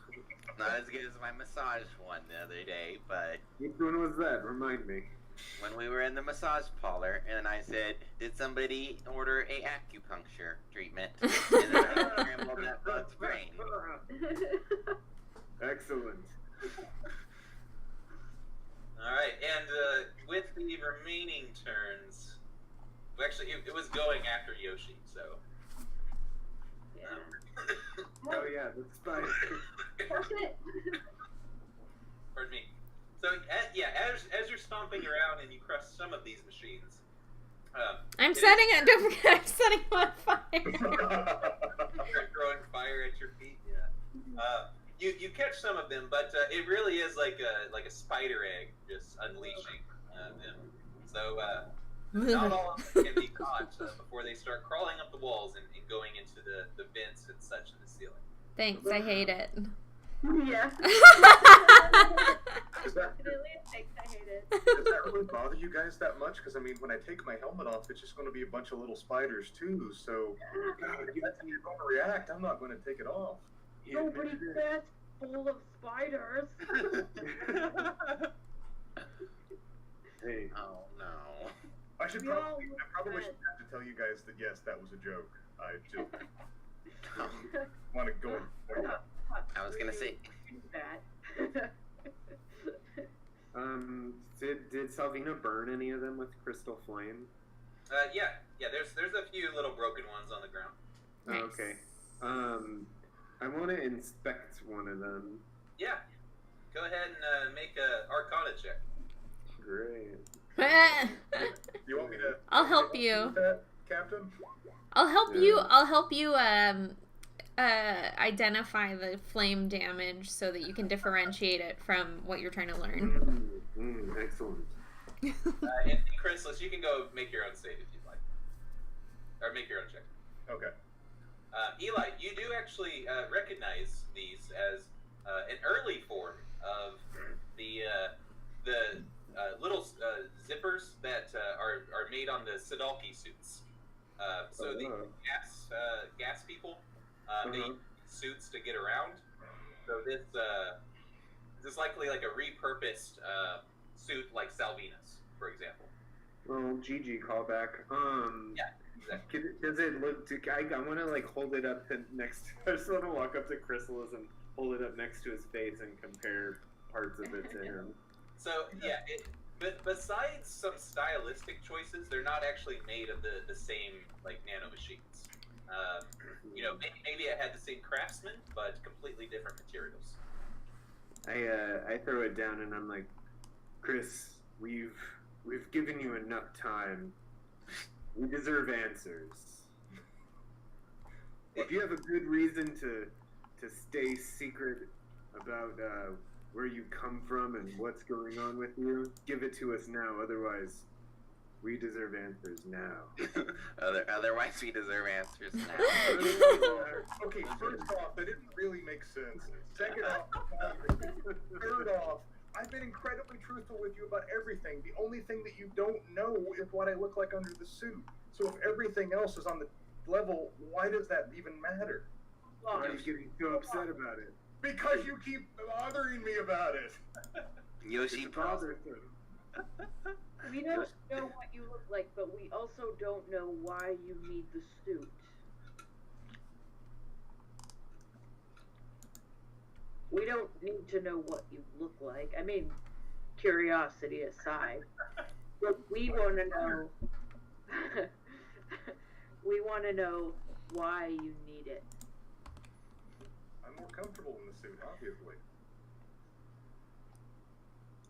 Not as good as my massage one the other day, but Which one was that? Remind me. when we were in the massage parlor, and I said, "Did somebody order a acupuncture treatment?" And then I scrambled that bug's brain. Excellent. All right, and with the remaining turns, well, actually, it was going after Yoshi, so. Oh yeah, that's fine. Push it. Pardon me. So, as you're stomping around and you crush some of these machines, I'm setting it. Don't forget, I'm setting them on fire. you're throwing fire at your feet. Yeah. You catch some of them, but it really is like a spider egg just unleashing them. So not all of them can be caught before they start crawling up the walls and going into the vents and such in the ceiling. Thanks, I hate it. Yeah. Does that, Definitely a thing. I hate it. does that really bother you guys that much? Because I mean, when I take my helmet off, it's just going to be a bunch of little spiders too. So, even if you're going to react, I'm not going to take it off. Nobody's that's full of spiders. Hey. Oh no. I We all probably look should have to tell you guys that yes, that was a joke. I just Oh, want to go. I was gonna say. Bad. Did Salvina burn any of them with crystal flame? Yeah. There's a few little broken ones on the ground. Oh, Nice. okay. I want to inspect one of them. Yeah. Go ahead and make a Arcana check. Great. You want me to? I'll help you. That, Captain? I'll help Yeah. you. I'll help you identify the flame damage so that you can differentiate it from what you're trying to learn. Excellent. And Chrysalis, you can go make your own save if you'd like, or make your own check. Okay. Eli, you do actually recognize these as an early form of the little zippers that are made on the Sadalki suits. So the gas people, they use suits to get around. So this is likely like a repurposed suit like Salvina's, for example. Well, GG callback. Yeah, exactly. Does it look? I want to like hold it up next. I just want to walk up to Chrysalis and hold it up next to his face and compare parts of it to him. So yeah, but besides some stylistic choices, they're not actually made of the same like nano machines. Maybe it had the same craftsman, but completely different materials. I throw it down and I'm like, Chris, we've given you enough time. We deserve answers. If you have a good reason to stay secret about where you come from and what's going on with you? Give it to us now, otherwise we deserve answers now. Otherwise, we deserve answers now. Okay, first off, that didn't really make sense. Second off, third off, I've been incredibly truthful with you about everything. The only thing that you don't know is what I look like under the suit. So if everything else is on the level, why does that even matter? Why are you getting so upset about it? Because you keep bothering me about it. Yoshi, bothersome. We don't know what you look like, but we also don't know why you need the suit. We don't need to know what you look like. I mean, curiosity aside. But we want to know... we want to know why you need it. I'm more comfortable in the suit, obviously.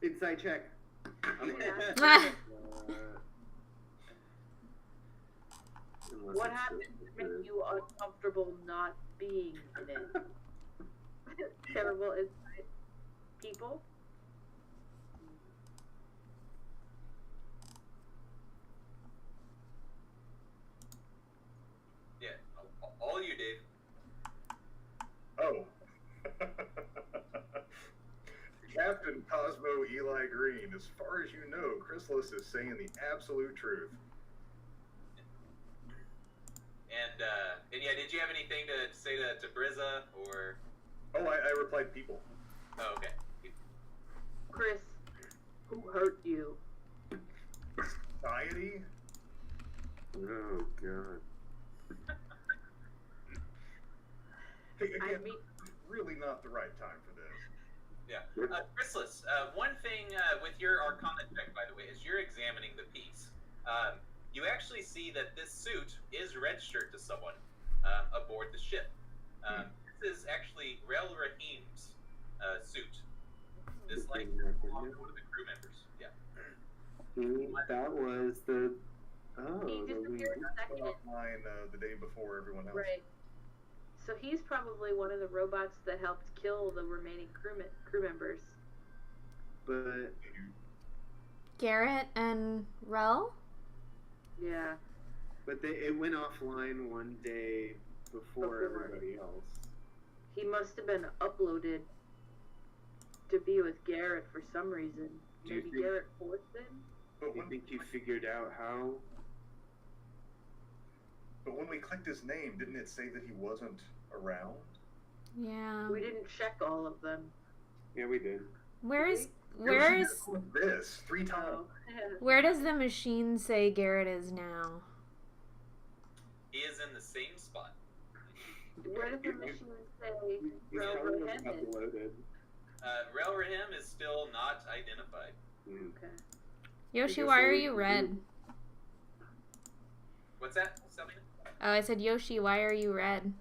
Inside check. What happens to make you uncomfortable not being in it? Terrible insight. People? Yeah, all you, Dave. Oh. Captain Cosmo Eli Green, as far as you know, Chrysalis is saying the absolute truth. And yeah, did you have anything to say to Brizza, or? Oh, I replied people. Oh, okay. Chris, who hurt you? Society? Oh, God. Hey, again, I mean, really not the right time for this. Yeah. Chrysalis, one thing with your Arcana check, by the way, is you're examining the piece. You actually see that this suit is registered to someone aboard the ship. This is actually Rel Rahim's suit. This, like, belonged to one of the crew members. Yeah. That was the... Oh, he disappeared a second. Offline the day before everyone else. Right. So he's probably one of the robots that helped kill the remaining crew members. But... Garrett and Rel? Yeah. But it went offline one day before everybody else. He must have been uploaded to be with Garrett for some reason. Do you Maybe think- Garrett forced him? But Do you when, think you figured out how? but when we clicked his name, didn't it say that he wasn't around? Yeah. We didn't check all of them. Yeah, we did. Where Yoshi did this 3 times? Oh. where does the machine say Garrett is now? He is in the same spot. Where did the machine say He's Rel probably Rahim is? uploaded. Rel Rahim is still not identified. Okay. Yoshi, I guess why I are would you do- red? What's that? Selena? Oh, I said, Yoshi, why are you red?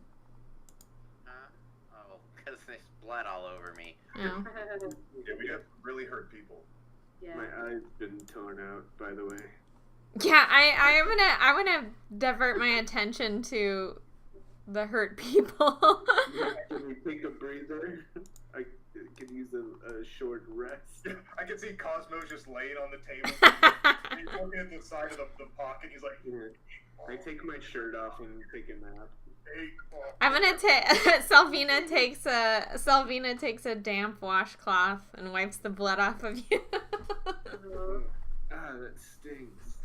Oh, because there's blood all over me. Oh. Yeah, we have really hurt people. Yeah. My eye's been torn out, by the way. Yeah, I'm gonna divert my attention to the hurt people. Can we take a breather? I could use a short rest. I can see Cosmo just laying on the table. He's looking at the side of the pocket. He's like, I take my shirt off and take a nap. hey, I'm gonna take Salvina takes a damp washcloth and wipes the blood off of you. Ah, that stinks.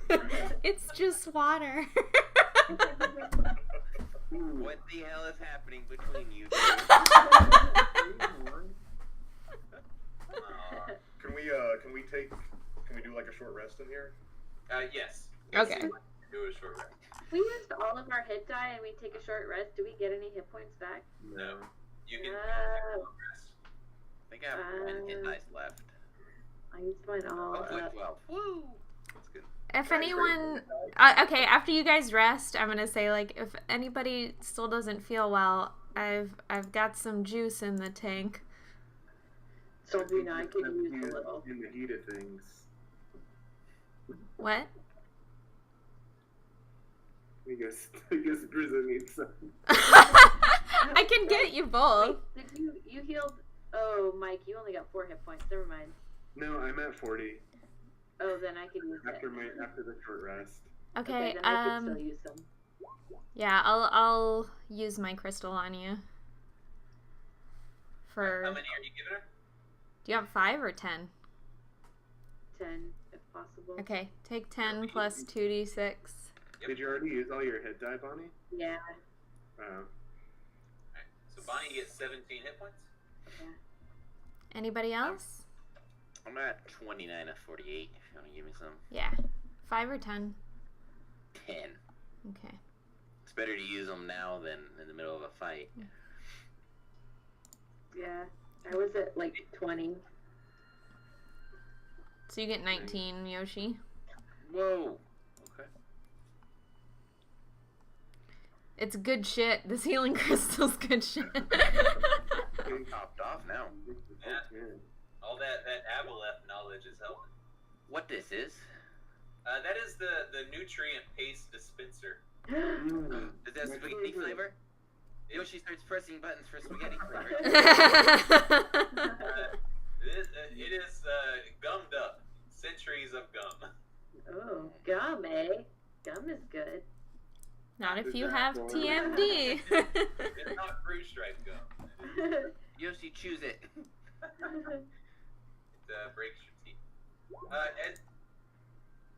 It's just water. Ooh. What the hell is happening between you two? Can we do like a short rest in here? Yes. Okay. Do a short rest. We used all of our hit die and we take a short rest. Do we get any hit points back? No. You can rest. I think I have 1 hit dice left. I used mine all Hopefully up. 12. Woo! That's good. If anyone, okay, after you guys rest, I'm gonna say, like, if anybody still doesn't feel well, I've got some juice in the tank. Sylvina, I could use a little. In the heat of things. What? I guess Brizza needs some. I can get you both. Wait, you healed Oh, Mike, you only got 4 hit points. Never mind. No, I'm at 40 Oh, then I can use after it. after the short rest. Okay, then I can still use them. yeah, I'll use my crystal on you. How For many are you giving her? do you have 5 or 10? 10, if possible. Okay, take 10 plus 2d6. Yep. Did you already use all your hit die, Bonnie? Yeah. Alright, so Bonnie gets 17 hit points. Anybody else? I'm at 29 of 48. If you want to give me some. Yeah, 5 or 10. 10. Okay. It's better to use them now than in the middle of a fight. Yeah. I was at like 20. So you get 19, Yoshi. Whoa. Okay. It's good shit. This healing crystal's good shit. I'm topped off now. Yeah. All that Aboleth knowledge is helping. What this is? That is the nutrient paste dispenser. Is that spaghetti flavor? Yoshi starts pressing buttons for spaghetti flavor. It is gummed up. Centuries of gum. Oh, gum, eh? Gum is good. Not if Is you that have for- TMD. It's not fruit stripe gum. Yoshi, choose it. It breaks your teeth.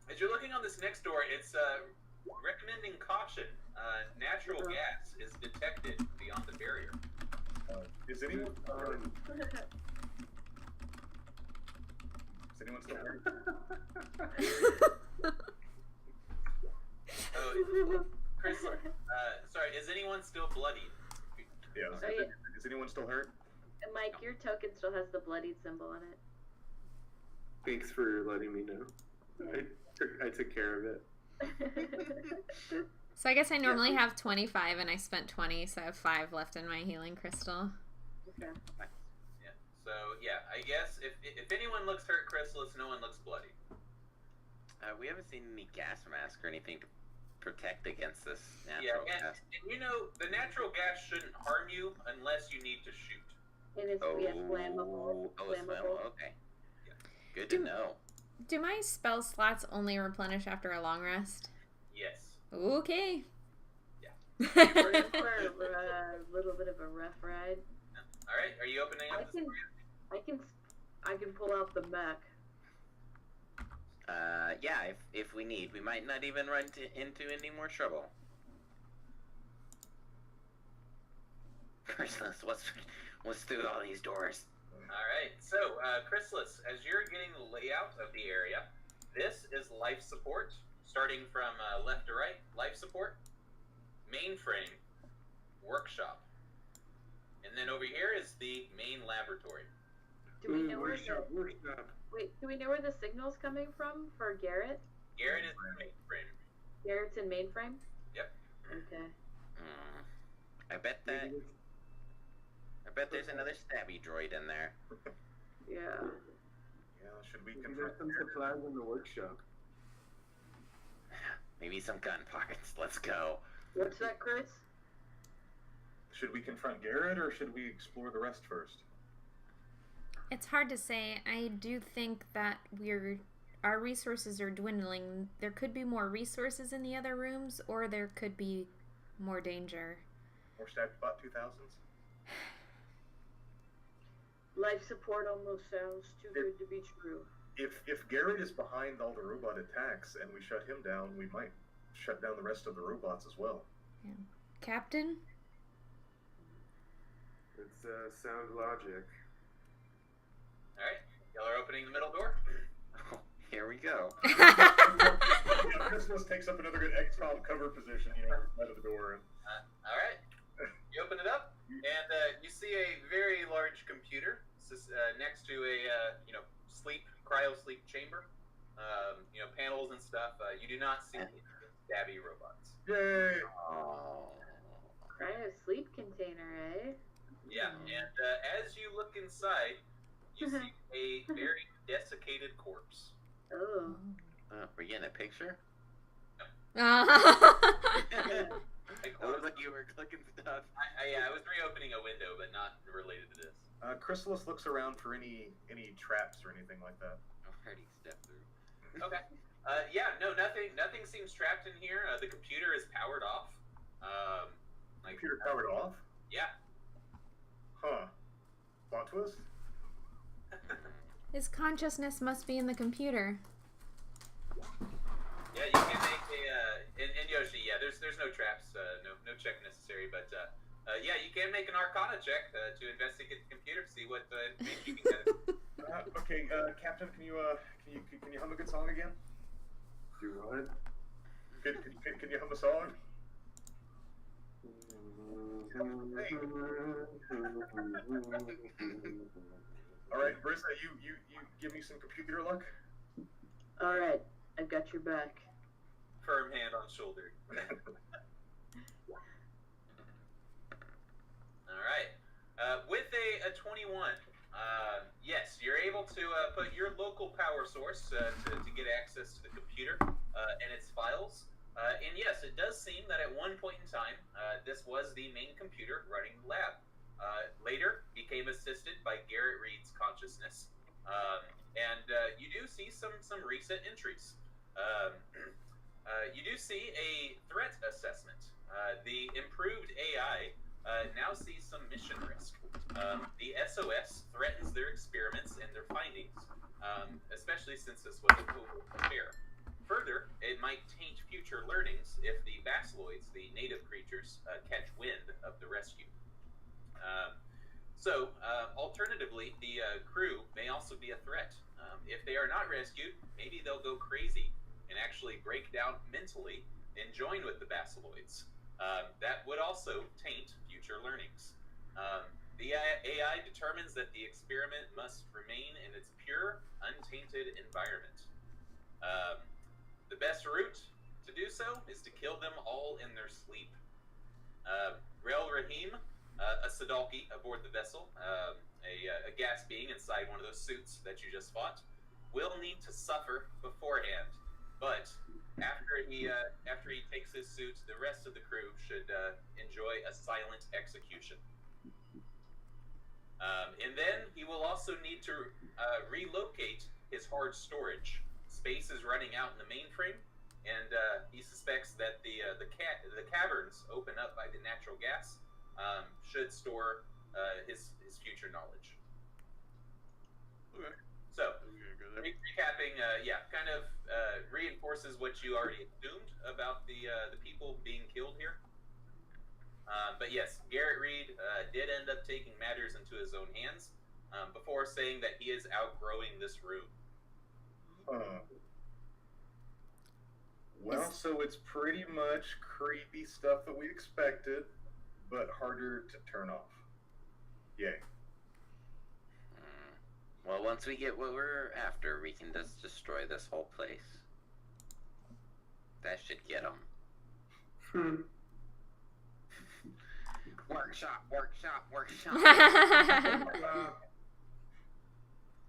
As you're looking on this next door, it's recommending caution. Natural gas is detected beyond the barrier. Is anyone still hurt? Oh, Chris, sorry, is anyone still bloodied? Yeah. Oh, yeah. Is anyone still hurt? And Mike, your token still has the bloodied symbol on it. Thanks for letting me know. I took care of it. So I guess I normally have 25 and I spent 20, so I have 5 left in my healing crystal. Okay. Yeah. So yeah, I guess if anyone looks hurt, Chrysalis, no one looks bloody. We haven't seen any gas mask or anything to protect against this Yeah, natural gas. and you know the natural gas shouldn't harm you unless you need to shoot. And it's flammable. Oh, it's flammable. Okay. Yeah. Good to know. Do my spell slots only replenish after a long rest? Yes. Okay. Yeah. We're in for a little bit of a rough ride. All right. Are you opening up this? I can pull out the mech. Yeah, if we need, we might not even run into any more trouble. Chrysalis, what's through all these doors? All right. So, Chrysalis, as you're getting the layout of the area, this is life support, starting from left to right. Life support, mainframe, workshop, and then over here is the main laboratory. Do we know where Workshop. do we know where the signal's coming from for Garrett? Garrett is the mainframe. Garrett's in mainframe? Yep. Okay. I bet there's another stabby droid in there. Yeah. Yeah. Should we There's confront some supplies in the workshop. Maybe some gun parts. Let's go. What's that, Chris? Should we confront Garrett or should we explore the rest first? It's hard to say. I do think that our resources are dwindling. There could be more resources in the other rooms, or there could be more danger. More stacked bot 2000s? Life support almost sounds too good to be true. If Garrett is behind all the robot attacks and we shut him down, we might shut down the rest of the robots as well. Yeah. Captain? It's sound logic. All right. Y'all are opening the middle door. Here we go. Chrysalis takes up another good XCOM cover position, right of the door. All right. You open it up, and you see a very large computer next to a cryo sleep chamber. Panels and stuff. You do not see stabby robots. Yay! Oh. Cryo sleep container, eh? Yeah, and as you look inside, you see a very desiccated corpse. Oh. We're getting a picture? I It looked like you were clicking stuff. I was reopening a window, but not related to this. Chrysalis looks around for any traps or anything like that. Already stepped through. Okay. Yeah, no, nothing seems trapped in here. The computer is powered off. Computer powered off? Yeah. Huh. Plot twist? His consciousness must be in the computer. Yeah, you can make and Yoshi, yeah, there's no traps, no check necessary, but yeah, you can make an Arcana check to investigate the computer, see what information you can get. Okay, Captain, can you hum a good song again? Do what? Can you hum a song? All right, Brisa, you give me some computer luck. All right, I've got your back. Firm hand on shoulder. All right. With a 21, yes, you're able to put your local power source to get access to the computer and its files. And yes, it does seem that at one point in time, this was the main computer running the lab. Later, became assisted by Garrett Reed's consciousness. And you do see some recent entries. You do see a threat assessment. The improved AI now sees some mission risk. The SOS threatens their experiments and their findings, especially since this was a covert affair. Further, it might taint future learnings if the basiloids, the native creatures, catch wind of the rescue. Alternatively, the crew may also be a threat. If they are not rescued, maybe they'll go crazy and actually break down mentally and join with the basiloids. That would also taint future learnings. The AI determines that the experiment must remain in its pure, untainted environment. The best route to do so is to kill them all in their sleep. Rel Rahim, a Sadalki aboard the vessel, a gas being inside one of those suits that you just fought, will need to suffer beforehand. But after he takes his suit, the rest of the crew should enjoy a silent execution. And then he will also need to relocate his hard storage. Space is running out in the mainframe, and he suspects that the caverns open up by the natural gas should store his future knowledge. Okay. So, recapping, kind of reinforces what you already assumed about the people being killed here. But yes, Garrett Reed did end up taking matters into his own hands before saying that he is outgrowing this room. Well, so it's pretty much creepy stuff that we expected, but harder to turn off. Yay. Well, once we get what we're after, we can just destroy this whole place. That should get them. Workshop. All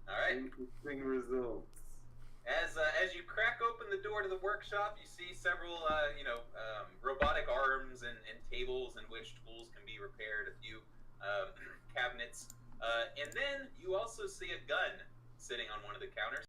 right. Interesting results. As you crack open the door to the workshop, you see several, robotic arms and tables in which tools can be repaired, a few cabinets, and then you also see a gun sitting on one of the counters.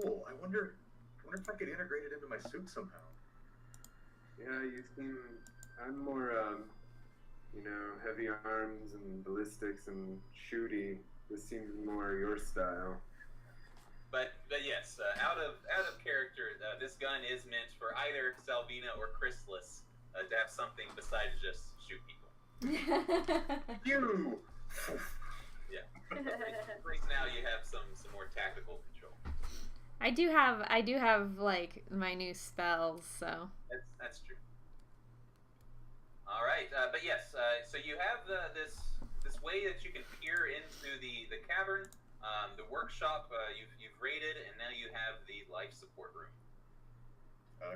cool. I wonder if I could integrate it into my suit somehow. Yeah, you seem. I'm more, heavy arms and ballistics and shooty. This seems more your style. But yes, out of character, this gun is meant for either Salvina or Chrysalis to have something besides just shoot people. You. Yeah. At least now you have some more tactical control. I do have like my new spells, so. That's true. All right, but yes, so you have this way that you can peer into the cavern. The workshop you've raided, and now you have the life support room.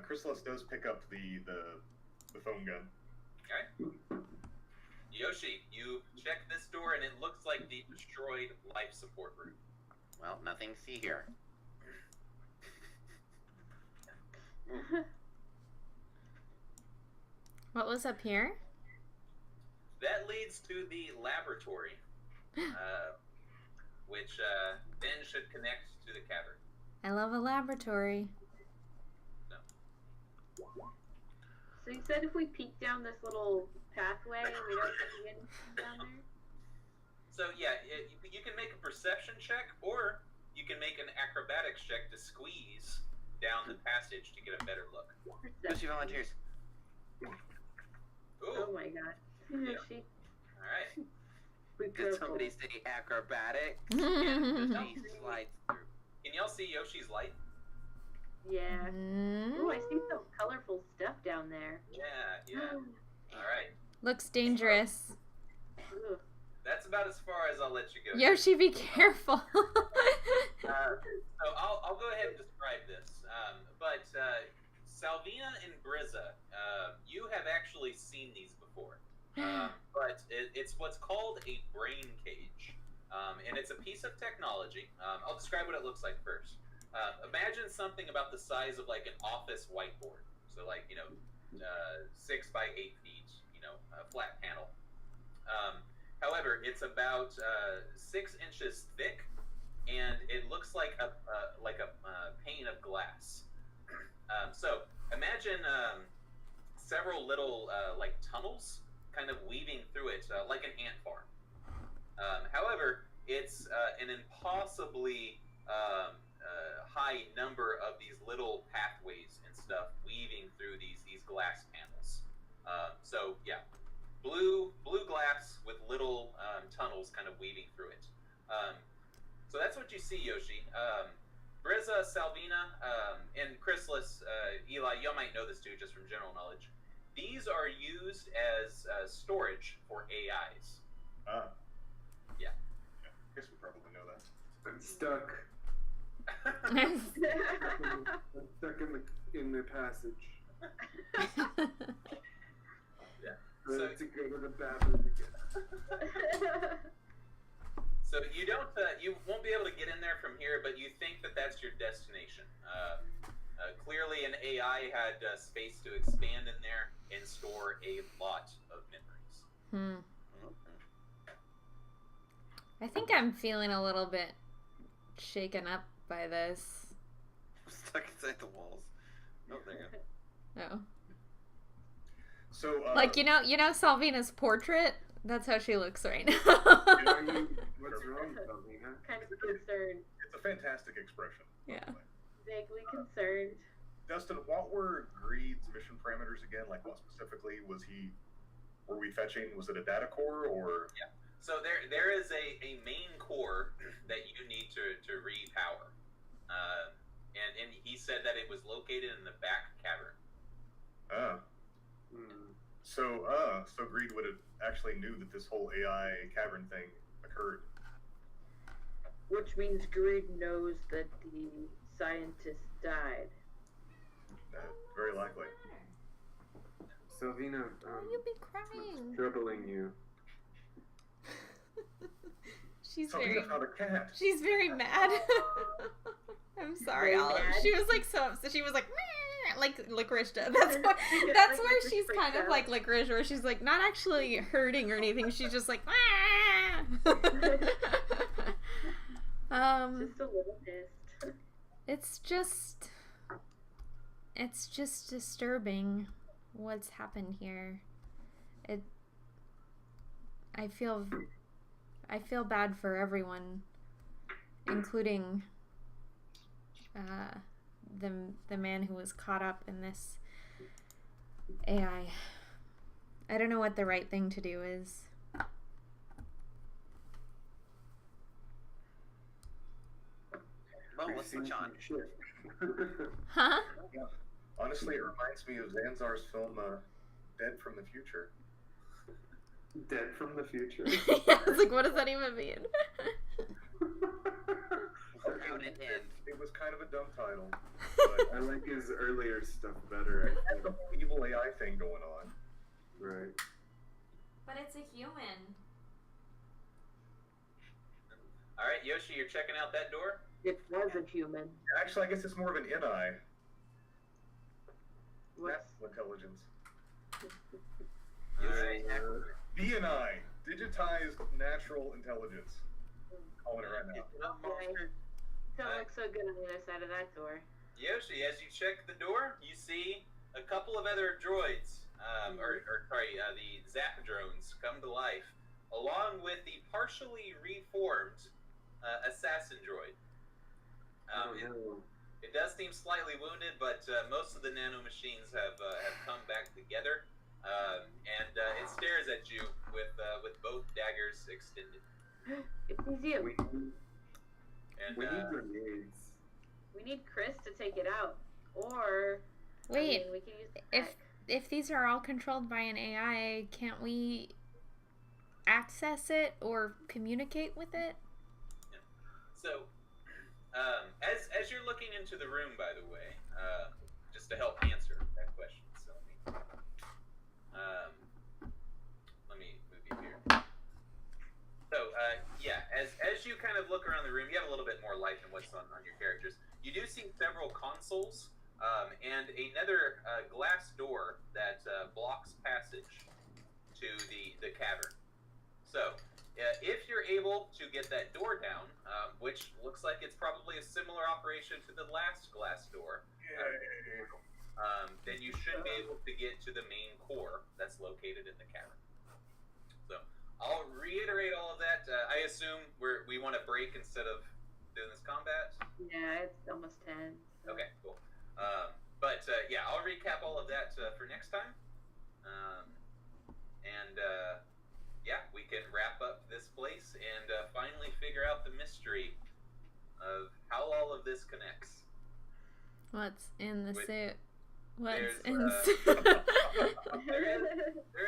Chrysalis does pick up the foam gun. Okay. Yoshi, you check this door, and it looks like the destroyed life support room. Well, nothing to see here. What was up here? That leads to the laboratory, which then should connect to the cavern. I love a laboratory. So you said if we peek down this little pathway, we don't see anything down there? So yeah, you can make a perception check, or you can make an acrobatics check to squeeze down the passage to get a better look. Yoshi volunteers. Ooh. Oh my god. Yeah. She, All right. be Did careful. somebody say acrobatic? Mm. Yoshi slides through. Can y'all see Yoshi's light? Yeah. Oh, I see some colorful stuff down there. Yeah. All right. Looks dangerous. Ugh. That's about as far as I'll let you go. Yoshi, be careful. So I'll go ahead and describe this. But Salvina and Brizza, you have actually seen these before. But it's what's called a brain cage. And it's a piece of technology. I'll describe what it looks like first. Imagine something about the size of like an office whiteboard. So like, 6 by 8 feet, a flat panel. However, it's about 6 inches thick, and it looks like a pane of glass. So imagine several little like tunnels kind of weaving through it, like an ant farm. However, it's an impossibly high number of these little pathways and stuff weaving through these glass panels. So yeah, blue glass with little tunnels kind of weaving through it. So that's what you see, Yoshi. Brizza, Salvina, and Chrysalis, Eli, y'all might know this too, just from general knowledge. These are used as storage for AIs. Yeah. I guess we probably know that. I'm stuck. I'm stuck in the passage. Yeah. So to go to the bathroom again. So you won't be able to get in there from here, but you think that that's your destination. Clearly, an AI had space to expand in there and store a lot of memories. I think I'm feeling a little bit shaken up by this. Stuck inside the walls. Oh, there you go. Oh. So Like, Salvina's portrait? That's how she looks right now. What's wrong, Salvina? Kind of concerned. it's a fantastic expression. Yeah. Vaguely concerned. Dustin, what were Greed's mission parameters again? Like, what specifically were we fetching? Was it a data core or? Yeah. So there is a main core that you need to repower, and he said that it was located in the back cavern. So Greed would have actually knew that this whole AI cavern thing occurred. Which means Greed knows that the scientist died. Very likely. Salvina, You'll be what's crying. troubling you? She's Salvina's not a cat. She's very mad. I'm sorry, Very Olive. mad? She was like so upset. She was like, "Meh," like Licorice does. That's where she's freaked kind of out. like Licorice, where she's like not actually hurting or anything. She's just like, "Meh." Just a little pissed. It's just disturbing what's happened here. I feel bad for everyone, including the man who was caught up in this AI. I don't know what the right thing to do is. Well, let's switch on. Huh? Honestly, it reminds me of Zanzar's film Dead from the Future. Dead from the future. Yeah, I was like, what does that even mean? How did it end? It was kind of a dumb title. I like his earlier stuff better. It has the whole evil AI thing going on. Right. But it's a human. All right, Yoshi, you're checking out that door. It was a human. Actually, I guess it's more of an NI. What's Natural intelligence. All right. DNI, digitized natural intelligence. Calling it right now. Don't look so good on the other side of that door. Yoshi, as you check the door, you see a couple of other droids, the Zap drones come to life, along with the partially reformed assassin droid. It does seem slightly wounded, but most of the nanomachines have come back together, and it stares at you with both daggers extended. It was you. And We need grenades. We need Chris to take it out, or Wait, we can use the if these are all controlled by an AI, can't we access it or communicate with it? So, as you're looking into the room, by the way, just to help answer that question, so let me move you here. So, as you kind of look around the room, you have a little bit more light than what's on your characters. You do see several consoles and another glass door that blocks passage to the cavern. So, if you're able to get that door down, which looks like it's probably a similar operation to the last glass door, then you should be able to get to the main core that's located in the cavern. So, I'll reiterate all of that. I assume we want to break instead of doing this combat? Yeah, it's almost 10. So. Okay, cool. I'll recap all of that for next time. We can wrap up this place and finally figure out the mystery of how all of this connects. What's in the suit? There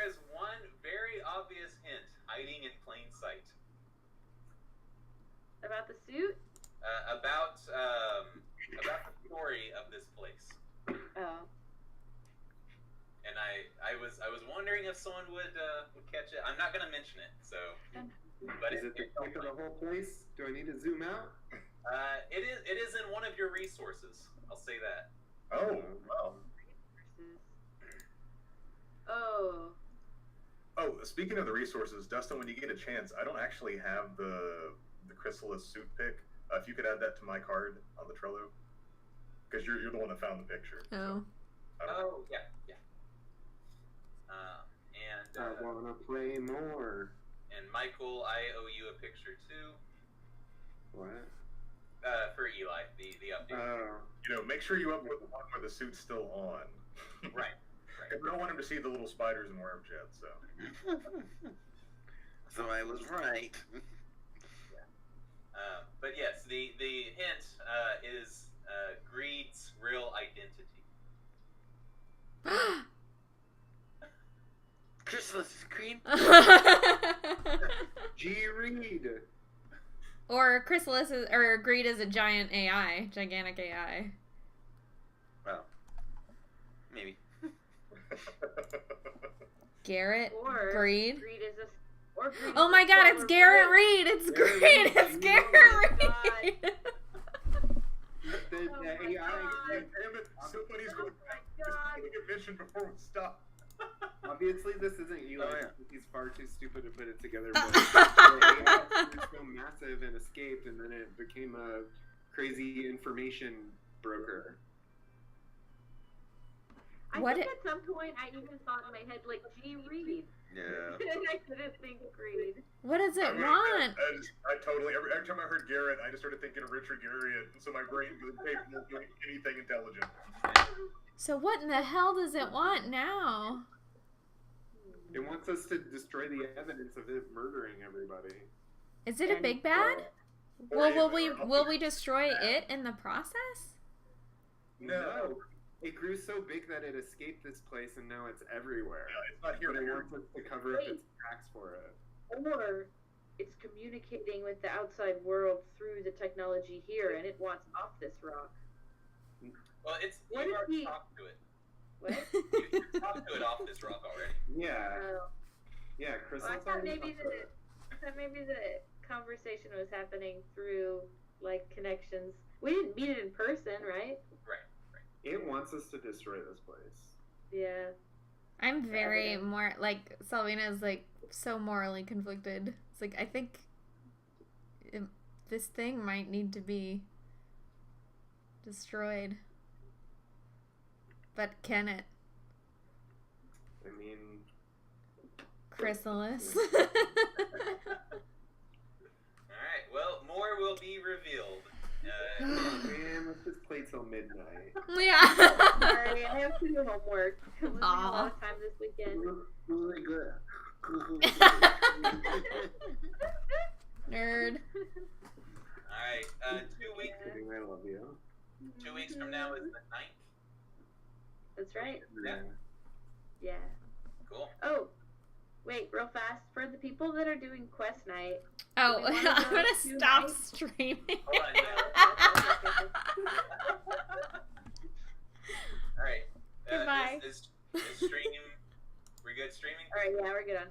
is one very obvious hint hiding in plain sight. About the suit? About the story of this place. Oh. And I was wondering if someone would catch it. I'm not gonna mention it, so. But Is it the pick of the whole place? Do I need to zoom out? It is in one of your resources. I'll say that. Oh, well. Oh. Oh, speaking of the resources, Dustin, when you get a chance, I don't actually have the Chrysalis suit pick. If you could add that to my card on the Trello, because you're the one that found the picture. Oh. Oh, yeah. I wanna play more. And Michael, I owe you a picture too. What? For Eli, the update. Make sure you upload the one where the suit's still on. Right. We don't want him to see the little spiders and worms yet, so. So I was right. But yes, the hint is Greed's real identity. Chrysalis is green. G. Reed. Or Chrysalis or Greed is a gigantic AI. Well, maybe. Garrett? Or Greed? Greed is Oh my god, it's Garrett Reed! It's Greed! It's Garrett Reed! The AI. Damn it, somebody's going to get mentioned before we stop. Obviously, this isn't Eli. Oh, yeah. He's far too stupid to put it together. But the AI was so massive and escaped, and then it became a crazy information broker. I What think it- at some point I even thought in my head, like, gee, Reed. Yeah. And I couldn't think Reed. What does it I mean, want? I totally, every time I heard Garrett, I just started thinking of Richard Garriott, and so my brain was capable of doing anything intelligent. So what in the hell does it want now? It wants us to destroy the evidence of it murdering everybody. Is it a And, big bad? Or Will even- we destroy it in the process? No. It grew so big that it escaped this place and now it's everywhere. Yeah, it's not here. But it Here. wants us to cover up its tracks for it. Or it's communicating with the outside world through the technology here, and it wants off this rock. Well, it's What you if already he- talked to it. What? You talked to it off this rock already. Yeah. Oh. Yeah, Well, Chrysalis. I thought maybe the conversation was happening through like connections. We didn't meet it in person, right? Right. It wants us to destroy this place. Yeah. I'm very Yeah. more like Salvina is like so morally conflicted. It's like I think this thing might need to be destroyed, but can it? I mean, Chrysalis. All right. Well, more will be revealed. oh man, let's just play till midnight. Yeah. Sorry, I have to do homework. I'm losing a Aw. lot of time this weekend. Really good. Nerd. All right. 2 weeks. I love you. 2 weeks from now is the 9th. That's right. Yeah. Yeah. Cool. Oh, wait, real fast. For the people that are doing quest night. Oh, Do we wanna I'm go gonna to stop night? streaming. Hold on. All right. Goodbye. Is stream. We're good streaming? All right, yeah, we're good on.